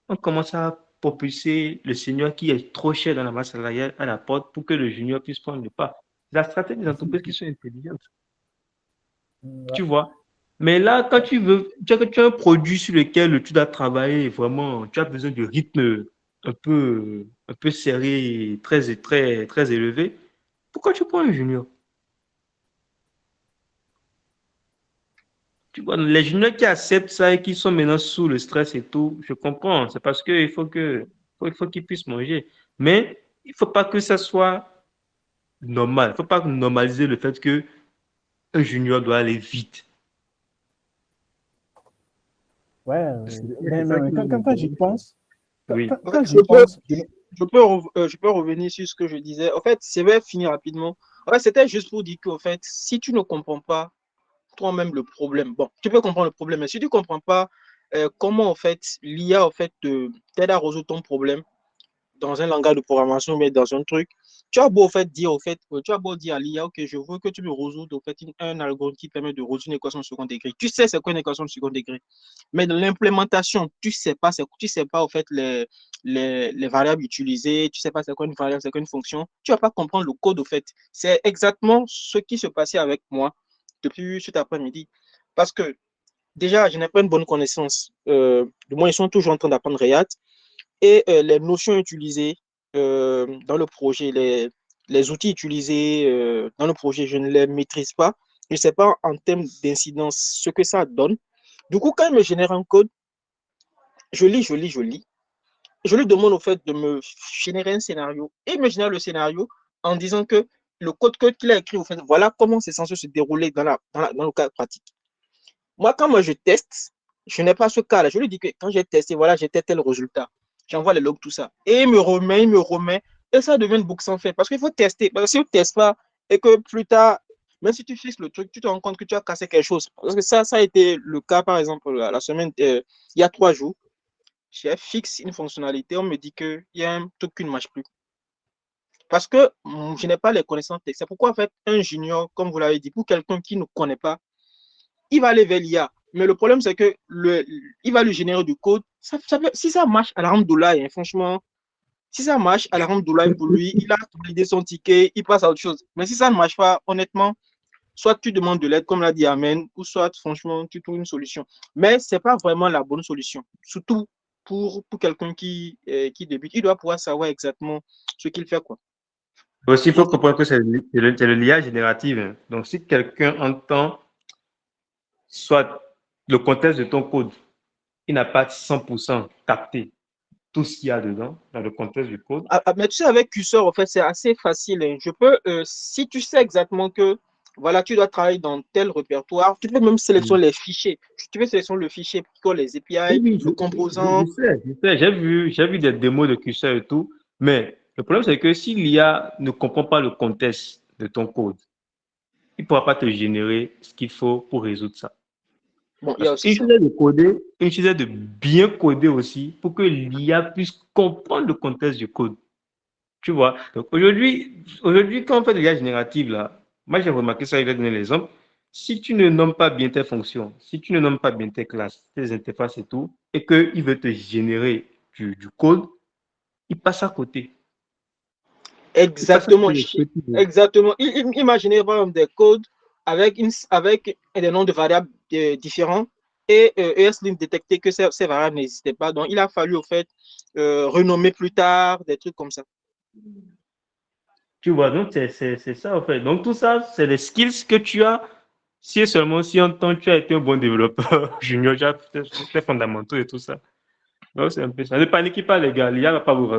on commence à propulser le senior qui est trop cher dans la masse salariale à la porte pour que le junior puisse prendre le pas. La stratégie des entreprises qui sont intelligentes, Ouais. tu vois. Mais là, quand tu as un produit sur lequel tu dois travailler vraiment, tu as besoin de rythme un peu serré, très, très, très élevé. Pourquoi tu prends un junior? Tu vois, les juniors qui acceptent ça et qui sont maintenant sous le stress et tout, je comprends. C'est parce il faut qu'ils puissent manger. Mais il ne faut pas que ça soit normal. Il ne faut pas normaliser le fait que un junior doit aller vite. Ouais, C'est ça qui quand j'y pense, Oui. En fait, quand j'y pense, je peux revenir sur ce que je disais. En fait, c'est vrai, finir rapidement. En fait, c'était juste pour dire qu'en fait, si tu ne comprends pas toi-même le problème, bon, tu peux comprendre le problème, mais si tu ne comprends pas comment en fait l'IA en fait t'aide à résoudre ton problème, dans un langage de programmation, mais dans un truc, tu as beau, au fait, dire, au fait, tu as beau dire à l'IA, OK, je veux que tu me résoudre, au fait, un algorithme qui permet de résoudre une équation de second degré. Tu sais c'est quoi une équation de second degré. Mais dans l'implémentation, tu sais pas, au fait, les variables utilisées, tu sais pas c'est quoi une variable, c'est quoi une fonction. Tu vas pas comprendre le code, au fait. C'est exactement ce qui se passait avec moi depuis cet après-midi. Parce que, déjà, je n'ai pas une bonne connaissance. Du moins, ils sont toujours en train d'apprendre React et les notions utilisées dans le projet, les outils utilisés dans le projet, je ne les maîtrise pas. Je ne sais pas en termes d'incidence ce que ça donne. Du coup, quand il me génère un code, je lis. Je lui demande au fait de me générer un scénario. Et il me génère le scénario en disant que le code qu'il a écrit, au fait, voilà comment c'est censé se dérouler dans le cas pratique. Moi, quand moi je teste, je n'ai pas ce cas-là. Je lui dis que quand j'ai testé, voilà, j'ai tel résultat. J'envoie les logs, tout ça. Et il me remet. Et ça devient une boucle sans fin. Parce qu'il faut tester. Parce que si tu ne testes pas et que plus tard, même si tu fixes le truc, tu te rends compte que tu as cassé quelque chose. Parce que ça a été le cas, par exemple, la semaine, il y a 3 jours. J'ai fixé une fonctionnalité. On me dit qu'il y a un truc qui ne marche plus. Parce que je n'ai pas les connaissances. C'est pourquoi, en fait, un junior, comme vous l'avez dit, pour quelqu'un qui ne connaît pas, il va aller vers l'IA. Mais le problème, c'est que il va lui générer du code. Si ça marche, alhamdoulilah, hein, franchement, si ça marche, alhamdoulilah pour lui, il a validé son ticket, il passe à autre chose. Mais si ça ne marche pas, honnêtement, soit tu demandes de l'aide, comme l'a dit Amen, ou soit, franchement, tu trouves une solution. Mais ce n'est pas vraiment la bonne solution. Surtout pour quelqu'un qui débute. Il doit pouvoir savoir exactement ce qu'il fait, quoi. Aussi, il faut comprendre que c'est le l'IA générative, hein. Donc, si quelqu'un entend soit le contexte de ton code, il n'a pas 100% capté tout ce qu'il y a dedans, dans le contexte du code. Mais tu sais, avec Cursor, en fait, c'est assez facile, hein. Je peux, si tu sais exactement que voilà, tu dois travailler dans tel répertoire, tu peux même sélectionner les fichiers. Tu peux sélectionner le fichier pour les API, Oui, le composant. je sais, j'ai vu des démos de curseur et tout, mais le problème c'est que si l'IA ne comprend pas le contexte de ton code, il ne pourra pas te générer ce qu'il faut pour résoudre ça. Bon, il y a Parce aussi qu'une ça. chose est de coder, une chose est de bien coder aussi pour que l'IA puisse comprendre le contexte du code. Tu vois? Donc aujourd'hui, quand on fait de l'IA générative, là, moi j'ai remarqué ça, il a donné l'exemple. Si tu ne nommes pas bien tes fonctions, si tu ne nommes pas bien tes classes, tes interfaces et tout, et qu'il veut te générer du code, il passe à côté. Il passe à Exactement. côté de ce que tu veux. Exactement. Imaginez par exemple des codes avec des noms de variables différents et ESLint détectait que ces variables n'existaient pas. Donc, il a fallu, au fait, renommer plus tard, des trucs comme ça. Tu vois, donc c'est ça en fait. Donc tout ça, c'est les skills que tu as. Si et seulement si en temps tu as été un bon développeur junior, tu as fait les fondamentaux et tout ça. Donc c'est un peu ça. Ne paniquez pas les gars, l'IA ne va pas vous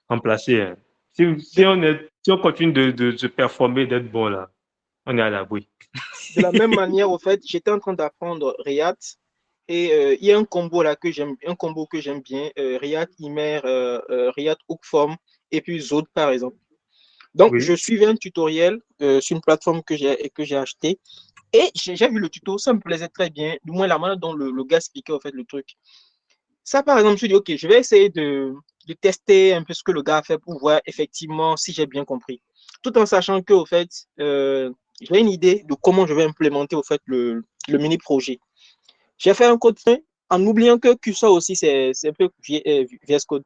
remplacer, hein. De, Si on continue de se performer, d'être bon là, on est à l'abri. de la même manière, au fait, j'étais en train d'apprendre React Et il y a un combo là que j'aime bien, React Imer, React Hookform et puis Zode par exemple. Donc, Oui, je suivais un tutoriel sur une plateforme que j'ai acheté et j'ai vu le tuto, ça me plaisait très bien, du moins la manière dont le gars expliquait en fait le truc. Ça, par exemple, je me suis dit, OK, je vais essayer de tester un peu ce que le gars a fait pour voir effectivement si j'ai bien compris. Tout en sachant que, au fait, j'ai une idée de comment je vais implémenter au fait le mini projet. J'ai fait un code fin en oubliant que QSO aussi, c'est un peu VS Code.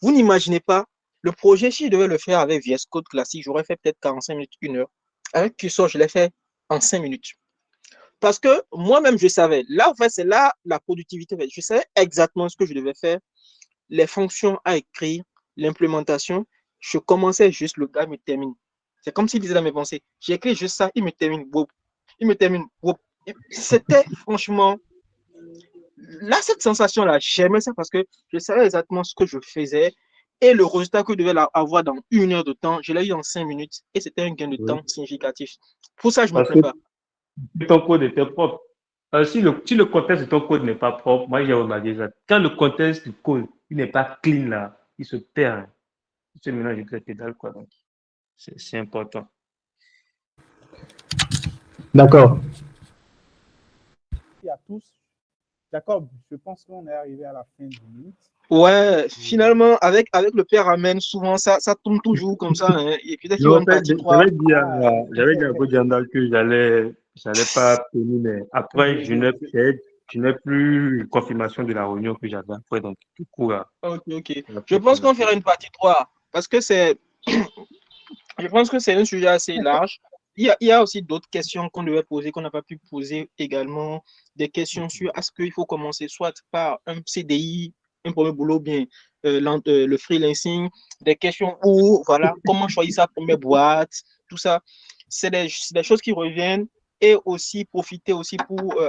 Vous n'imaginez pas, le projet, si je devais le faire avec VS Code classique, j'aurais fait peut-être 45 minutes, 1 heure. Avec QSO, je l'ai fait en 5 minutes. Parce que moi-même, je savais. Là, en fait, c'est là la productivité. Je savais exactement ce que je devais faire, les fonctions à écrire, l'implémentation. Je commençais juste, le gars me termine. C'est comme s'il disait dans mes pensées. J'écris juste ça, il me termine. Il me termine. C'était franchement. Là, cette sensation-là, j'aimais ça parce que je savais exactement ce que je faisais et le résultat que je devais avoir dans 1 heure de temps, je l'ai eu en 5 minutes et c'était un gain de oui. temps significatif. Pour ça, je ne me Parce plains que pas. ton code était propre. Si le contexte de ton code n'est pas propre, moi j'ai remarqué ça. Quand le contexte du code il n'est pas clean là, il se perd. Il se mélange avec les pédales, quoi. Donc, c'est important. D'accord. Merci à tous. Jacob, je pense qu'on est arrivé à la fin du minute. Ouais, finalement, avec le père Amen, souvent ça tourne toujours comme ça. Hein, et peut-être qu'il y Non, aura en une fait, partie 3. j'avais dit à Bodjandal que j'allais pas tenir, mais après, je n'ai plus confirmation de la réunion que j'avais après, donc du coup, là, Ok, ok. on va Je pas pense finir. qu'on fera une partie 3 parce que je pense que c'est un sujet assez large. Il y a aussi d'autres questions qu'on devait poser, qu'on n'a pas pu poser également. Des questions sur est-ce qu'il faut commencer soit par un CDI, un premier boulot, bien le freelancing, des questions où, voilà, comment choisir sa première boîte, tout ça. C'est des choses qui reviennent et aussi profiter aussi pour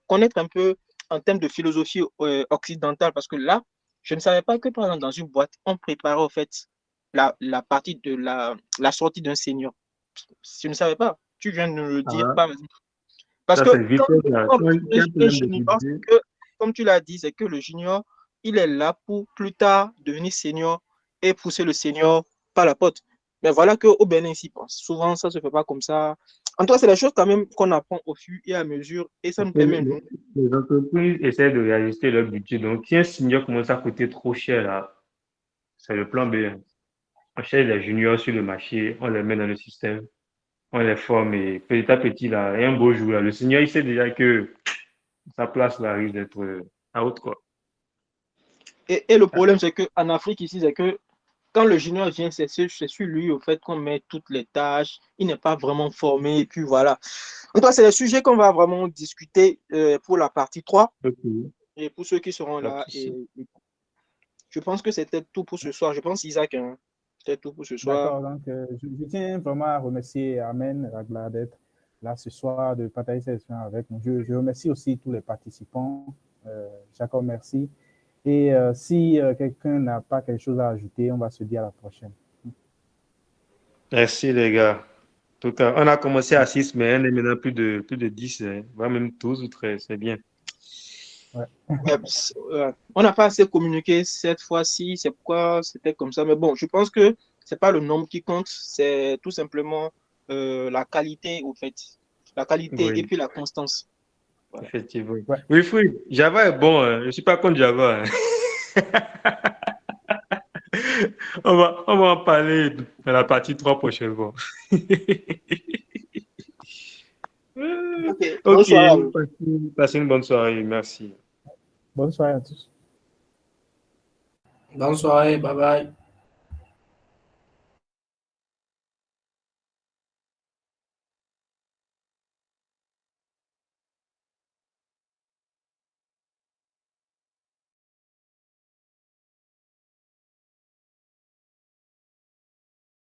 connaître un peu en termes de philosophie occidentale parce que là, je ne savais pas que, par exemple, dans une boîte, on préparait en fait la partie de la sortie d'un senior. Je ne savais pas. Tu viens de me le dire. Ah, Parce ça, que c'est vite, quand là. on Qui a un un problème de junior, budget. comme tu l'as dit, c'est que le junior, il est là pour plus tard devenir senior et pousser le senior par la porte. Mais voilà qu'au Bénin, s'y pense. Souvent, ça ne se fait pas comme ça. En tout cas, c'est des choses quand même qu'on apprend au fur et à mesure et ça Parce nous que permet, nous. les entreprises essaient de réajuster leur budget. Donc, si un senior commence à coûter trop cher, là, c'est le plan B. Hein. On cherche les juniors sur le marché, on les met dans le système, on les forme et petit à petit, là, et un beau jour, là, le senior, il sait déjà que sa place là, risque d'être out, quoi. Et le problème, c'est qu'en Afrique, ici, c'est que quand le junior vient, c'est sur lui, au fait, qu'on met toutes les tâches. Il n'est pas vraiment formé. Et puis voilà. En tout cas, c'est le sujet qu'on va vraiment discuter pour la partie 3. Ok, Et pour ceux qui seront pas de là. souci. Je pense que c'était tout pour ce soir. Je pense, Isaac, hein, c'était tout pour ce soir. D'accord, donc je tiens vraiment à remercier Amen Ragla d'être là ce soir, de partager cette expérience avec nous. Je remercie aussi tous les participants. Jacob, merci. Et si quelqu'un n'a pas quelque chose à ajouter, on va se dire à la prochaine. Merci, les gars. En tout cas, on a commencé à 6, mais on est maintenant plus de 10, voire même 12 ou 13. C'est bien. Ouais. On n'a pas assez communiqué cette fois-ci. C'est pourquoi c'était comme ça. Mais bon, je pense que c'est pas le nombre qui compte. C'est tout simplement la qualité, au fait. La qualité et Oui, puis la constance. Voilà. effectivement. Ouais. Oui, oui, Java est bon. Hein. Je ne suis pas contre Java. Hein. On va en parler dans la partie 3 prochaine fois. Ok, bonne Ok, soirée à vous. passez une bonne soirée. Merci. Bonne soirée à tous. Bonne soirée, bye bye.